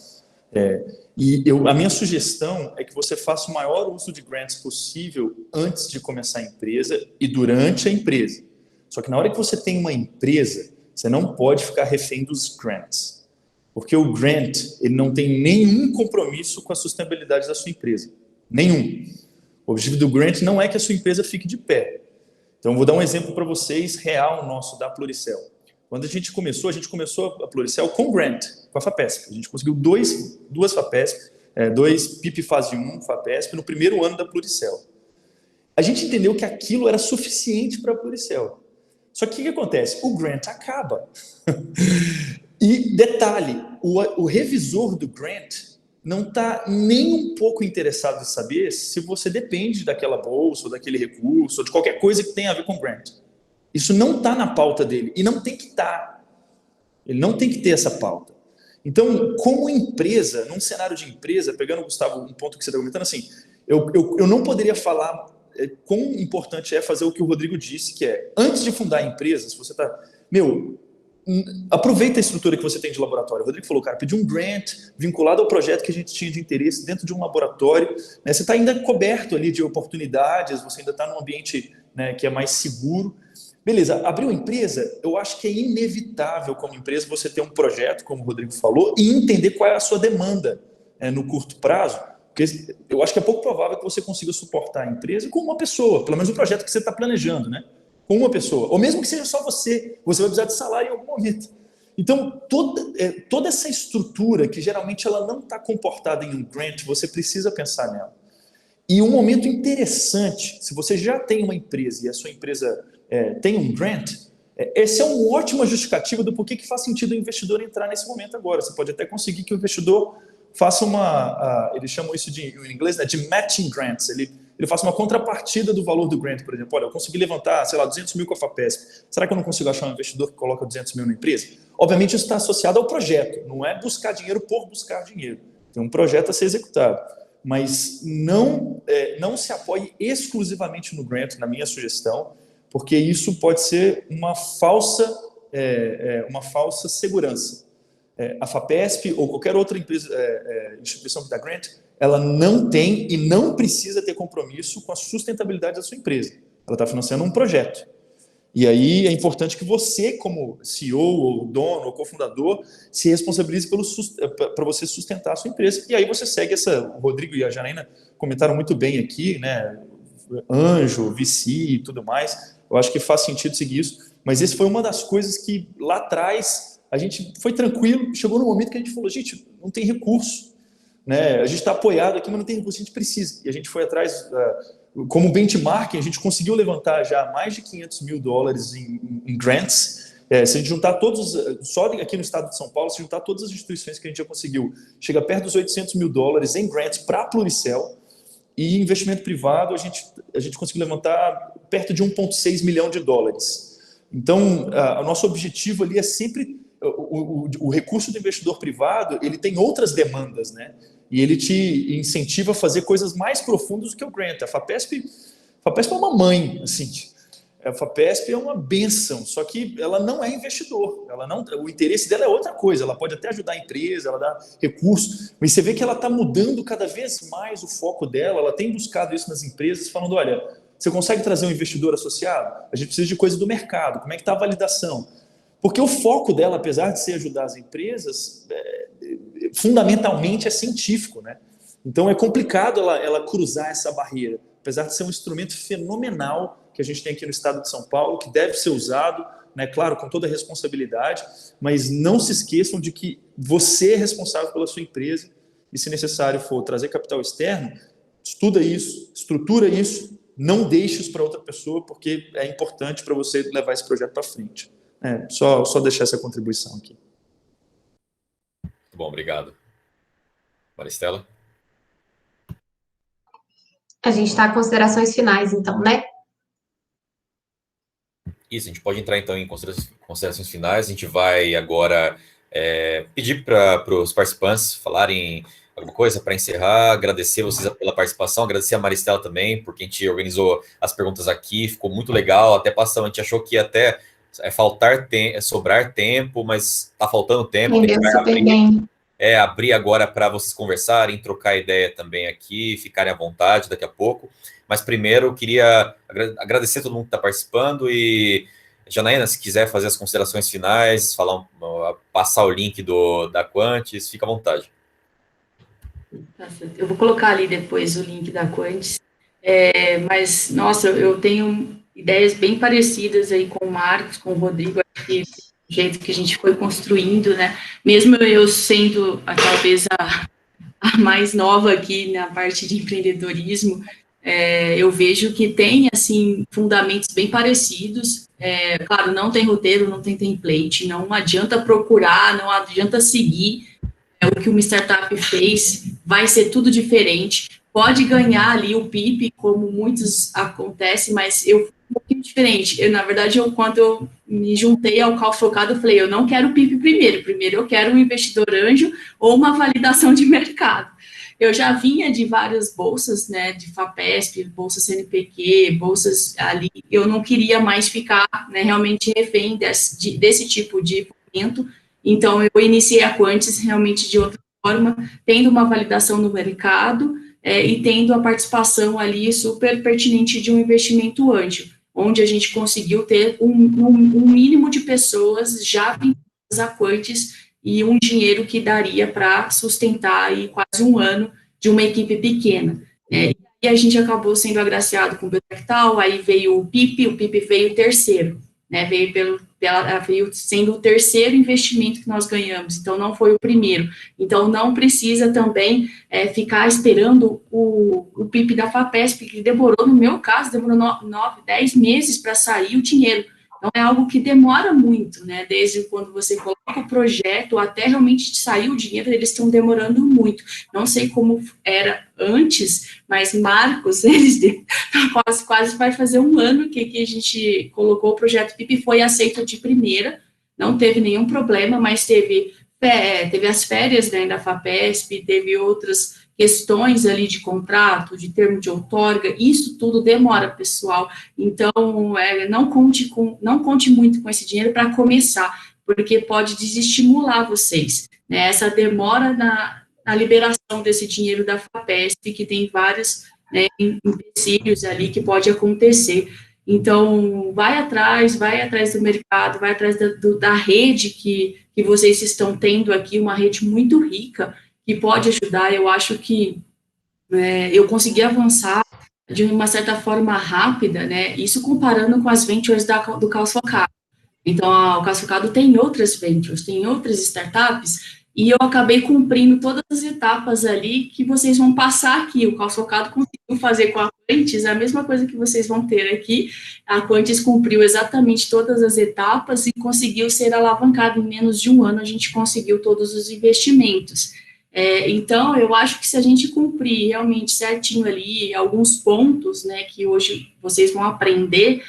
Speaker 3: A minha sugestão é que você faça o maior uso de grants possível antes de começar a empresa e durante a empresa. Só que na hora que você tem uma empresa, você não pode ficar refém dos grants. Porque o grant, ele não tem nenhum compromisso com a sustentabilidade da sua empresa. Nenhum. O objetivo do grant não é que a sua empresa fique de pé. Então, eu vou dar um exemplo para vocês, real nosso, da Pluricel. Quando a gente começou a Pluricel com grant, com a FAPESP. A gente conseguiu duas FAPESP, 2 PIP fase 1 FAPESP no primeiro ano da Pluricel. A gente entendeu que aquilo era suficiente para a Pluricel. Só que o que acontece? O grant acaba. E, detalhe, o revisor do grant não está nem um pouco interessado em saber se você depende daquela bolsa, ou daquele recurso, ou de qualquer coisa que tenha a ver com grant. Isso não está na pauta dele, e não tem que estar. Ele não tem que ter essa pauta. Então, como empresa, num cenário de empresa, pegando, Gustavo, um ponto que você está comentando, assim, eu não poderia falar quão importante é fazer o que o Rodrigo disse, que é, antes de fundar a empresa, se você está... aproveita a estrutura que você tem de laboratório. O Rodrigo falou, cara, pediu um grant vinculado ao projeto que a gente tinha de interesse dentro de um laboratório. Né? Você está ainda coberto ali de oportunidades, você ainda está num ambiente, né, que é mais seguro. Beleza, abrir uma empresa, eu acho que é inevitável como empresa você ter um projeto, como o Rodrigo falou, e entender qual é a sua demanda no curto prazo. Porque eu acho que é pouco provável que você consiga suportar a empresa com uma pessoa, pelo menos o projeto que você está planejando, né? Com uma pessoa, ou mesmo que seja só você vai precisar de salário em algum momento. Então, toda essa estrutura, que geralmente ela não está comportada em um grant, você precisa pensar nela. E um momento interessante, se você já tem uma empresa e a sua empresa tem um grant, essa é uma ótima justificativa do porquê que faz sentido o investidor entrar nesse momento agora. Você pode até conseguir que o investidor faça eles chamam isso em inglês, né, de matching grants, ele faça uma contrapartida do valor do grant, por exemplo. Olha, eu consegui levantar, sei lá, 200 mil com a FAPESP. Será que eu não consigo achar um investidor que coloca 200 mil na empresa? Obviamente, isso está associado ao projeto. Não é buscar dinheiro por buscar dinheiro. Tem um projeto a ser executado. Mas não se apoie exclusivamente no grant, na minha sugestão, porque isso pode ser uma falsa segurança. A FAPESP ou qualquer outra empresa, instituição que dá grant, ela não tem e não precisa ter compromisso com a sustentabilidade da sua empresa. Ela está financiando um projeto. E aí é importante que você, como CEO, ou dono, ou cofundador, se responsabilize para você sustentar a sua empresa. E aí você segue o Rodrigo e a Janaína comentaram muito bem aqui, né? Anjo, VC e tudo mais. Eu acho que faz sentido seguir isso. Mas esse foi uma das coisas que lá atrás a gente foi tranquilo, chegou no momento que a gente falou, gente, não tem recurso. Né? A gente está apoiado aqui, mas não tem recurso, a gente precisa. E a gente foi atrás, como benchmarking, a gente conseguiu levantar já mais de $500 mil em grants. Se a gente juntar todos, só aqui no estado de São Paulo, se juntar todas as instituições que a gente já conseguiu, chega perto dos $800 mil em grants para a Pluricel. E investimento privado, a gente conseguiu levantar perto de $1,6 milhão. Então, o nosso objetivo ali é sempre... O recurso do investidor privado, ele tem outras demandas, né? E ele te incentiva a fazer coisas mais profundas do que o grant. A FAPESP é uma mãe, assim. A FAPESP é uma bênção, só que ela não é investidor. O interesse dela é outra coisa. Ela pode até ajudar a empresa, ela dá recursos, mas você vê que ela está mudando cada vez mais o foco dela. Ela tem buscado isso nas empresas, falando, olha, você consegue trazer um investidor associado? A gente precisa de coisa do mercado. Como é que está a validação? Porque o foco dela, apesar de ser ajudar as empresas, fundamentalmente é científico, né? Então é complicado ela cruzar essa barreira, apesar de ser um instrumento fenomenal que a gente tem aqui no estado de São Paulo, que deve ser usado, né, claro, com toda a responsabilidade, mas não se esqueçam de que você é responsável pela sua empresa e, se necessário for trazer capital externo, estuda isso, estrutura isso, não deixe isso para outra pessoa, porque é importante para você levar esse projeto para frente. Só deixar essa contribuição aqui.
Speaker 1: Bom, obrigado. Maristela?
Speaker 2: A gente está com considerações finais, então, né?
Speaker 1: Isso, a gente pode entrar então em considerações finais. A gente vai agora pedir para os participantes falarem alguma coisa para encerrar, agradecer vocês pela participação, agradecer a Maristela também, porque a gente organizou as perguntas aqui, ficou muito legal, até passamos, a gente achou que ia até sobrar tempo, mas está faltando tempo.
Speaker 2: Entendeu super bem.
Speaker 1: Abrir agora para vocês conversarem, trocar ideia também aqui, ficarem à vontade daqui a pouco. Mas primeiro eu queria agradecer a todo mundo que está participando e, Janaína, se quiser fazer as considerações finais, passar o link da Quantis, fica à vontade.
Speaker 4: Tá certo. Eu vou colocar ali depois o link da Quantis. Mas, nossa, eu tenho ideias bem parecidas aí com o Marcos, com o Rodrigo, aqui, do jeito que a gente foi construindo, né? Mesmo eu sendo, talvez, a mais nova aqui na parte de empreendedorismo, eu vejo que tem, assim, fundamentos bem parecidos. Claro, não tem roteiro, não tem template, não adianta procurar, não adianta seguir o que uma startup fez, vai ser tudo diferente. Pode ganhar ali o PIP, como muitos acontece, mas eu fui um pouquinho diferente. Na verdade, quando eu me juntei ao Caos Focado, eu falei, eu não quero o PIP primeiro eu quero um investidor anjo ou uma validação de mercado. Eu já vinha de várias bolsas, né, de FAPESP, bolsa CNPq, bolsas ali, eu não queria mais ficar, né, realmente refém desse tipo de fomento, então eu iniciei a Quantis realmente de outra forma, tendo uma validação no mercado, e tendo a participação ali super pertinente de um investimento anjo, onde a gente conseguiu ter um mínimo de pessoas já vinculadas a Quantis e um dinheiro que daria para sustentar aí quase um ano de uma equipe pequena. E a gente acabou sendo agraciado com o Biotectal, aí veio o PIP veio terceiro, né, veio sendo o terceiro investimento que nós ganhamos, então não foi o primeiro. Então não precisa também ficar esperando o PIP da FAPESP, que demorou, no meu caso, demorou 9, 10 meses para sair o dinheiro. Então é algo que demora muito, né, desde quando você coloca o projeto até realmente sair o dinheiro, eles estão demorando muito. Não sei como era antes, mas Marcos, eles quase vai fazer um ano que a gente colocou o projeto PIP, foi aceito de primeira, não teve nenhum problema, mas teve as férias, né, da FAPESP, teve outras questões ali de contrato, de termo de outorga, isso tudo demora, pessoal, então não conte muito com esse dinheiro para começar, porque pode desestimular vocês, né, essa demora na liberação desse dinheiro da FAPESP, que tem vários, né, empecilhos ali que pode acontecer. Então, vai atrás do mercado, vai atrás da rede que vocês estão tendo aqui, uma rede muito rica, que pode ajudar. Eu acho que eu consegui avançar de uma certa forma rápida, né, isso comparando com as ventures do Caos Focado. Então, o Caos Focado tem outras ventures, tem outras startups, e eu acabei cumprindo todas as etapas ali que vocês vão passar aqui. O Caos Focado conseguiu fazer com a Quantis a mesma coisa que vocês vão ter aqui. A Quantis cumpriu exatamente todas as etapas e conseguiu ser alavancada. Em menos de um ano, a gente conseguiu todos os investimentos. Então, eu acho que se a gente cumprir realmente certinho ali alguns pontos, né, que hoje vocês vão aprender,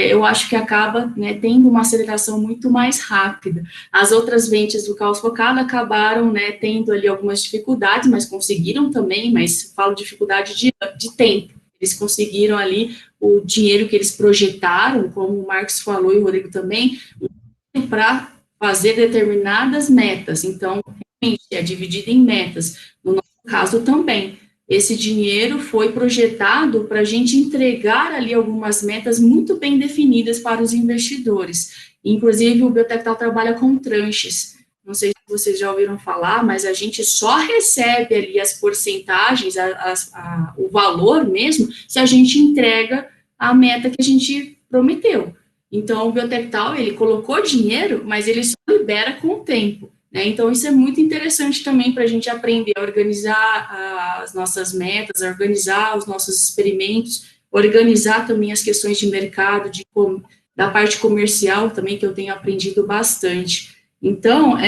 Speaker 4: eu acho que acaba, né, tendo uma aceleração muito mais rápida. As outras ventures do Caos Focado acabaram, né, tendo ali algumas dificuldades, mas conseguiram também, mas falo de dificuldade de tempo. Eles conseguiram ali o dinheiro que eles projetaram, como o Marcos falou e o Rodrigo também, para fazer determinadas metas. Então, realmente, é dividido em metas. No nosso caso também. Esse dinheiro foi projetado para a gente entregar ali algumas metas muito bem definidas para os investidores. Inclusive, o Biotectal trabalha com tranches. Não sei se vocês já ouviram falar, mas a gente só recebe ali as porcentagens, o valor mesmo, se a gente entrega a meta que a gente prometeu. Então, o Biotectal, ele colocou dinheiro, mas ele só libera com o tempo. Então, isso é muito interessante também para a gente aprender a organizar as nossas metas, a organizar os nossos experimentos, organizar também as questões de mercado, da parte comercial também, que eu tenho aprendido bastante. Então,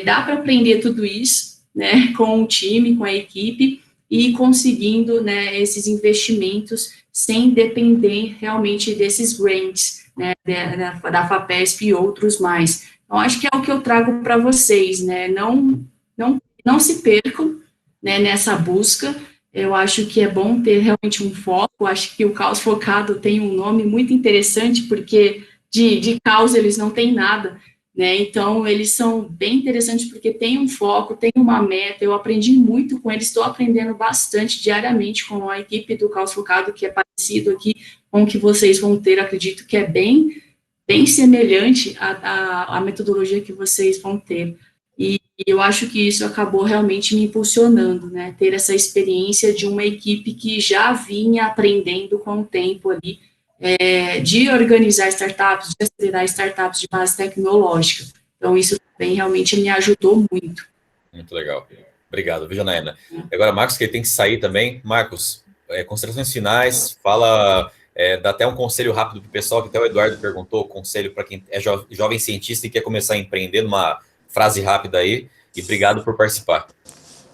Speaker 4: dá para aprender tudo isso, né, com o time, com a equipe, e conseguindo, né, esses investimentos sem depender realmente desses grants, né, da FAPESP e outros mais. Então, acho que é o que eu trago para vocês, né, não se percam, né, nessa busca. Eu acho que é bom ter realmente um foco. Eu acho que o Caos Focado tem um nome muito interessante, porque de caos eles não têm nada, né? Então, eles são bem interessantes porque tem um foco, tem uma meta. Eu aprendi muito com eles, estou aprendendo bastante diariamente com a equipe do Caos Focado, que é parecido aqui com o que vocês vão ter. Acredito que é bem semelhante à metodologia que vocês vão ter. E eu acho que isso acabou realmente me impulsionando, né? Ter essa experiência de uma equipe que já vinha aprendendo com o tempo ali, de organizar startups, de acelerar startups de base tecnológica. Então, isso também realmente me ajudou muito.
Speaker 1: Muito legal. Obrigado, viu, Janaína? Agora, Marcos, que ele tem que sair também. Marcos, considerações finais, fala, dá até um conselho rápido para o pessoal, que até o Eduardo perguntou, conselho para quem é jovem cientista e quer começar a empreender, numa frase rápida aí, e obrigado por participar.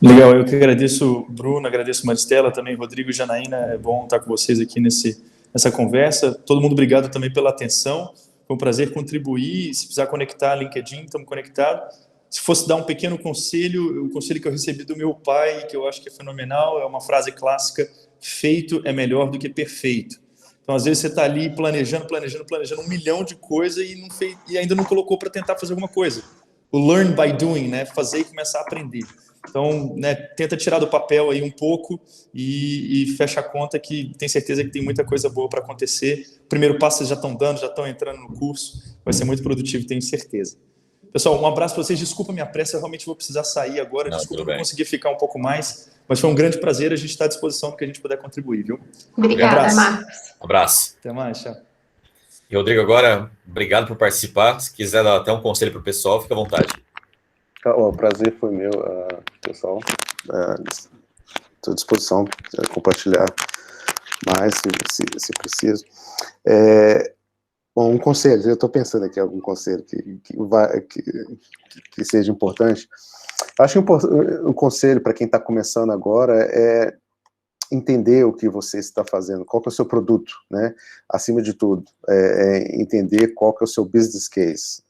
Speaker 3: Legal, eu que agradeço, Bruno, agradeço Maristela, também Rodrigo e Janaína, é bom estar com vocês aqui nessa conversa. Todo mundo, obrigado também pela atenção, foi um prazer contribuir. Se precisar conectar LinkedIn, estamos conectados. Se fosse dar um pequeno conselho, o conselho que eu recebi do meu pai, que eu acho que é fenomenal, é uma frase clássica: feito é melhor do que perfeito. Então, às vezes, você está ali planejando 1 milhão de coisas e ainda não colocou para tentar fazer alguma coisa. O learn by doing, né? Fazer e começar a aprender. Então, né, tenta tirar do papel aí um pouco e fecha a conta, que tem certeza que tem muita coisa boa para acontecer. O primeiro passo vocês já estão dando, já estão entrando no curso, vai ser muito produtivo, tenho certeza. Pessoal, um abraço para vocês, desculpa a minha pressa, eu realmente vou precisar sair agora, desculpa não conseguir ficar um pouco mais, mas foi um grande prazer, a gente está à disposição para que a gente puder contribuir, viu?
Speaker 2: Obrigada, Marcos.
Speaker 1: Abraço.
Speaker 3: Até mais, tchau.
Speaker 1: E, Rodrigo, agora, obrigado por participar. Se quiser dar até um conselho para o pessoal, fica à vontade.
Speaker 5: O prazer foi meu, pessoal. Estou à disposição para compartilhar mais, se preciso. Bom, um conselho, eu estou pensando aqui algum conselho que seja importante. Acho que um conselho para quem está começando agora é entender o que você está fazendo, qual que é o seu produto, né? Acima de tudo, entender qual que é o seu business case.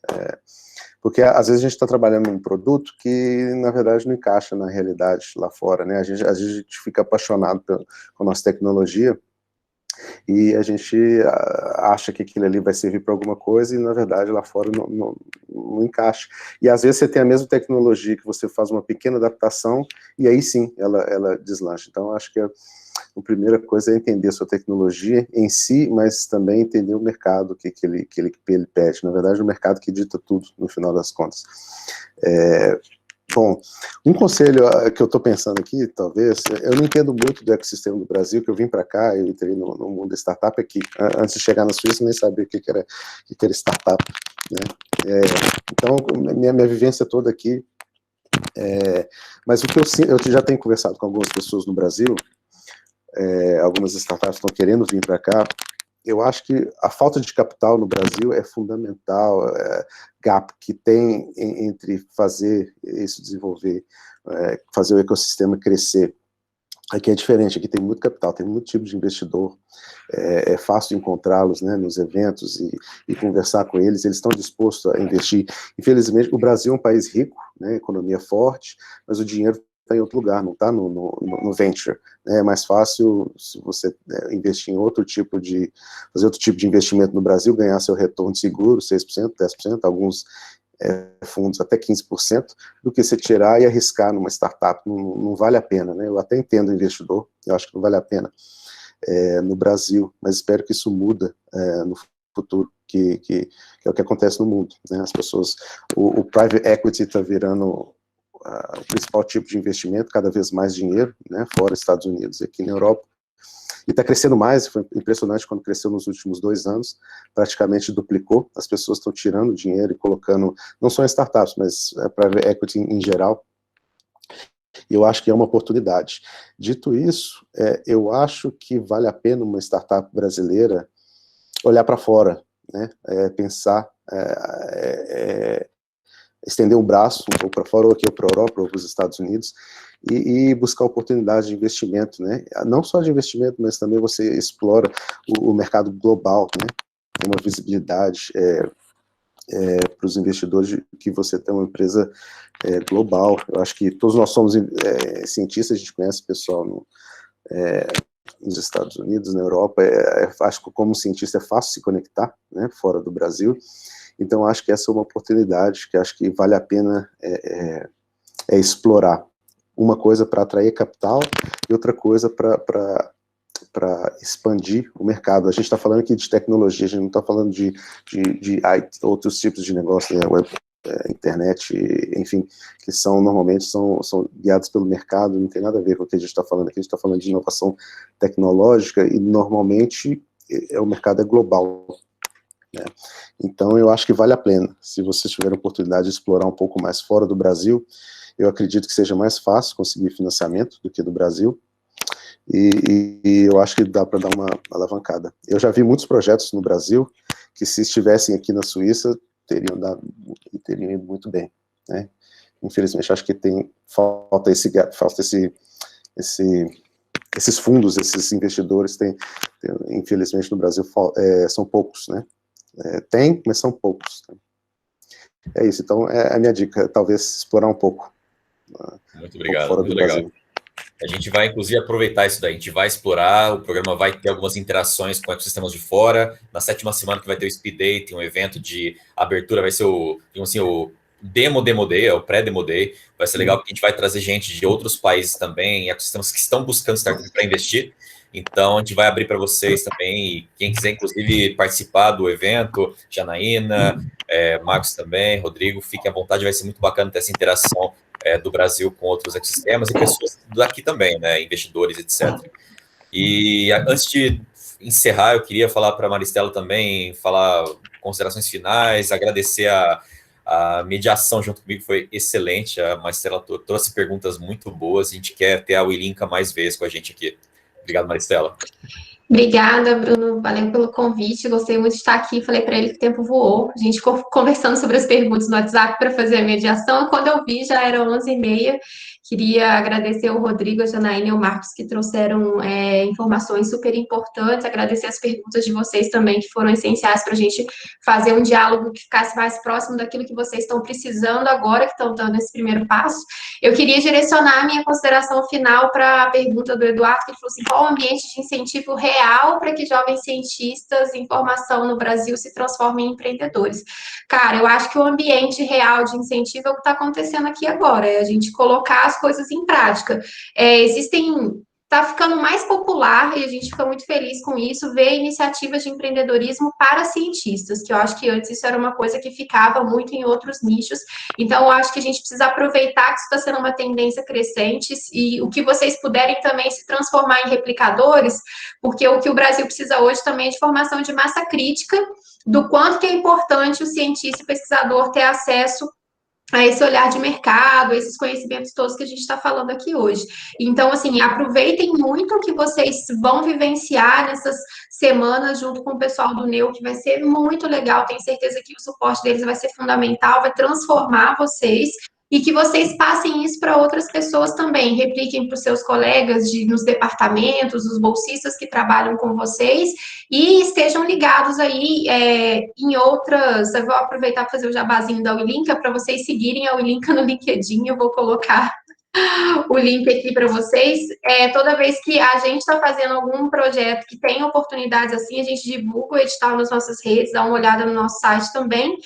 Speaker 5: Porque às vezes a gente está trabalhando num produto que, na verdade, não encaixa na realidade lá fora, né? Às vezes a gente fica apaixonado com a nossa tecnologia e a gente acha que aquilo ali vai servir para alguma coisa e, na verdade, lá fora não encaixa. E às vezes você tem a mesma tecnologia que você faz uma pequena adaptação e aí sim ela deslancha. Então, acho que a primeira coisa é entender a sua tecnologia em si, mas também entender o mercado que ele pede. Na verdade, o mercado que dita tudo, no final das contas. Bom, um conselho que eu estou pensando aqui, talvez, eu não entendo muito do ecossistema do Brasil, que eu vim para cá, eu entrei no mundo da startup aqui. Antes de chegar na Suíça, eu nem sabia o que era startup, né? Então, minha vivência toda aqui, mas o que eu já tenho conversado com algumas pessoas no Brasil, algumas startups estão querendo vir para cá. Eu acho que a falta de capital no Brasil é fundamental, gap que tem entre fazer isso desenvolver, fazer o ecossistema crescer. Aqui é diferente, aqui tem muito capital, tem muito tipo de investidor, é fácil encontrá-los, né, nos eventos e conversar com eles, eles estão dispostos a investir. Infelizmente, o Brasil é um país rico, né, economia forte, mas o dinheiro está em outro lugar, não está no venture. É mais fácil se você investir em fazer outro tipo de investimento no Brasil, ganhar seu retorno seguro, 6%, 10%, alguns fundos até 15%, do que você tirar e arriscar numa startup. Não vale a pena, né? Eu até entendo o investidor, eu acho que não vale a pena no Brasil, mas espero que isso muda no futuro, que é o que acontece no mundo, né? As pessoas, o private equity está virando o principal tipo de investimento, cada vez mais dinheiro, né, fora dos Estados Unidos e aqui na Europa, e está crescendo mais. Foi impressionante quando cresceu nos últimos 2 anos, praticamente duplicou. As pessoas estão tirando dinheiro e colocando, não só em startups, mas private equity em geral, e eu acho que é uma oportunidade. Dito isso, eu acho que vale a pena uma startup brasileira olhar para fora, né, pensar, estender o braço um pouco para fora, ou aqui ou para a Europa, ou para os Estados Unidos, e buscar oportunidades de investimento, né? Não só de investimento, mas também você explora o mercado global, né? Tem uma visibilidade para os investidores que você tem uma empresa global. Eu acho que todos nós somos cientistas, a gente conhece pessoal nos Estados Unidos, na Europa, acho que como cientista é fácil se conectar, né, fora do Brasil, então acho que essa é uma oportunidade que acho que vale a pena explorar. Uma coisa para atrair capital e outra coisa para expandir o mercado. A gente está falando aqui de tecnologia, a gente não está falando de outros tipos de negócio, né, web, internet, enfim, que normalmente são guiados pelo mercado, não tem nada a ver com o que a gente está falando aqui, a gente está falando de inovação tecnológica e normalmente o mercado é global, né? Então eu acho que vale a pena, se vocês tiverem a oportunidade de explorar um pouco mais fora do Brasil, eu acredito que seja mais fácil conseguir financiamento do que do Brasil, e eu acho que dá para dar uma alavancada. Eu já vi muitos projetos no Brasil que, se estivessem aqui na Suíça, teriam ido muito bem, né? Infelizmente, acho que falta esses fundos, esses investidores, infelizmente no Brasil são poucos, né? Tem, mas são poucos, né? É isso, então a minha dica, talvez explorar um pouco.
Speaker 1: Muito obrigado, muito legal. Brasil. A gente vai, inclusive, aproveitar isso daí, a gente vai explorar, o programa vai ter algumas interações com ecossistemas de fora, na 7ª semana que vai ter o Speed Day, tem um evento de abertura, vai ser o Demo Day, o pré-Demo Day, vai ser legal porque a gente vai trazer gente de outros países também, ecossistemas que estão buscando startup para investir, então a gente vai abrir para vocês também, quem quiser, inclusive, participar do evento, Janaína, Marcos também, Rodrigo, fiquem à vontade, vai ser muito bacana ter essa interação do Brasil com outros ecossistemas e pessoas daqui também, né, investidores, etc. E antes de encerrar, eu queria falar para a Maristela também, falar considerações finais, agradecer a mediação junto comigo, foi excelente, a Maristela trouxe perguntas muito boas, a gente quer ter a Wilinka mais vezes com a gente aqui. Obrigado, Maristela.
Speaker 2: Obrigada, Bruno. Valeu pelo convite. Gostei muito de estar aqui. Falei para ele que o tempo voou. A gente ficou conversando sobre as perguntas no WhatsApp para fazer a mediação. Quando eu vi, já era 11h30. Queria agradecer ao Rodrigo, a Janaína e ao Marcos, que trouxeram informações super importantes. Agradecer as perguntas de vocês também, que foram essenciais para a gente fazer um diálogo que ficasse mais próximo daquilo que vocês estão precisando agora, que estão dando esse primeiro passo. Eu queria direcionar a minha consideração final para a pergunta do Eduardo, que ele falou assim, qual o ambiente de incentivo real para que jovens cientistas em formação no Brasil se transformem em empreendedores? Cara, eu acho que o ambiente real de incentivo é o que está acontecendo aqui agora, é a gente colocar as coisas em prática. Está ficando mais popular e a gente fica muito feliz com isso, ver iniciativas de empreendedorismo para cientistas, que eu acho que antes isso era uma coisa que ficava muito em outros nichos, então eu acho que a gente precisa aproveitar que isso está sendo uma tendência crescente e o que vocês puderem também se transformar em replicadores, porque o que o Brasil precisa hoje também é de formação de massa crítica, do quanto que é importante o cientista e pesquisador ter acesso a esse olhar de mercado, a esses conhecimentos todos que a gente está falando aqui hoje. Então, assim, aproveitem muito o que vocês vão vivenciar nessas semanas junto com o pessoal do Neo, que vai ser muito legal, tenho certeza que o suporte deles vai ser fundamental, vai transformar vocês, e que vocês passem isso para outras pessoas também, repliquem para os seus colegas nos departamentos, os bolsistas que trabalham com vocês, e estejam ligados aí em outras. Eu vou aproveitar para fazer o jabazinho da Wilinka para vocês seguirem a Wilinka no LinkedIn. Eu vou colocar o link aqui para vocês. Toda vez que a gente está fazendo algum projeto que tem oportunidades assim, a gente divulga o edital nas nossas redes, dá uma olhada no nosso site também.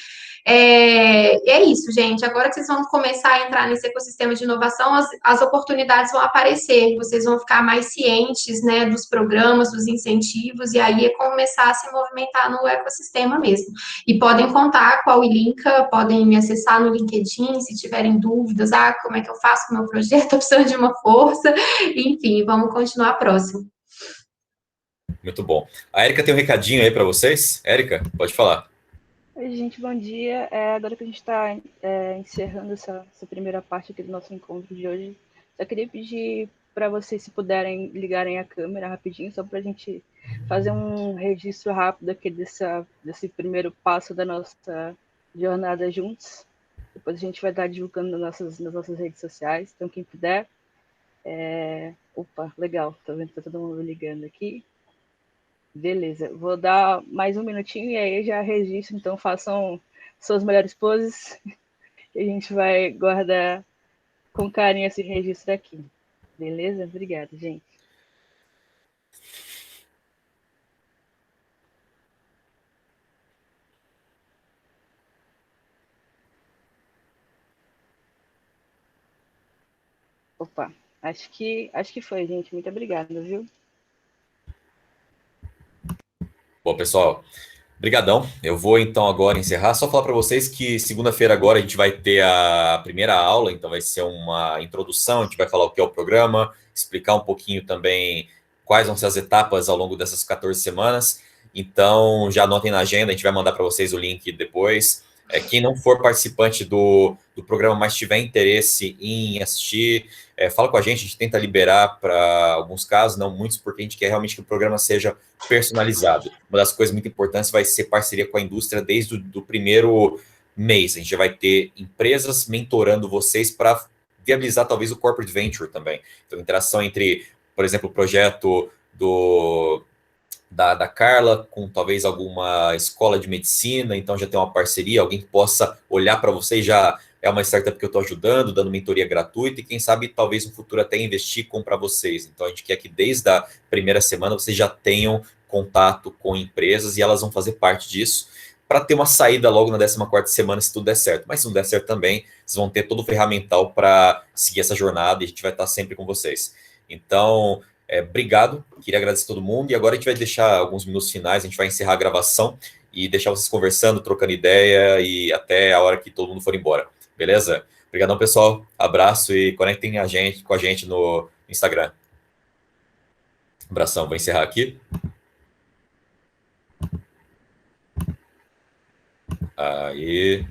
Speaker 2: É isso, gente. Agora que vocês vão começar a entrar nesse ecossistema de inovação, as oportunidades vão aparecer, vocês vão ficar mais cientes, né, dos programas, dos incentivos, e aí é começar a se movimentar no ecossistema mesmo. E podem contar com a Wilinka, podem me acessar no LinkedIn, se tiverem dúvidas, como é que eu faço com o meu projeto, estou precisando de uma força, enfim, vamos continuar próximo.
Speaker 1: Muito bom. A Érica tem um recadinho aí para vocês. Érica, pode falar.
Speaker 8: Oi, gente, bom dia. Agora que a gente está encerrando essa primeira parte aqui do nosso encontro de hoje, só queria pedir para vocês, se puderem, ligarem a câmera rapidinho, só para a gente fazer um registro rápido aqui desse primeiro passo da nossa jornada juntos. Depois a gente vai estar divulgando nas nossas redes sociais, então quem puder, Opa, legal, tô vendo que tá todo mundo ligando aqui. Beleza, vou dar mais um minutinho e aí já registro, então façam suas melhores poses e a gente vai guardar com carinho esse registro aqui. Beleza? Obrigada, gente. Opa, acho que foi, gente. Muito obrigada, viu?
Speaker 1: Bom, pessoal, brigadão. Eu vou então agora encerrar. Só falar para vocês que segunda-feira agora a gente vai ter a primeira aula, então vai ser uma introdução, a gente vai falar o que é o programa, explicar um pouquinho também quais vão ser as etapas ao longo dessas 14 semanas. Então, já anotem na agenda, a gente vai mandar para vocês o link depois. Quem não for participante do programa, mas tiver interesse em assistir, fala com a gente tenta liberar para alguns casos, não muitos, porque a gente quer realmente que o programa seja personalizado. Uma das coisas muito importantes vai ser parceria com a indústria desde o primeiro mês. A gente já vai ter empresas mentorando vocês para viabilizar talvez o corporate venture também. Então, interação entre, por exemplo, o projeto da Carla com talvez alguma escola de medicina, então já tem uma parceria, alguém que possa olhar para você, já é uma startup que eu estou ajudando, dando mentoria gratuita, e quem sabe talvez no futuro até investir e comprar vocês. Então a gente quer que desde a primeira semana vocês já tenham contato com empresas e elas vão fazer parte disso, para ter uma saída logo na 14ª semana, se tudo der certo. Mas se não der certo também, vocês vão ter todo o ferramental para seguir essa jornada e a gente vai estar sempre com vocês. Então, obrigado, queria agradecer a todo mundo, e agora a gente vai deixar alguns minutos finais, a gente vai encerrar a gravação e deixar vocês conversando, trocando ideia e até a hora que todo mundo for embora, beleza? Obrigadão, pessoal, abraço e conectem com a gente no Instagram. Abração, vou encerrar aqui. Aí...